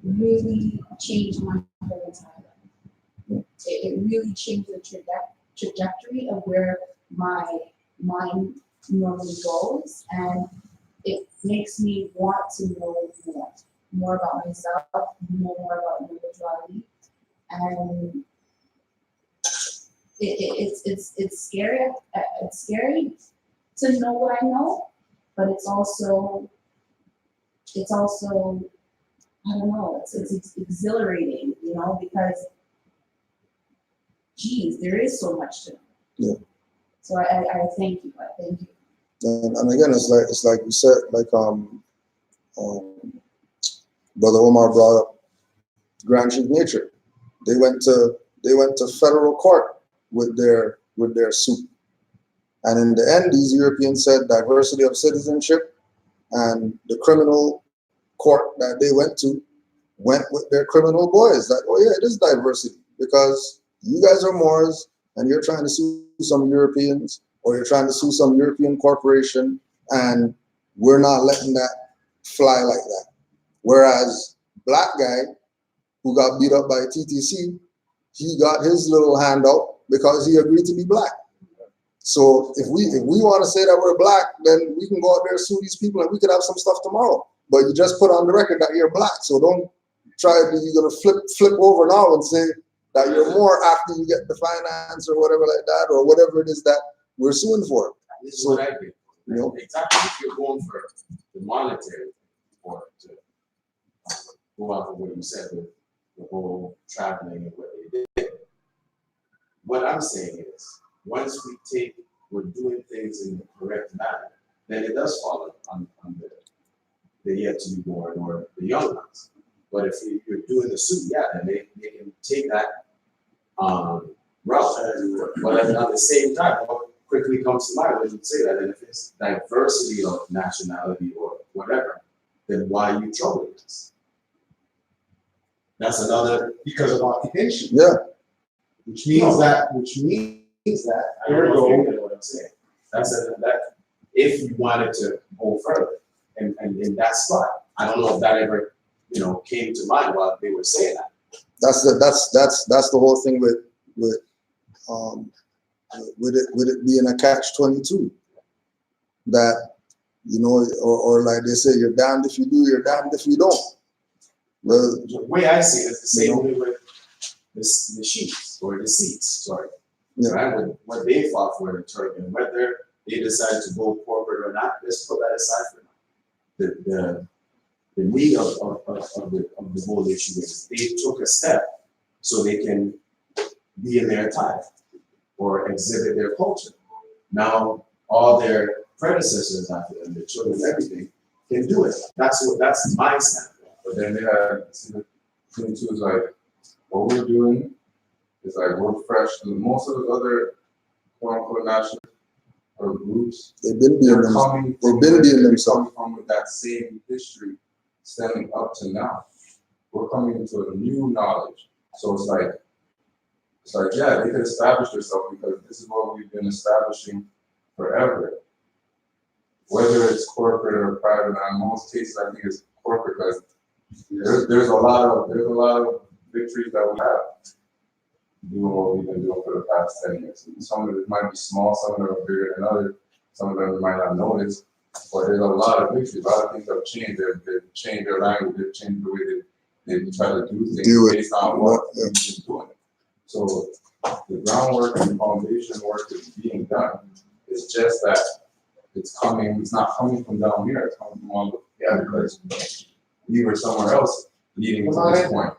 really changed my whole entire life. It really changed the trajectory of where my mind normally goes, and it makes me want to know more about myself, more about individuality, and it's scary. It's scary to know what I know, but it's also I don't know. It's exhilarating, because geez, there is so much to know. Yeah. So I thank you. I thank you. And again, it's like you said, like Brother Omar brought up Grand Chief Nature. They went to federal court with their suit. And in the end, these Europeans said diversity of citizenship, and the criminal court that they went with their criminal boys. That, oh yeah, it is diversity because you guys are Moors and you're trying to sue some Europeans, or you're trying to sue some European corporation, and we're not letting that fly like that. Whereas black guy who got beat up by TTC, he got his little handout because he agreed to be black. So if we want to say that we're black, then we can go out there and sue these people, and we could have some stuff tomorrow. But you just put on the record that you're black. So don't try to, you're gonna flip over now and say that you're more after you get the finance or whatever like that, or whatever it is that we're suing for. This is what I think. You know, exactly. If you're going for the monetary, or to go off of what you said with the whole traveling and what they did, what I'm saying is, once we're doing things in the correct manner, then it does fall on the yet to be born or the young ones. But if you're doing the suit, yeah, then they can take that route. But at the same time, what quickly comes to mind when you say that, and if it's diversity of nationality or whatever, then why are you troubling us? That's another. Because of occupation. Yeah. Which means that I don't know if you get what I'm saying. That if you wanted to go further and in that spot, I don't know if that ever, came to mind while they were saying that. That's the whole thing with it being a catch-22. That, or like they say, you're damned if you do, you're damned if you don't. Well, the way I see it is the same way with the sheets or the seats, sorry. Yeah. Right? What they fought for in Turkey, and whether they decided to go corporate or not, let's put that aside for now. The need of the whole issue is they took a step so they can be in their time or exhibit their culture. Now all their predecessors after them, their children, everything, can do it. That's my standpoint. But then they had, thing too is like, what we're doing is like, we're fresh. Most of the other quote unquote national or groups, they've been being themselves. From with that same history stemming up to now. We're coming into a new knowledge. So it's like, yeah, they could establish themselves because this is what we've been establishing forever. Whether it's corporate or private, in most cases I think it's corporate, because there's a lot of victories that we have doing what we've been doing for the past 10 years. Some of it might be small, some of them are bigger than others, some of them you might not notice, but there's a lot of victories. A lot of things have changed. They've changed their language, they've changed the way they try to do things based on what we've been doing. So the groundwork and the foundation work is being done. It's just that it's not coming from down here, it's coming from all the other places. We were somewhere else leading to this point,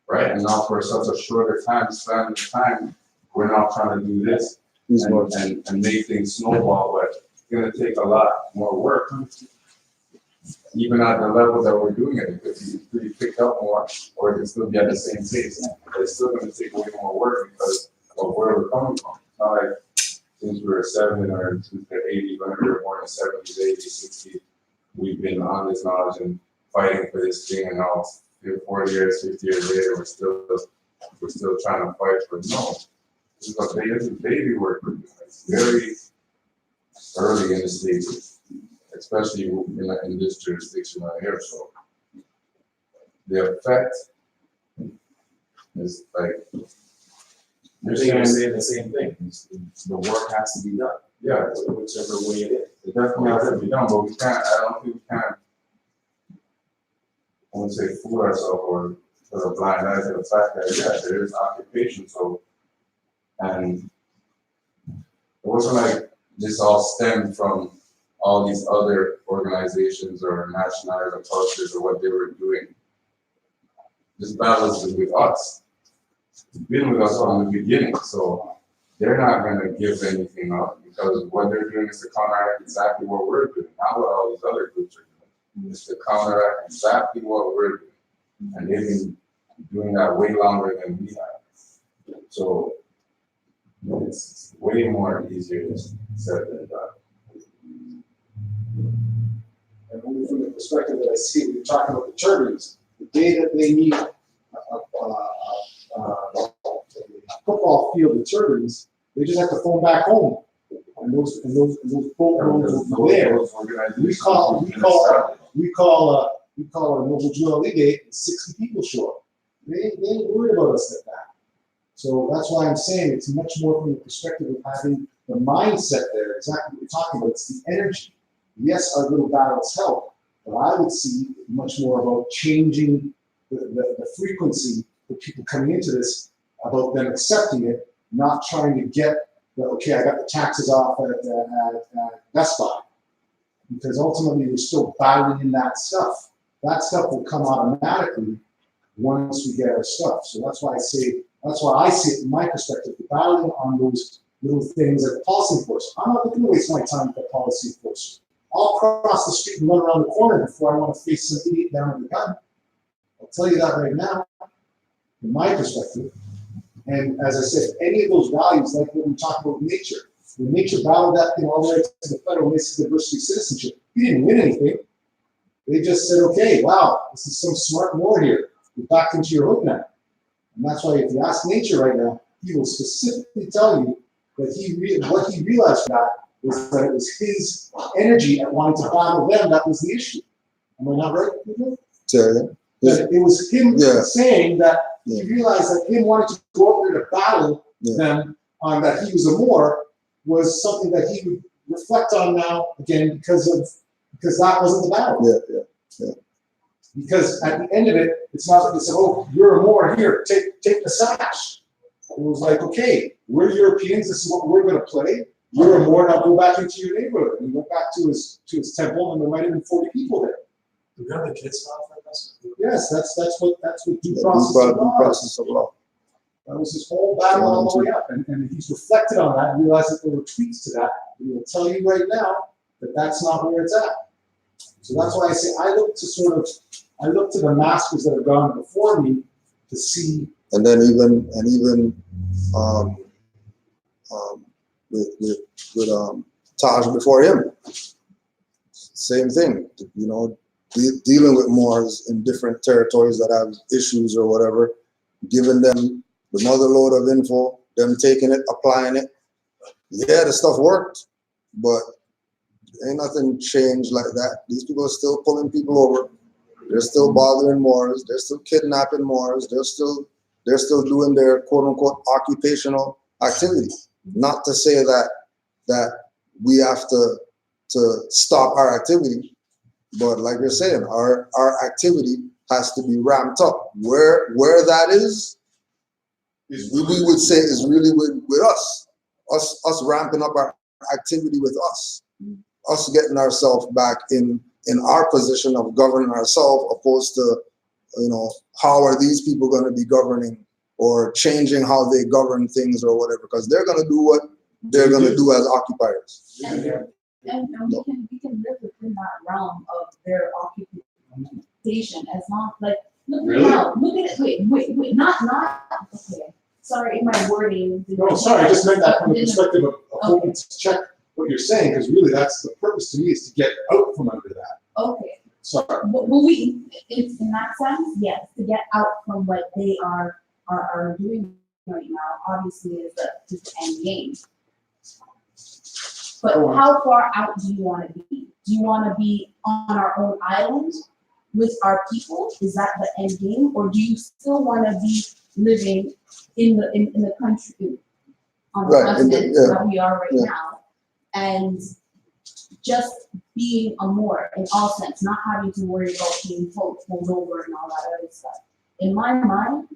right? And now for such a shorter span of time, we're now trying to do this and make things snowball, but it's gonna take a lot more work. Even at the level that we're doing it, it could be picked up more, or it could still be at the same pace. But it's still gonna take way more work because of where we're coming from. It's not like since we were 7 or since we're 80, when we were born in 70s, 80s, 60s, we've been on this knowledge and fighting for this thing, and now 40 years, 50 years later, we're still trying to fight for no. This is baby work we're doing. It's very early in the stages, especially in this jurisdiction right here. So the effect is like They're saying the same thing. The work has to be done. Yeah, whichever way it is. It definitely has to be done, but I don't think we can, I wouldn't say fool ourselves or put a blind eye to the fact that, yeah, there is occupation. So, and it wasn't like this all stemmed from all these other organizations or nationalities or cultures or what they were doing. This battle is with us. It's been with us from the beginning. So they're not going to give anything up because what they're doing is to counteract exactly what we're doing, not what all these other groups are doing. It's to counteract exactly what we're doing. And they've been doing that way longer than we have. So it's way more easier said than done. And only from the perspective that I see, we're talking about the turbines. The day that they need a football field of turbines, they just have to phone back home. And those boat rooms will be there. We call our mobile drill league and 60 people show up. They ain't worried about us like that. So that's why I'm saying it's much more from the perspective of having the mindset there, exactly what we're talking about. It's the energy. Yes, our little battles help, but I would see much more about changing the frequency for people coming into this, about them accepting it, not trying to get the, okay, I got the taxes off at Best Buy. Because ultimately we're still battling in that stuff. That stuff will come automatically once we get our stuff. So that's why I see it from my perspective, the battling on those little things like policy enforcement. I'm not going to waste my time with a policy enforcement. I'll cross the street and run around the corner before I want to face some idiot down with a gun. I'll tell you that right now, from my perspective. And as I said, any of those values, like when we talk about nature, when nature battled that thing all the way to the federal basic diversity citizenship, he didn't win anything. They just said, okay, wow, this is some smart war here. You're back into your hood now. And that's why if you ask nature right now, he will specifically tell you that what he realized from that was that it was his energy at wanting to battle them that was the issue. Am I not right? That it was him saying that he realized that him wanting to go out there to battle them on that he was a Moor was something that he would reflect on now again because that wasn't the battle. Because at the end of it, it's not like they said, oh, you're a Moor, here, take the sash. It was like, okay, we're Europeans, this is what we're gonna play. You're a Moor, now go back into your neighborhood. And he went back to his temple, and there might have been 40 people there. Do we have the kids off like this? Yes, that's what due process of law. That was his whole battle all the way up, and he's reflected on that and realized that there were tweaks to that. And he'll tell you right now that that's not where it's at. So that's why I say I look to the masters that have gone before me to see. And then even with Taj before him, same thing. You know, dealing with Moors in different territories that have issues or whatever, giving them the mother load of info, them taking it, applying it. Yeah, the stuff worked, but ain't nothing changed like that. These people are still pulling people over. They're still bothering Moors. They're still kidnapping Moors. They're still doing their quote unquote occupational activity. Not to say that we have to stop our activity, but like you're saying, our activity has to be ramped up. Where that is we would say is really with us ramping up our activity with us getting ourselves back in our position of governing ourselves, opposed to, you know, how are these people going to be governing or changing how they govern things or whatever, because they're going to do what they're going to do as occupiers. And we can live within that realm of their occupation as long like look at it. Wait, not okay. Sorry, my wording. No, sorry, I just meant that from the perspective of hoping to check what you're saying, because really that's the purpose to me, is to get out from under that. Okay. Sorry. Well, it's in that sense, yes, to get out from what they are doing right now, obviously is the end game. But how far out do you want to be? Do you want to be on our own island with our people? Is that the end game, or do you still want to be living in the country on the continent that we are right now, and just being a Moor in all sense, not having to worry about being pulled over and all that other stuff? In my mind,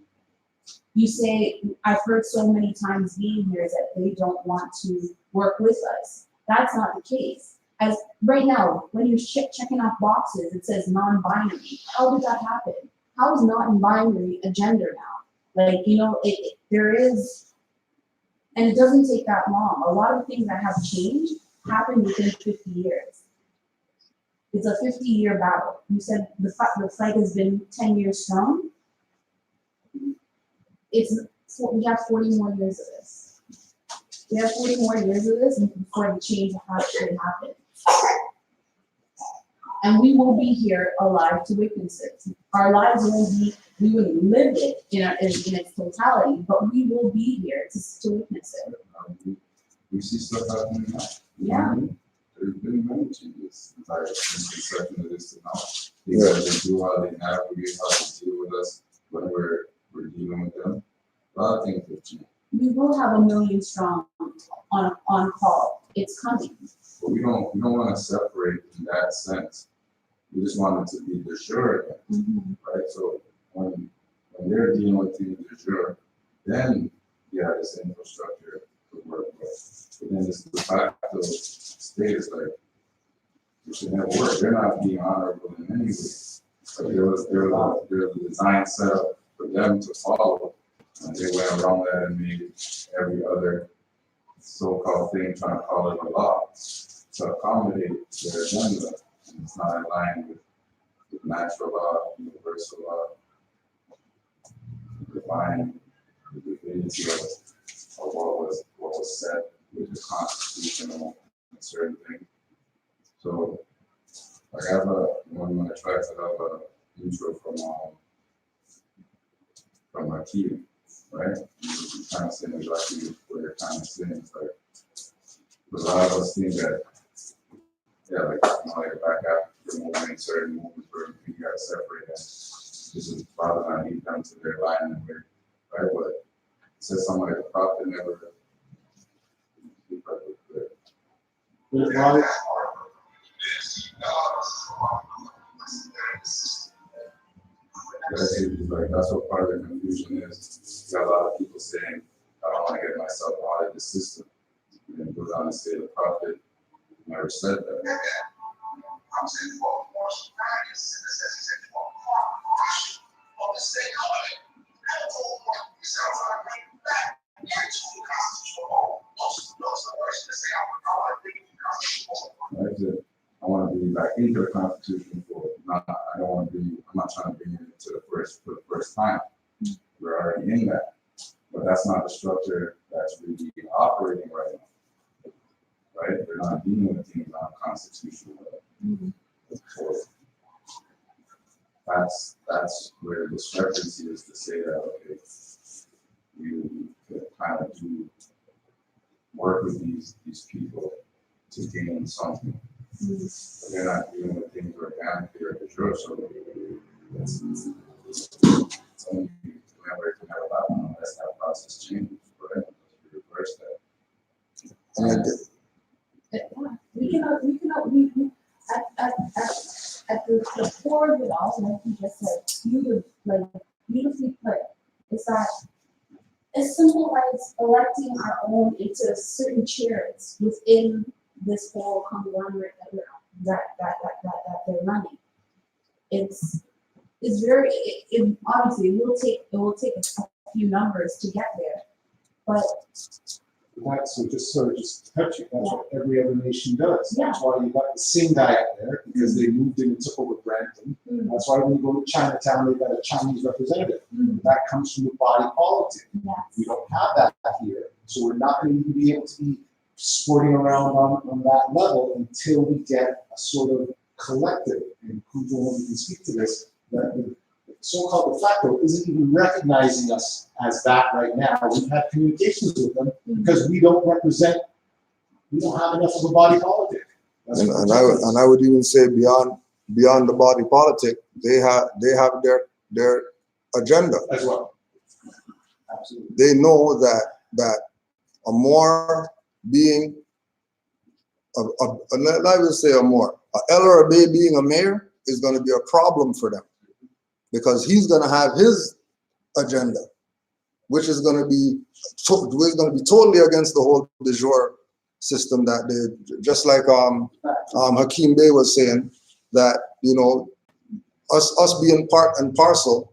you say, I've heard so many times being here that they don't want to work with us. That's not the case. As right now, when you're checking off boxes, it says non-binary. How did that happen? How is non-binary a gender now? Like, you know, there is, and it doesn't take that long. A lot of things that have changed happened within 50 years. It's a 50-year battle. You said the fight has been 10 years strong. We have 40 more years of this. We have 40 more years of this before the change actually happens. And we will be here alive to witness it. Our lives won't be, we wouldn't live it in its totality, but we will be here to witness it. We see stuff happening now. Yeah. There's been many changes, like since the second of this to now. Things that they do, how they navigate, how they deal with us when we're dealing with them. A lot of things have changed. We will have 1 million strong on call. It's coming. But we don't want to separate in that sense. We just want it to be de jure again, right? So when they're dealing with things de jure, then this infrastructure could work well. But then this de facto state is like, it should never work. They're not being honorable in any way. So there was a design set up for them to follow, and they went around that and made every other so-called thing, trying to call it a law, to accommodate their agenda. And it's not in line with natural law, universal law, divine, the divinity of what was said with the Constitution and certain things. So, like I have when I tried to have an intro from Akil, right? You're kind of saying exactly what you're kind of saying. It's like, a lot of us think that, like back after movement, certain movements where we got separated. This is Father not lead them to their line and we're right, but it says something like the prophet never. That's what part of the confusion is. You got a lot of people saying, I don't want to get myself out of the system. And then goes on to say the prophet never said that. I want to bring back into the Constitution I don't want to be, I'm not trying to bring it into for the first time. We're already in that. But that's not the structure that's really operating right now. Right? They're not dealing with things on a constitutional level. So that's where the discrepancy is to say that, okay, you could kind of work with these people to gain something. But they're not dealing with things organically or de jure, so it's only whenever it can have a lot unless that process changes, right? We reverse that. And At the core of it all, like you just said, beautifully put, is that as simple as electing our own into certain chairs within this whole conglomerate that they're running. It's very, obviously it will take a few numbers to get there, but just touching, that's what every other nation does. Yeah. That's why you got the Sing guy up there, because they moved in and took over Brampton. That's why when you go to Chinatown, they've got a Chinese representative. That comes from the body politic. yes. We don't have that here, so we're not going to be able to be sporting around on that level until we get a sort of collective, and Kujo can speak to this, that the so-called de facto isn't even recognizing us as that right now. We've had communications with them because we don't have enough of a body politic. And I would even say beyond the body politic, they have their agenda as well. Absolutely. They know that a more being I would say a El Arabi being a mayor is going to be a problem for them, because he's going to have his agenda, which is going to be totally against the whole de jure system that they, just like Hakeem Bey was saying, that us being part and parcel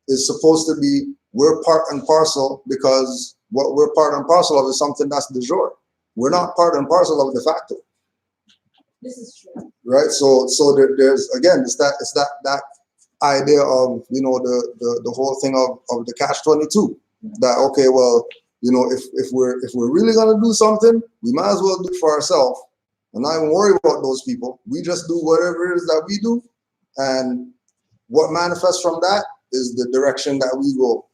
is supposed to be, we're part and parcel because what we're part and parcel of is something that's de jure. We're not part and parcel of de facto. This is true. right? So there's again, it's that idea of, you know, the whole thing of the catch-22. That okay, well, you know, if we're really gonna do something, we might as well do it for ourselves and not even worry about those people. We just do whatever it is that we do, and what manifests from that is the direction that we go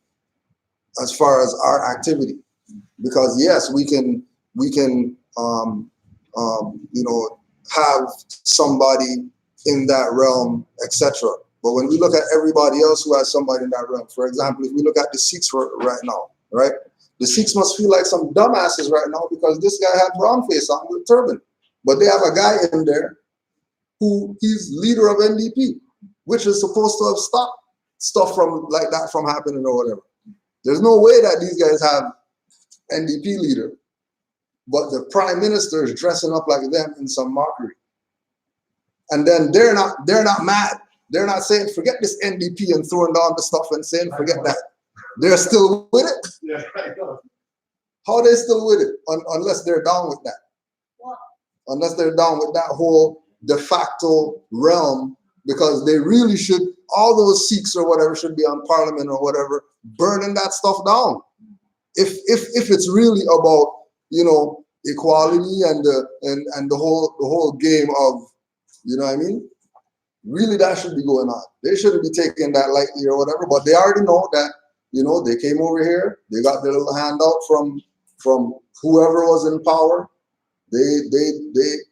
as far as our activity. Because yes, we can you know, have somebody in that realm, etc. But when we look at everybody else who has somebody in that realm, for example, if we look at the Sikhs right now, right? The Sikhs must feel like some dumbasses right now because this guy had brown face on with turban. But they have a guy in there who he's leader of NDP, which is supposed to have stopped stuff from like that from happening or whatever. There's no way that these guys have NDP leader, but the prime minister is dressing up like them in some mockery. And then they're not mad. They're not saying forget this NDP and throwing down the stuff and saying forget that. They're still with it. Yeah, I know. How are they still with it? Unless they're down with that. Unless they're down with that whole de facto realm, because they really should, all those Sikhs or whatever should be on parliament or whatever, burning that stuff down. If it's really about, you know, equality and the whole game of, you know what I mean? Really, that should be going on. They shouldn't be taking that lightly or whatever, but they already know that, you know, they came over here, they got their little handout from whoever was in power. They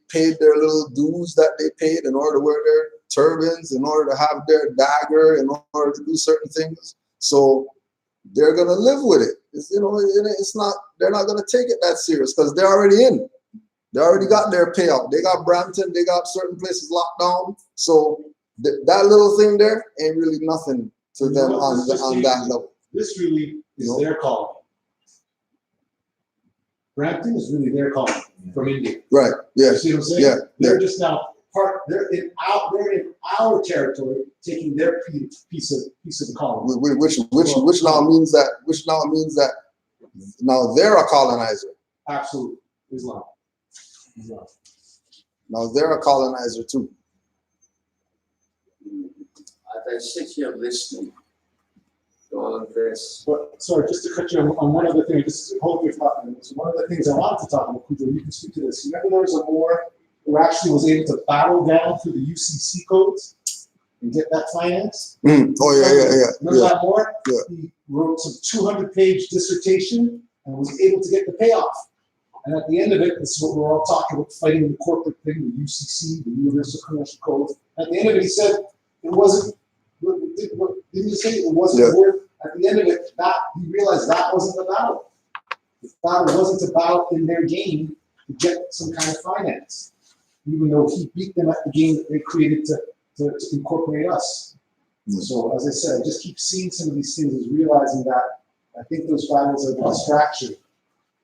paid their little dues that they paid in order to wear their turbans, in order to have their dagger, in order to do certain things. So they're gonna live with it. It's, you know, it's not. They're not gonna take it that serious because they're already in. They already got their payout. They got Brampton. They got certain places locked down. So that little thing there ain't really nothing to them on that level. This really is No. their calling. Brampton is really their calling from India. Right. Yeah. You see what I'm saying? Yeah. They're just now they're in our territory, taking their piece of the colony. Which now means that now they're a colonizer. Absolutely. Islam. Now they're a colonizer too. As I sit here listening to all of this. But sorry, just to cut you on one other thing, just hold your thought. So one of the things I wanted to talk about, Kujo, you can speak to this. Remember there was a war who actually was able to battle down through the UCC codes and get that finance? Oh yeah. Remember that war? Yeah. He wrote some 200-page dissertation and was able to get the payoff. And at the end of it, this is what we're all talking about, fighting the corporate thing, the UCC, the Universal Commercial Code. At the end of it, he said it wasn't. Didn't you say it wasn't worth? At the end of it, he realized that wasn't the battle. The battle wasn't about in their game to get some kind of finance, even though he beat them at the game that they created to incorporate us. So as I said, I just keep seeing some of these things as realizing that I think those battles are a distraction.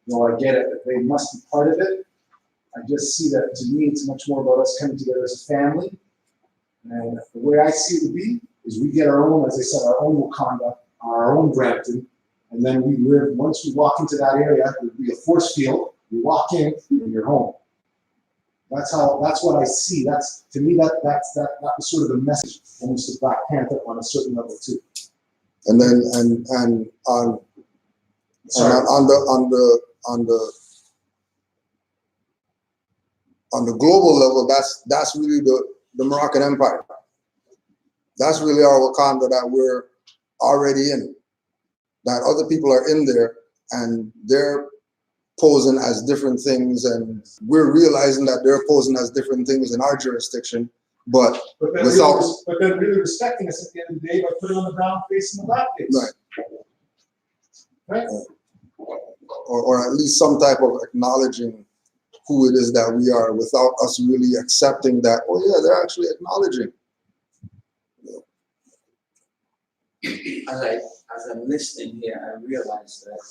I get it, that they must be part of it. I just see that, to me, it's much more about us coming together as a family. And the way I see it to be is we get our own, as I said, our own Wakanda, our own Brampton, and then we live, once we walk into that area, there'll be a force field, you walk in, and you're home. That's what I see. That's, to me, that was sort of the message, almost of Black Panther on a certain level too. And then, and on the global level, that's really the Moroccan Empire. That's really our Wakanda that we're already in. That other people are in there and they're posing as different things, and we're realizing that they're posing as different things in our jurisdiction, but then really respecting us at the end of the day by putting on the brown face and the black face. Right. Or at least some type of acknowledging who it is that we are without us really accepting that, oh yeah, they're actually acknowledging. As I'm listening here, I realize that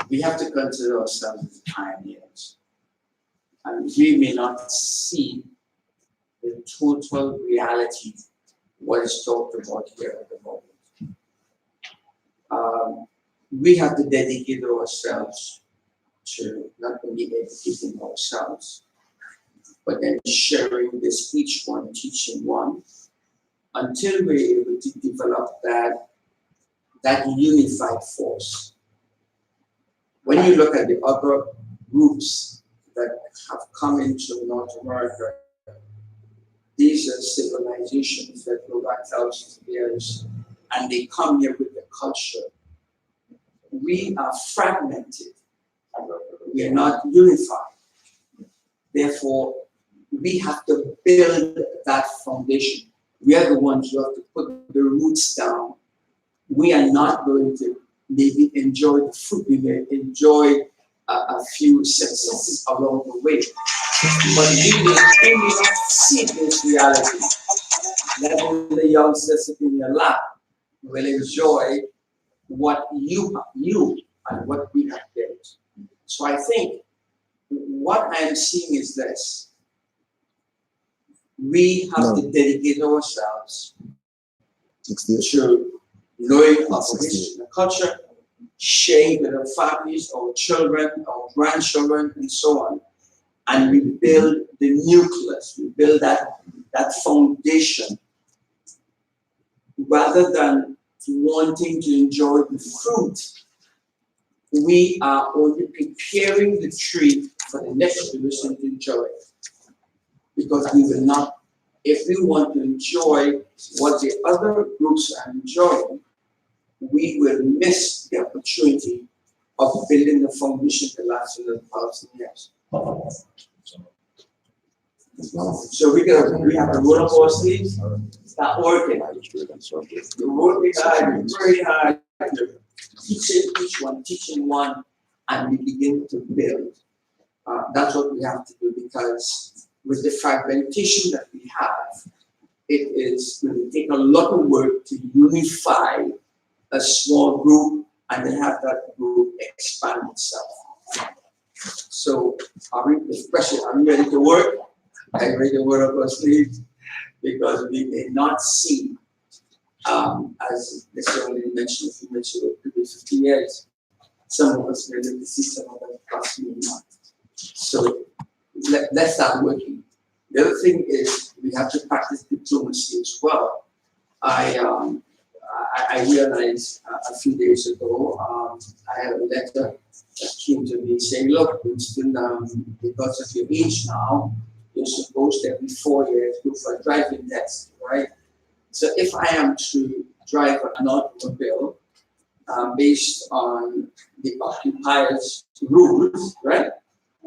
we have to consider ourselves as pioneers. And we may not see the total reality of what is talked about here at the moment. We have to dedicate ourselves to not only educating ourselves, but then sharing this, each one teaching one, until we're able to develop that unified force. When you look at the other groups that have come into North America, these are civilizations that go back thousands of years, and they come here with the culture. We are fragmented. We are not unified. Therefore, we have to build that foundation. We are the ones who have to put the roots down. We are not going to maybe enjoy the fruit. We may enjoy a few successes along the way. But we may not see this reality. Let the youngsters sit in your lap will enjoy what you and what we have built. So I think what I'm seeing is this. We have to dedicate ourselves to knowing our history and culture, sharing with our families, our children, our grandchildren, and so on. And we build the nucleus, we build that foundation, rather than wanting to enjoy the fruit. We are only preparing the tree for the next generation to enjoy it. Because we will not, if we want to enjoy what the other groups are enjoying, we will miss the opportunity of building the foundation that lasts for 1,000 years. So we have to roll up our sleeves, start working. We're working hard, very hard, teaching one, and we begin to build. That's what we have to do, because with the fragmentation that we have, it is going to take a lot of work to unify a small group and then have that group expand itself. So, are we ready to work? Are you ready to work up our sleeves? Because we may not see, as Mr. already mentioned, if you mentioned it could be 50 years, some of us may live to see some of them possibly not. So, let's start working. The other thing is we have to practice diplomacy as well. I realized a few days ago, I had a letter that came to me saying, look, Winston, because of your age now, you're supposed to every 4 years go for a driving test, right? So if I am to drive an automobile based on the occupier's rules, right?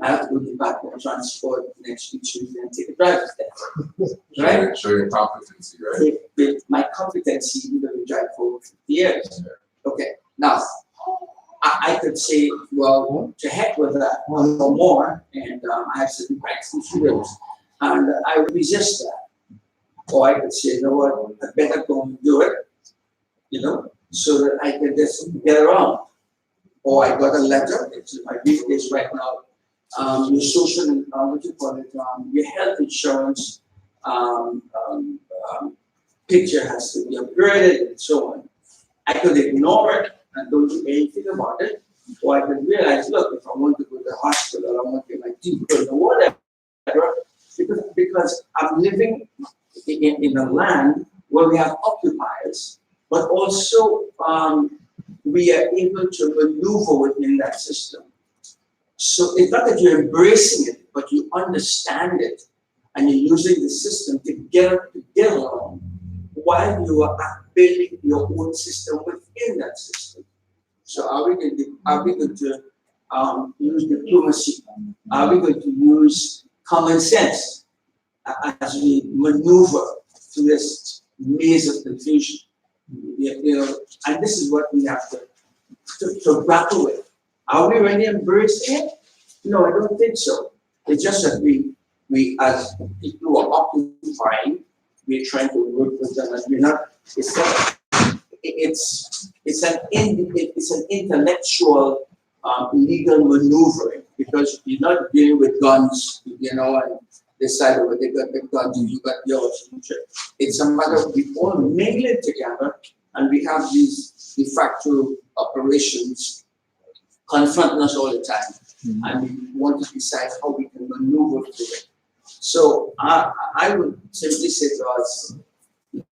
I have to go to the Department of Transport next week Tuesday and take a driver's test, right? Show your competency, right? With my competency, even though we drive for 50 years. Okay, now, I could say, well, to heck with that, or more, and I have certain rights and freedoms, and I would resist that. Or I could say, you know what, I better go and do it, you know, so that I can just get around. Or I got a letter, it's in my briefcase right now, your social, what you call it, your health insurance picture has to be upgraded and so on. I could ignore it and don't do anything about it, or I could realize, look, if I want to go to the hospital, I want to get my teeth pulled or whatever, because I'm living in a land where we have occupiers, but also we are able to maneuver within that system. So it's not that you're embracing it, but you understand it, and you're using the system to get along while you are building your own system within that system. So are we going to use diplomacy? Are we going to use common sense as we maneuver through this maze of confusion? You know, and this is what we have to grapple with. Are we really embracing it? No, I don't think so. It's just that we as people who are occupying, we're trying to work with them, and we're not. It's an intellectual legal maneuvering, because you're not dealing with guns, you know, and decide whether they got the guns and you got yours. It's a matter of we all mingle together, and we have these de facto operations confronting us all the time. and we want to decide how we can maneuver through it. So I would simply say to us,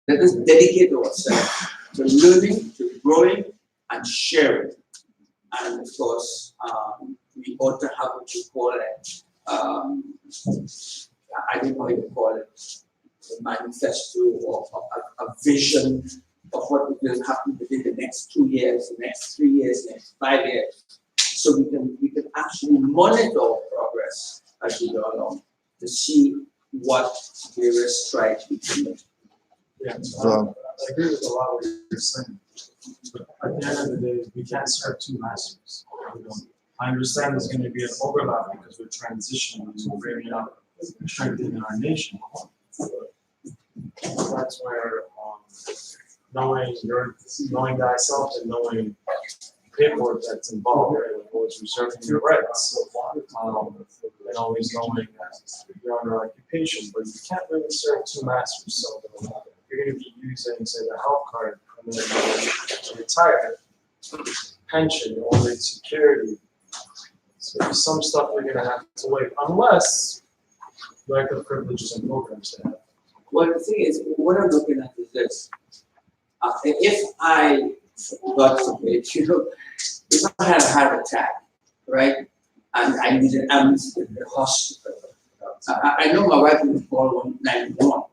let us dedicate ourselves to learning, to growing, and sharing. And of course, we ought to have what you call it, I don't know how you call it, a manifesto or a vision of what will happen within the next 2 years, the next 3 years, the next 5 years. So we can actually monitor progress as we go along to see what various strides we can make. Yeah, I agree with a lot of what you're saying. But at the end of the day, we can't serve two masters. You know, I understand there's going to be an overlap because we're transitioning to bringing up and strengthening our nation. That's where knowing thyself and knowing paperwork that's involved, right? Like always reserving your rights, and always knowing that you're under occupation, but you can't really serve two masters. So you're going to be using, say, the health card and then retire, pension, only security. So there's some stuff you're going to have to wait, unless you like the privileges and programs they have. Well, the thing is, what I'm looking at is this. If I, God forbid, you know, if I had a heart attack, right, and I needed ambulance in the hospital, I know my wife would call 911.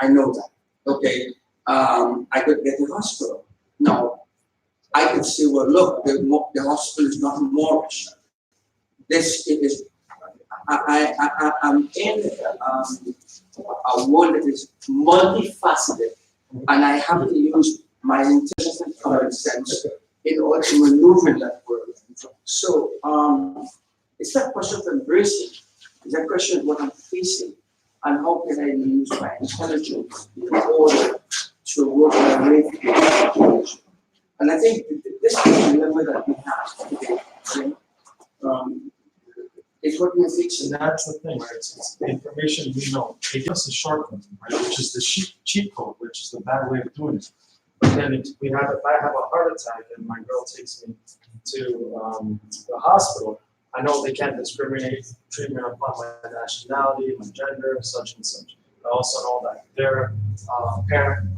I know that. Okay, I could get to the hospital. Now, I could say, well, look, the hospital is not mortgage. This is. I'm in a world that is multifaceted, and I have to use my intelligence and common sense in order to maneuver in that world. So it's not a question of embracing, it's a question of what I'm facing and how can I use my intelligence in order to work my way through the situation. And I think this is the dilemma that we have today. It's what we're fixing. And that's the thing, right? It's the information we know. They give us a shortcut, right? Which is the cheat code, which is the bad way of doing it. But then if I have a heart attack and my girl takes me to the hospital, I know they can't discriminate treatment upon my nationality, my gender, such and such. I also know that their parent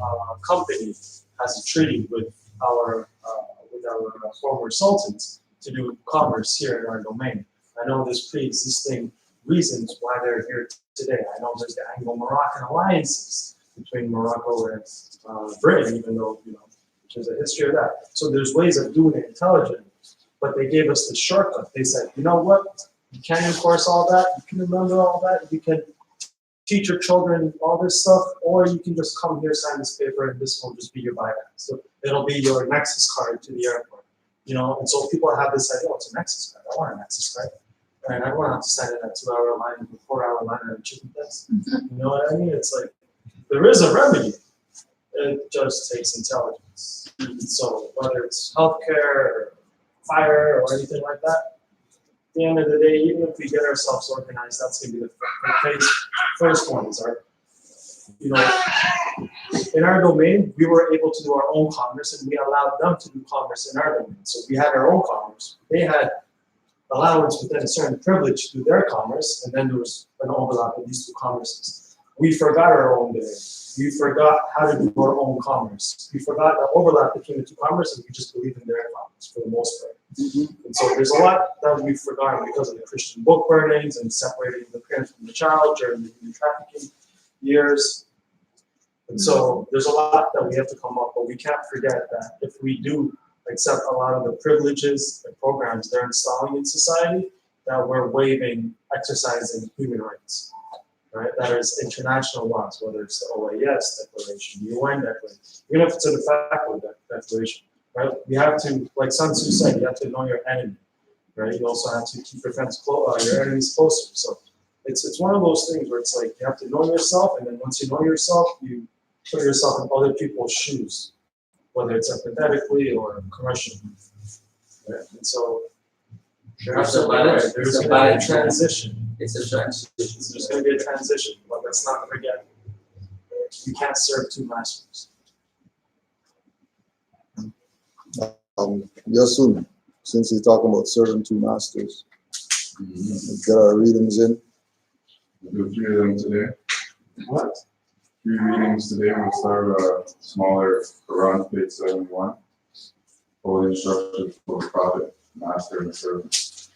company has a treaty with our former sultans to do commerce here in our domain. I know there's pre-existing reasons why they're here today. I know there's the Anglo-Moroccan alliances between Morocco and Britain, even though, you know, there's a history of that. So there's ways of doing it intelligently, but they gave us the shortcut. They said, you know what, you can enforce all that, you can remember all that, you can teach your children all this stuff, or you can just come here, sign this paper, and this will just be your bypass. So it'll be your Nexus card to the airport. You know, and so people have this idea, oh, it's a Nexus card. I want a Nexus card. And I don't want to have to stand in that 2-hour line, 4-hour line at a chicken place. You know what I mean? It's like, there is a remedy. It just takes intelligence. So whether it's healthcare or fire or anything like that, at the end of the day, even if we get ourselves organized, that's going to be the first ones. You know, in our domain, we were able to do our own commerce, and we allowed them to do commerce in our domain. So we had our own commerce. They had allowance within a certain privilege to do their commerce, and then there was an overlap of these two commerces. We forgot our own domain. We forgot how to do our own commerce. We forgot the overlap between the two commerces, and we just believe in their commerce for the most part. And so there's a lot that we've forgotten because of the Christian book burnings and separating the parent from the child during the human trafficking years. And so there's a lot that we have to come up, but we can't forget that if we do accept a lot of the privileges and programs they're installing in society, that we're waiving, exercising human rights, right? That is international laws, whether it's the OAS declaration, the UN declaration, even if it's a de facto declaration, right? You have to, like Sun Tzu said, you have to know your enemy, right? You also have to keep your enemies closer. So it's one of those things where it's like you have to know yourself, and then once you know yourself, you put yourself in other people's shoes, whether it's empathetically or commercially. Right? And so there's going to be a transition. It's a transition. There's going to be a transition, but let's not forget, you can't serve two masters. Yes, soon, since you're talking about serving two masters, Let's get our readings in. We'll do 3 of them today. What? 3 readings today. We'll start with a smaller Quran, page 71. Holy instructions for the prophet, master, and servant.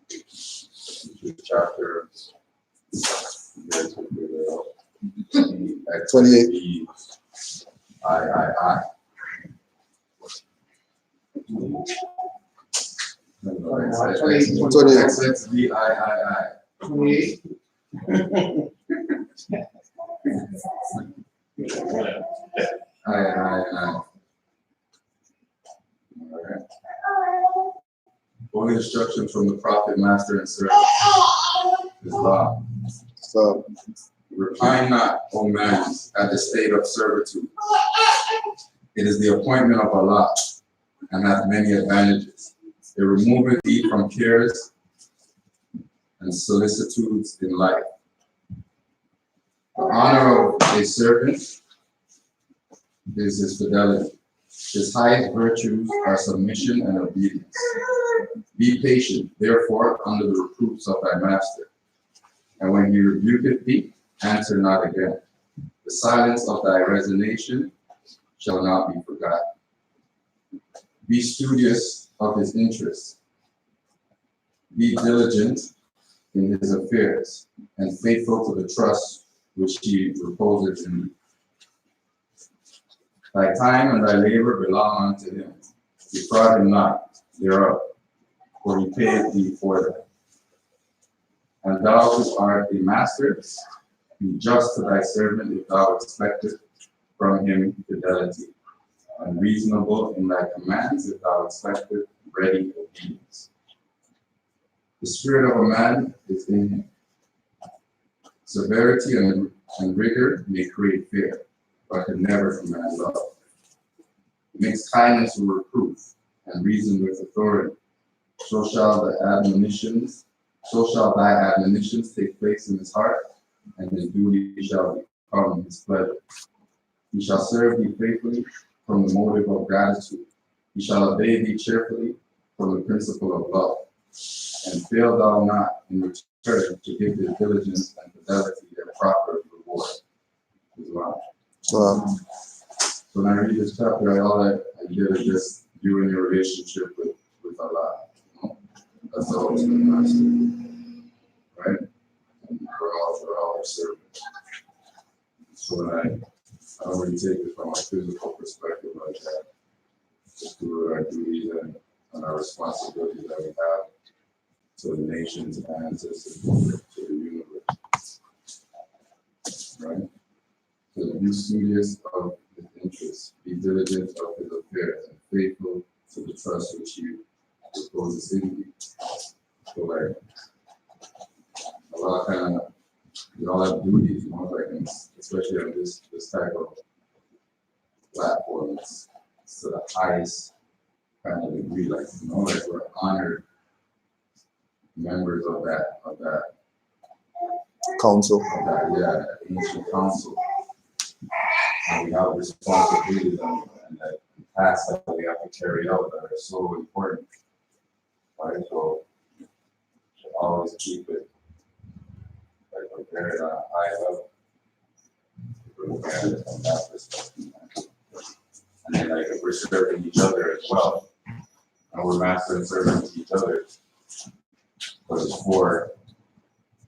Which is chapter 28. I. 28. XXVII. 28. I. Alright. Holy instructions from the prophet, master, and servant. Islam. So, Repine not, O man, at the state of servitude. It is the appointment of Allah, and hath many advantages. It removeth thee from cares and solicitudes in life. The honor of a servant is his fidelity. His highest virtues are submission and obedience. Be patient, therefore, under the reproofs of thy master. And when he rebuketh thee, answer not again. The silence of thy resignation shall not be forgotten. Be studious of his interests. Be diligent in his affairs, and faithful to the trust which he reposes in you. Thy time and thy labor belong unto him. Defraud him not thereof, for he payeth thee for them. And thou who art a master, be just to thy servant if thou expectest from him fidelity, and reasonable in thy commands if thou expectest ready obedience. The spirit of a man is in him. Severity and rigor may create fear, but can never command love. Mix kindness with reproof, and reason with authority. So shall thy admonitions take place in his heart, and his duty shall become his pleasure. He shall serve thee faithfully from the motive of gratitude. He shall obey thee cheerfully from the principle of love. And fail thou not in return to give his diligence and fidelity their proper reward. Islam. So when I read this chapter, all I did is just you and your relationship with Allah. That's the ultimate master. Right? And we're all our servants. So when I don't really take it from a physical perspective like that. Just do our duties and our responsibilities that we have to the nations and to the universe. Right? So be studious of his interests, be diligent of his affairs, and faithful to the trust which you reposes in you. So like a lot of we all have duties, you know, like especially on this type of platform, it's to the highest kind of degree, like you know, like we're honored members of that council. Ancient council. And we have responsibilities and that tasks that we have to carry out that are so important. Right? So always keep it like prepared at a high level. Look at it from that perspective. And then like if we're serving each other as well, and we're master and serving each other, but it's for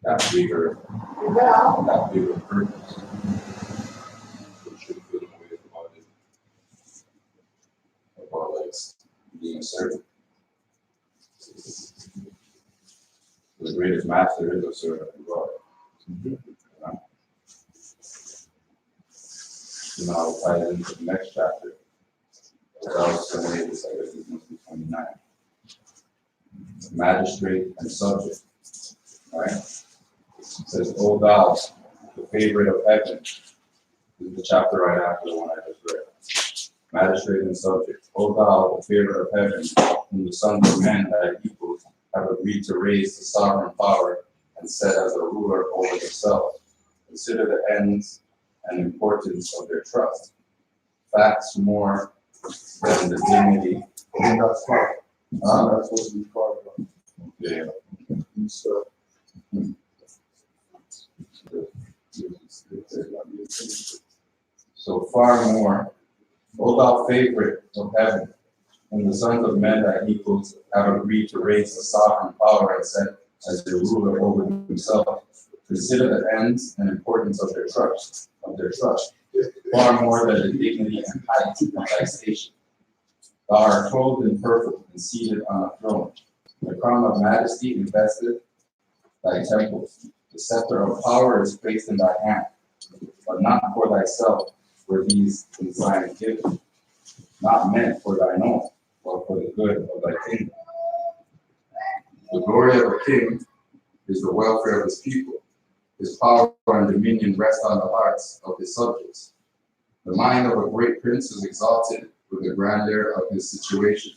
that bigger purpose. We should feel the way about it. About like being a servant. The greatest master is a servant of God. Now tie it into the next chapter. That was 28, this I guess it must be 29. Magistrate and subject. Right? It says, O thou, the favorite of heaven. This is the chapter right after the one I just read. Magistrate and subject. O thou, the favorite of heaven, whom the sons of men thy equals have agreed to raise to sovereign power and set as a ruler over themselves. Consider the ends and importance of their trust. Facts more than the dignity. That's far. That's supposed to be far from. Yeah. So, So far more, O thou favorite of heaven, when the sons of men thy equals have agreed to raise the sovereign power and set as their ruler over themselves, consider the ends and importance of their trust, far more than the dignity and height of thy station. Thou art clothed in purple and seated on a throne. The crown of majesty invested thy temples. The scepter of power is placed in thy hand, but not for thyself were these consigned given, not meant for thine own, but for the good of thy kingdom. The glory of a king is the welfare of his people. His power and dominion rest on the hearts of his subjects. The mind of a great prince is exalted with the grandeur of his situation.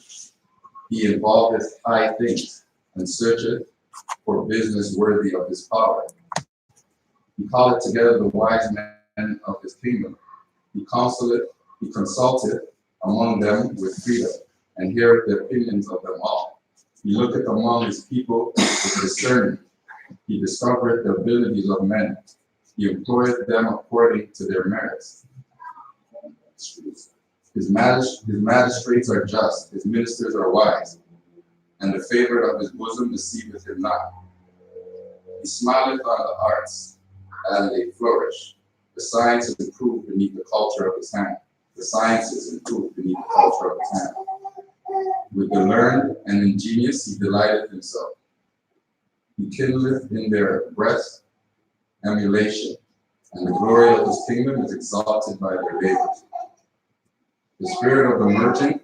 He involveth high things and searcheth for business worthy of his power. He calleth together the wise men of his kingdom. He consulteth among them with freedom, and heareth the opinions of them all. He looketh among his people with discernment. He discovereth the abilities of men. He employeth them according to their merits. His magistrates are just, his ministers are wise, and the favorite of his bosom deceiveth him not. He smileth on the arts as they flourish. The sciences improve beneath the culture of his hand. The sciences improve beneath the culture of his hand. With the learned and ingenious he delighteth himself. He kindleth in their breast emulation, and the glory of his kingdom is exalted by their labors. The spirit of the merchant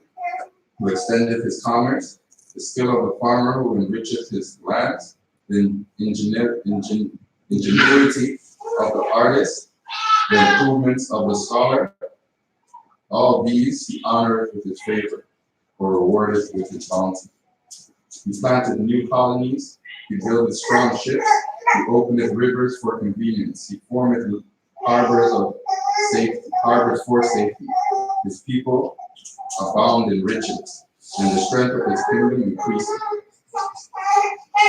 who extendeth his commerce, the skill of the farmer who enricheth his lands, the ingenuity of the artist, the improvements of the scholar, all these he honoreth with his favor, or rewardeth with his bounty. He planted new colonies, he buildeth strong ships, he openeth rivers for convenience, he formeth harbors of safety, harbors for safety. His people abound in riches, and the strength of his kingdom increaseth.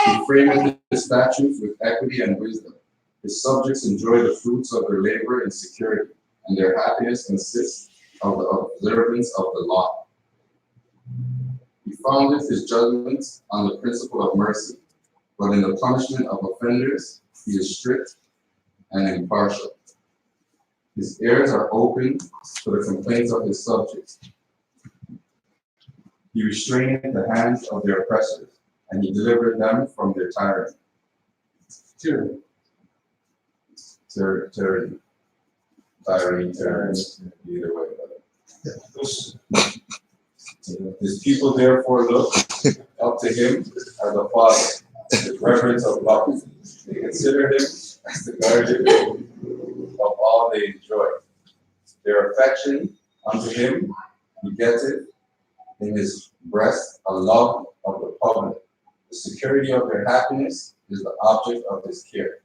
He frameth his statutes with equity and wisdom. His subjects enjoy the fruits of their labor in security, and their happiness consists of the observance of the law. He foundeth his judgments on the principle of mercy, but in the punishment of offenders he is strict and impartial. His ears are open to the complaints of his subjects. He restraineth the hands of their oppressors, and he delivered them from their tyranny. Tyranny. Either way. His people therefore look up to him as a father, with reverence of love. They consider him as the guardian of all they enjoy. Their affection unto him begetteth in his breast a love of the public. The security of their happiness is the object of his care.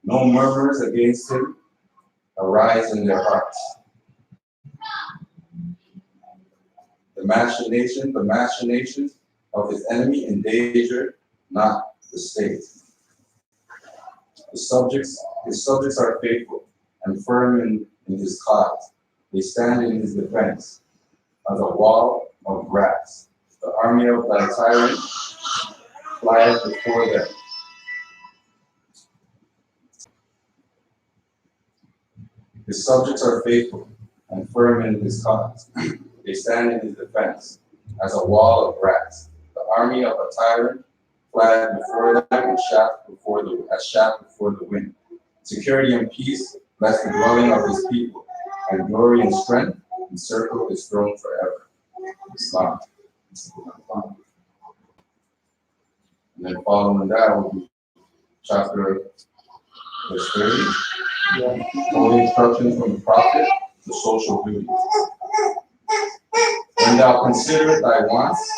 No murmurs against him arise in their hearts. The machinations of his enemy endanger not the state. His subjects are faithful and firm in his cause. They stand in his defense as a wall of brass. The army of thy tyrant flieth before them. His subjects are faithful and firm in his cause. They stand in his defense as a wall of brass. The army of a tyrant flieth before them and shaft before the wind. Security and peace bless the dwelling of his people, and glory and strength encircle his throne forever. Islam. And then following that will be chapter verse 30. Holy instructions from the prophet, the social duties. When thou considerest thy wants,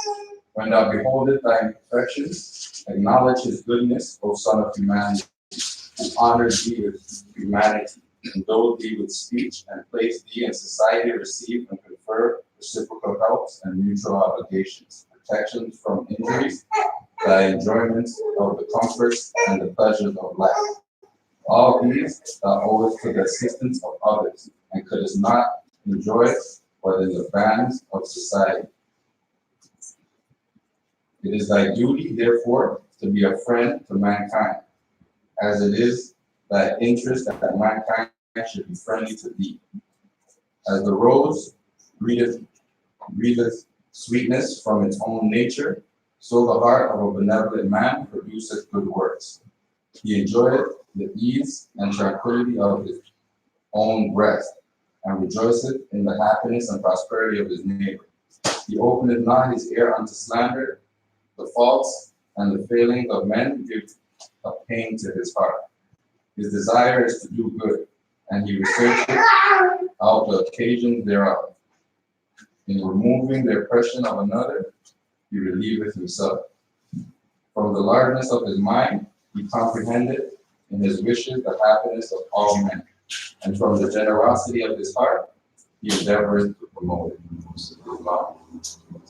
when thou beholdest thy imperfections, acknowledge his goodness, O son of humanity, who honors thee with humanity, endows thee with speech, and place thee in society, receive and confer reciprocal helps and mutual obligations, protections from injuries, thy enjoyment of the comforts and the pleasures of life. All these thou owest to the assistance of others, and couldst not enjoy but in the bands of society. It is thy duty, therefore, to be a friend to mankind, as it is thy interest that mankind should be friendly to thee. As the rose breatheth sweetness from its own nature, so the heart of a benevolent man produceth good works. He enjoyeth the ease and tranquility of his own breast, and rejoiceth in the happiness and prosperity of his neighbor. He openeth not his ear unto slander. The faults and the failings of men give a pain to his heart. His desire is to do good, and he researcheth out the occasions thereof. In removing the oppression of another, he relieveth himself. From the largeness of his mind, he comprehendeth in his wishes the happiness of all men. And from the generosity of his heart, he endeavors to promote it. Islam.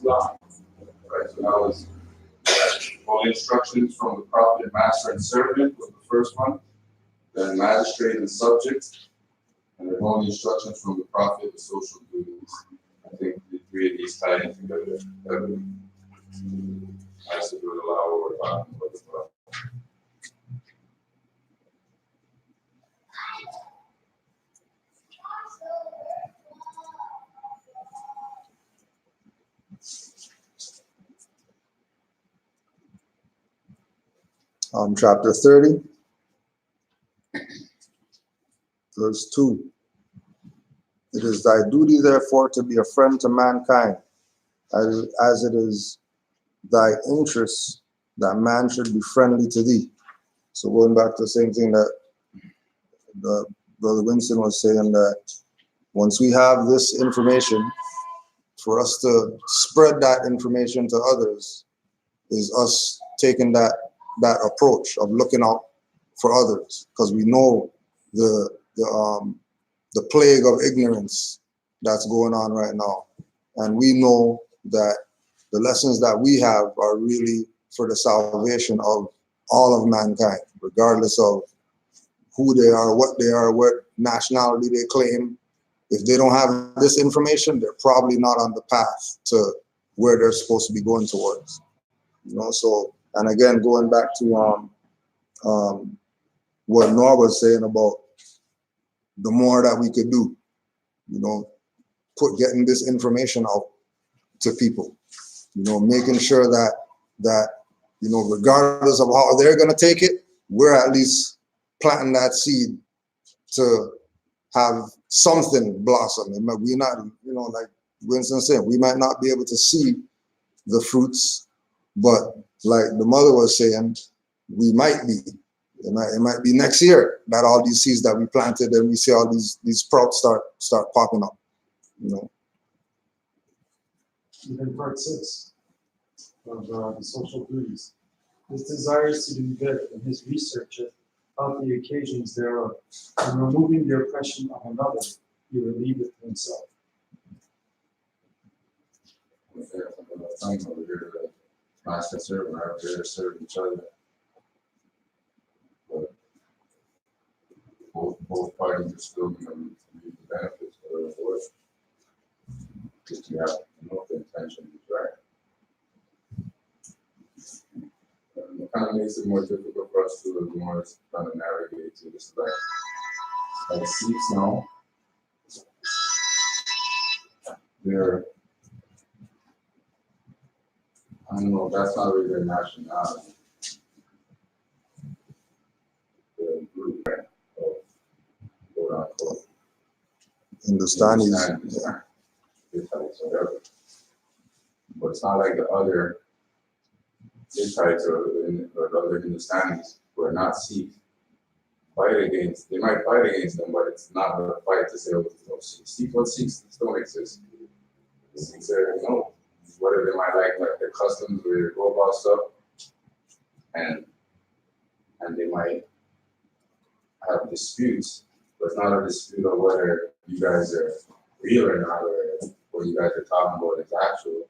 Right, so that was all instructions from the prophet, master, and servant was the first one. Then magistrate and subject, and the all instructions from the prophet, the social duties. I think the three of these tie in together. Has to do with allow what we're talking about as well. Chapter 30, verse 2. It is thy duty, therefore, to be a friend to mankind, as it is thy interest that man should be friendly to thee. So going back to the same thing that the Brother Winston was saying, that once we have this information, for us to spread that information to others is us taking that approach of looking out for others, because we know the plague of ignorance that's going on right now, and we know that the lessons that we have are really for the salvation of all of mankind, regardless of who they are, what nationality they claim. If they don't have this information, they're probably not on the path to where they're supposed to be going towards. So, and again, going back to what Noah was saying about the more that we could do, getting this information out to people, making sure that regardless of how they're going to take it, we're at least planting that seed to have something blossom. We're not, like Winston said, we might not be able to see the fruits, but like the mother was saying, we might be. It might be next year that all these seeds that we planted and we see all these sprouts start popping up. Even part 6 of the social duties. His desires to do good, and his research out the occasions thereof, and removing the oppression of another, he relieveth himself. Time over here, the master and servant are there to serve each other. But both parties are still going to reap the benefits of the work. Just you have to know the intention is right. It kind of makes it more difficult for us to more trying to navigate to this like Sikhs now. They're, I don't know, that's not really their nationality. The group of quote unquote Hindustanis. Hittites, whatever. But it's not like the other Hittites or other Hindustanis who are not Sikhs they might fight against them, but it's not a fight to say, oh, no, Sikhs don't exist. The Sikhs are, whether they might like their customs or their go about stuff, and they might have disputes, but it's not a dispute of whether you guys are real or not, or what you guys are talking about is actual.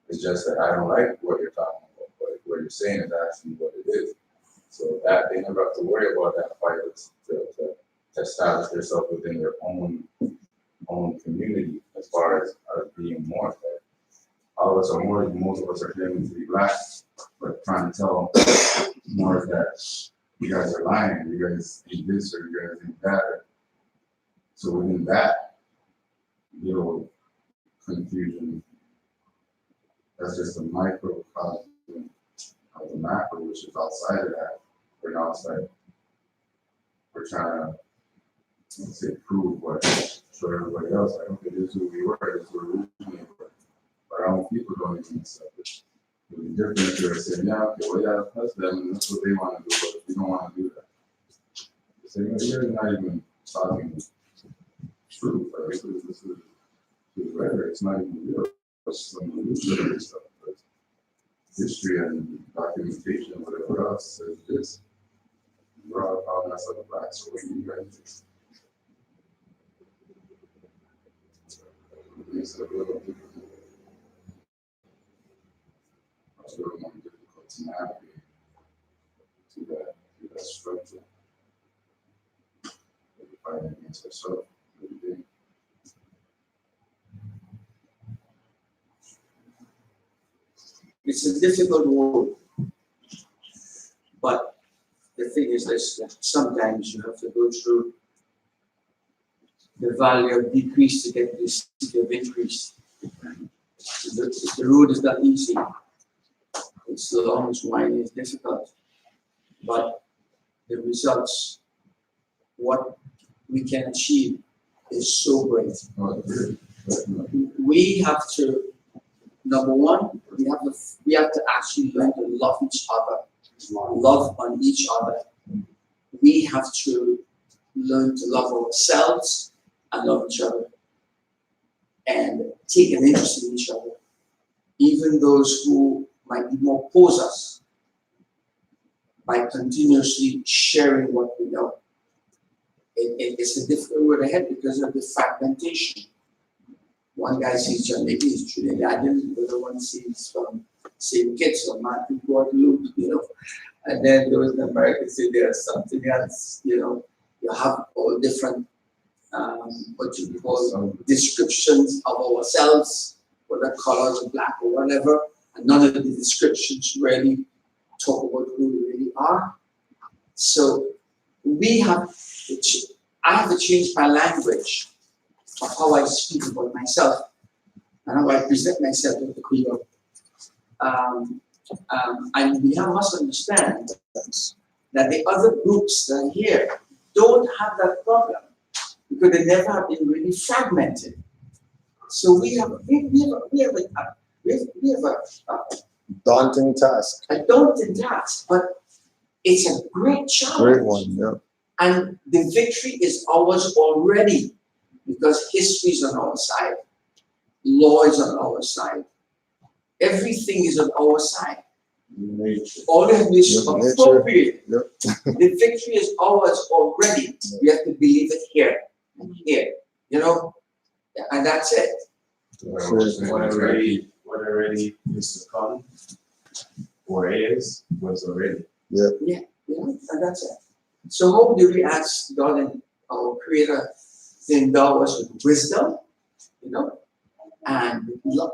It's just that I don't like what you're talking about, but what you're saying is actually what it is. So that they never have to worry about that fight to establish themselves within their own community as far as being more. Like, all of us are more, most of us are claiming to be black, but trying to tell more that you guys are lying, you guys ain't this or you guys ain't that. So within that little confusion, that's just a microcosm of the macro, which is outside of that. Where now it's like we're trying to, let's say, prove what, show everybody else, like, okay, this is who we were, this is who we originally were. But our own people don't even accept it. It would be different if they were saying, yeah, okay, well, yeah, that's them, and that's what they want to do, but we don't want to do that. They say, you're not even talking truth, like, this is rhetoric, it's not even real. It's some literary stuff, but history and documentation, whatever else says this. We're all calling ourselves black, so what do you guys do? Makes it a little difficult. It's a little more difficult to navigate to that structure. We're fighting against ourselves every day. It's a difficult road, but the thing is this, that sometimes you have to go through the valley of decrease to get to the city of increase. The road is not easy. It's long, it's winding, it's difficult. But the results, what we can achieve is so great. We have to, number one, we have to actually learn to love each other, love on each other. We have to learn to love ourselves and love each other, and take an interest in each other, even those who might be more oppose us, by continuously sharing what we know. It's a difficult road ahead because of the fragmentation. One guy sees Jamaican, he's Trinidadian, the other one sees from same kids or Martin Guadeloupe, you know. And then there was an American say there's something else, you know. You have all different what you call descriptions of ourselves, whether colors or black or whatever, and none of the descriptions really talk about who we really are. So we have I have to change my language of how I speak about myself and how I present myself to the Creole. And we must understand that the other groups that are here don't have that problem because they never have been really fragmented. So we have a daunting task. A daunting task, but it's a great challenge. Great one, yeah. And the victory is ours already because history is on our side, law is on our side, everything is on our side. Nature. All we have to is appropriate. Yep. The victory is ours already. We have to believe it here and here, you know, and that's it. What already is to come, or is, was already. Yeah. Yeah, you know, and that's it. So how do we ask God and our Creator to endow us with wisdom, you know, and with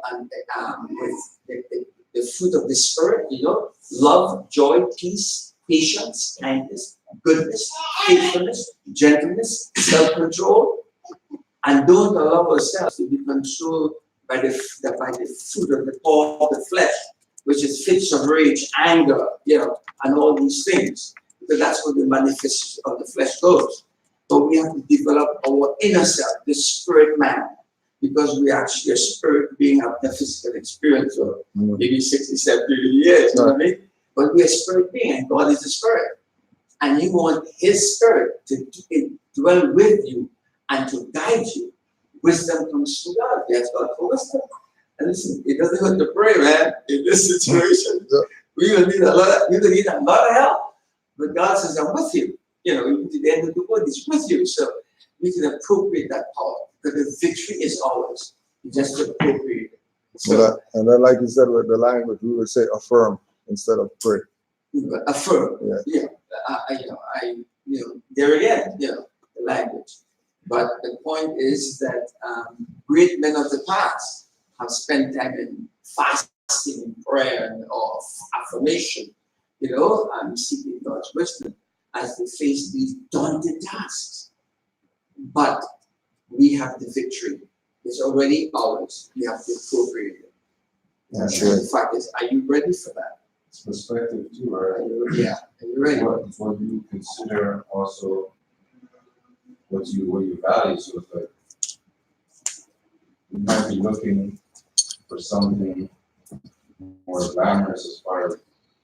the fruit of the Spirit, you know, love, joy, peace, patience, kindness, goodness, faithfulness, gentleness, self-control, and don't allow ourselves to be controlled by the fruit of the power of the flesh, which is fits of rage, anger, you know, and all these things. Because that's what the manifestation of the flesh goes. But we have to develop our inner self, the spirit man, because we actually a spirit being have the physical experience of maybe 60, 70 years, you know what I mean? But we're a spirit being, and God is a spirit. And you want His Spirit to dwell with you and to guide you. Wisdom comes from God. Yes, God for wisdom. And listen, it doesn't hurt to pray, man. In this situation, we will need a lot of help. But God says, I'm with you. You know, even to the end of the world, He's with you. So we can appropriate that power because the victory is ours. You just appropriate it. So, and then, like you said with the language, we would say affirm. instead of pray. Affirm. Yeah. There again, the language. But the point is that great men of the past have spent time in fasting, prayer, or affirmation, and seeking God's wisdom as they face these daunting tasks. But we have the victory. It's already ours. We have to appropriate it. That's And right. the fact is, are you ready for that? It's perspective too, right? Are you ready? What you consider also what you value. So it's like you might be looking for something more glamorous as far as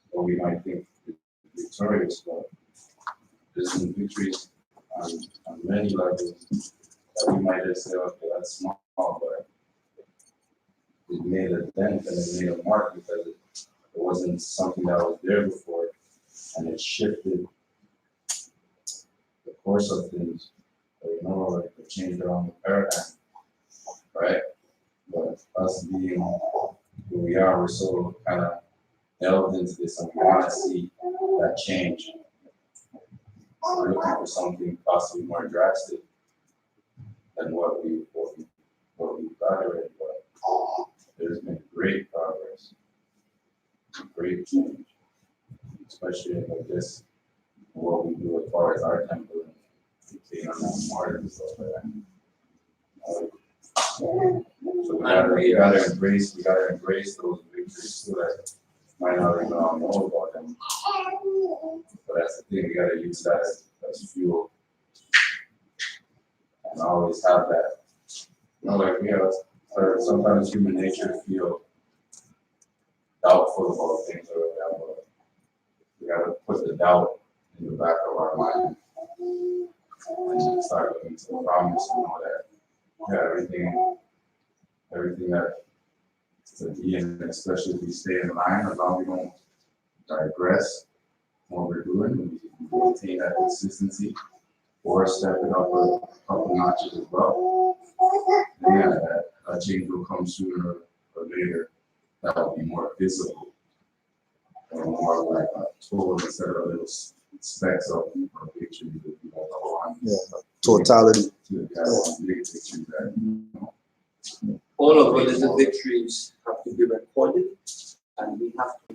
what we might think is victorious, but there's some victories on many levels that we might just say, okay, that's small, but it made a dent and it made a mark because it wasn't something that was there before, and it shifted the course of things. Like it changed around the paradigm, right? But us being who we are, we're so kind of delved into this and we want to see that change. We're looking for something possibly more drastic than what we got already, but there's been great progress, great change, especially like this, what we do as far as our temple and being on that martyr and stuff like that. So we gotta embrace those victories too that might not even know about them. But that's the thing, we gotta use that as fuel. And always have that. Like we have sometimes human nature to feel doubtful about things or whatever. We gotta put the doubt in the back of our mind and start looking to the promise and know that everything that to be in, especially if we stay in line, as long as we don't digress what we're doing, we maintain that consistency or step it up a couple notches as well. And yeah, that change will come sooner or later. That will be more visible or more like a total instead of little specks of a picture that you have on. Yeah, totality. To have big picture that, All of our little victories have to be recorded, and we have to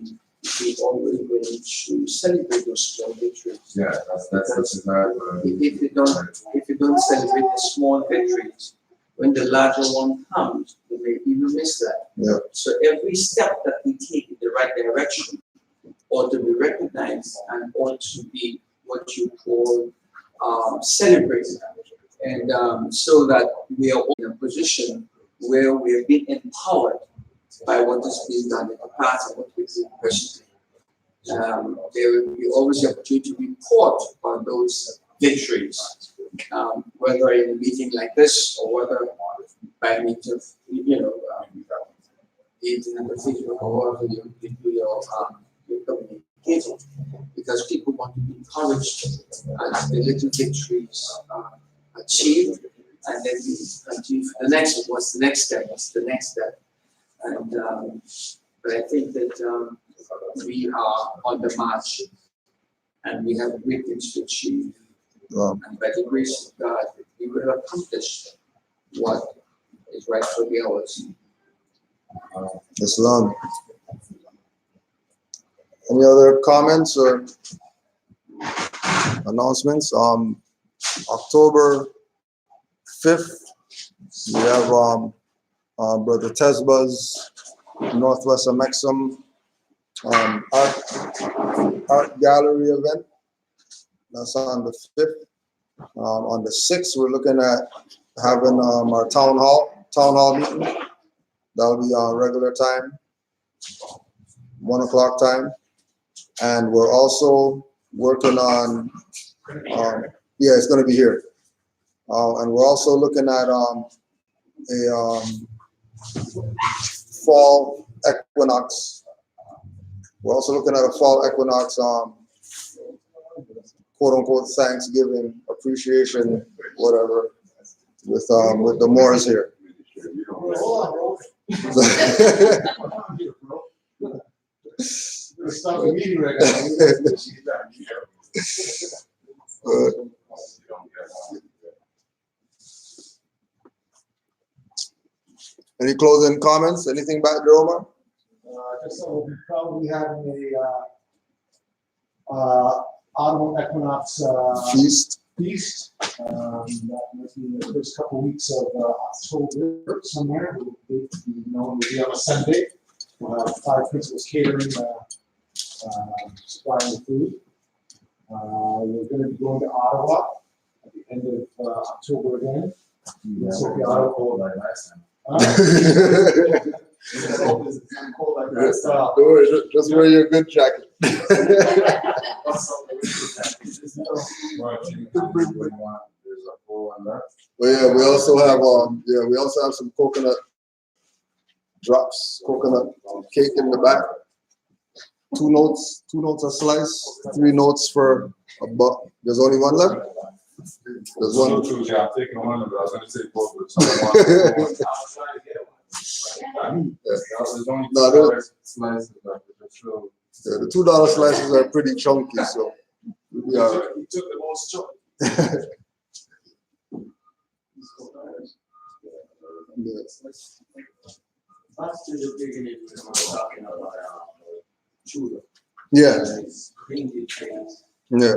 be always willing to celebrate those small victories. Yeah, that's exactly. If you don't celebrate the small victories, when the larger one comes, you may even miss that. Yeah. So every step that we take in the right direction ought to be recognized and ought to be what you call celebrated. And so that we are all in a position where we are being empowered by what is being done in the past and what we're doing presently. There will be always the opportunity to report on those victories, whether in a meeting like this or whether by means of, internet or Facebook or whatever you do your communicating, because people want to be encouraged as the little victories achieved, and then we continue for the next one. What's the next step? What's the next step? And but I think that we are on the march, and we have great things to achieve. And by the grace of God, we will accomplish what is rightfully ours. Islam. Any other comments or announcements? October 5th, we have Brother Tesba's Northwest Amexum art gallery event. That's on the 5th. On the 6th, we're looking at having our town hall meeting. That'll be on regular time, 1 o'clock time. And we're also working on, yeah, it's going to be here. And we're also looking at a fall equinox. We're also looking at a fall equinox, quote unquote, Thanksgiving, appreciation, whatever, with the Moors here. Let's stop the meeting right now. Any closing comments? Anything back, Jerome? Just so we'll be probably having a autumn equinox Feast. feast. That might be the first couple weeks of October somewhere. We'll be on a Sunday. We'll have 5 principals catering, supplying the food. We're going to be going to Ottawa at the end of October again. That's what the Ottawa like last time. Don't worry, just wear your good jacket. Well, yeah, we also have some coconut drops, coconut cake in the back. 2 notes a slice, 3 notes for a buck. There's only one left? There's one. I'm taking one, but I was going to say both, but someone No, the $2 slices are pretty chunky, so we'll be all right. You took the most choice. Last year, the beginning, we were talking about tulip. Yeah. Creamy trees. Yeah.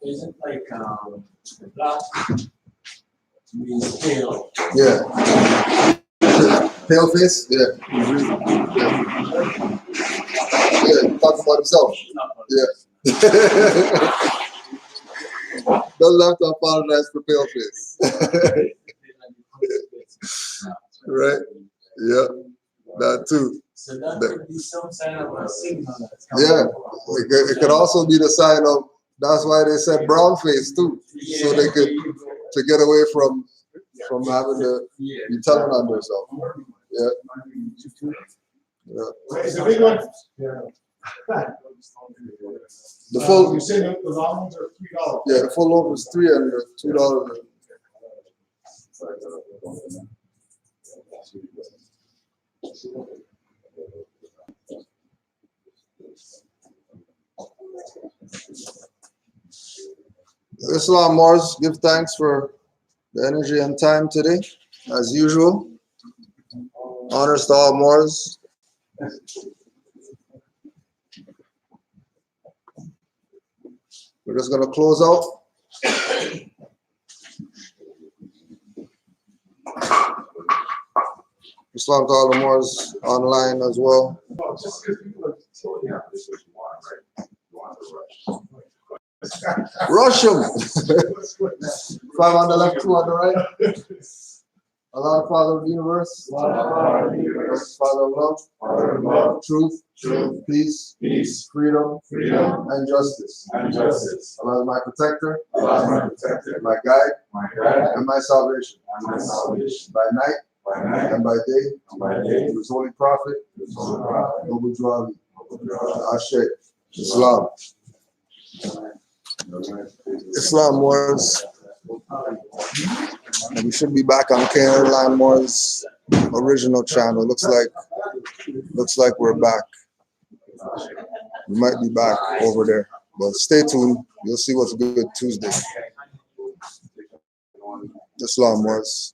Isn't like the black means pale. Yeah. Pale face? Yeah. Yeah, talking about himself. Yeah. Doesn't have to apologize for pale face. Right? Yeah. That too. So that could be some sign of a signal that's Yeah. It could also be the sign of, that's why they said brown face too. So they could, to get away from having to be telling on themselves. Yeah. Yeah. It's a big one. Yeah. The full, you say the long ones are $3. yeah, the full loaf is $3 and the $2. Islam Mars, give thanks for the energy and time today, as usual. Honors to all Mars. We're just gonna close out. Islam to all the Mars online as well. Just because people are telling you this is what you want, right? You want the rush. Rush them. 5 on the left, 2 on the right. Allah, Father of the universe. Father of love. Truth. Peace. Freedom. And justice. Allah is my protector. My guide. And my salvation. By night. And by day. His holy prophet. Noble Juali. Ashe. Islam. Islam Wars. And we should be back on Canaanland Wars original channel. Looks like we're back. We might be back over there. But stay tuned. You'll see what's good Tuesday. Islam Wars.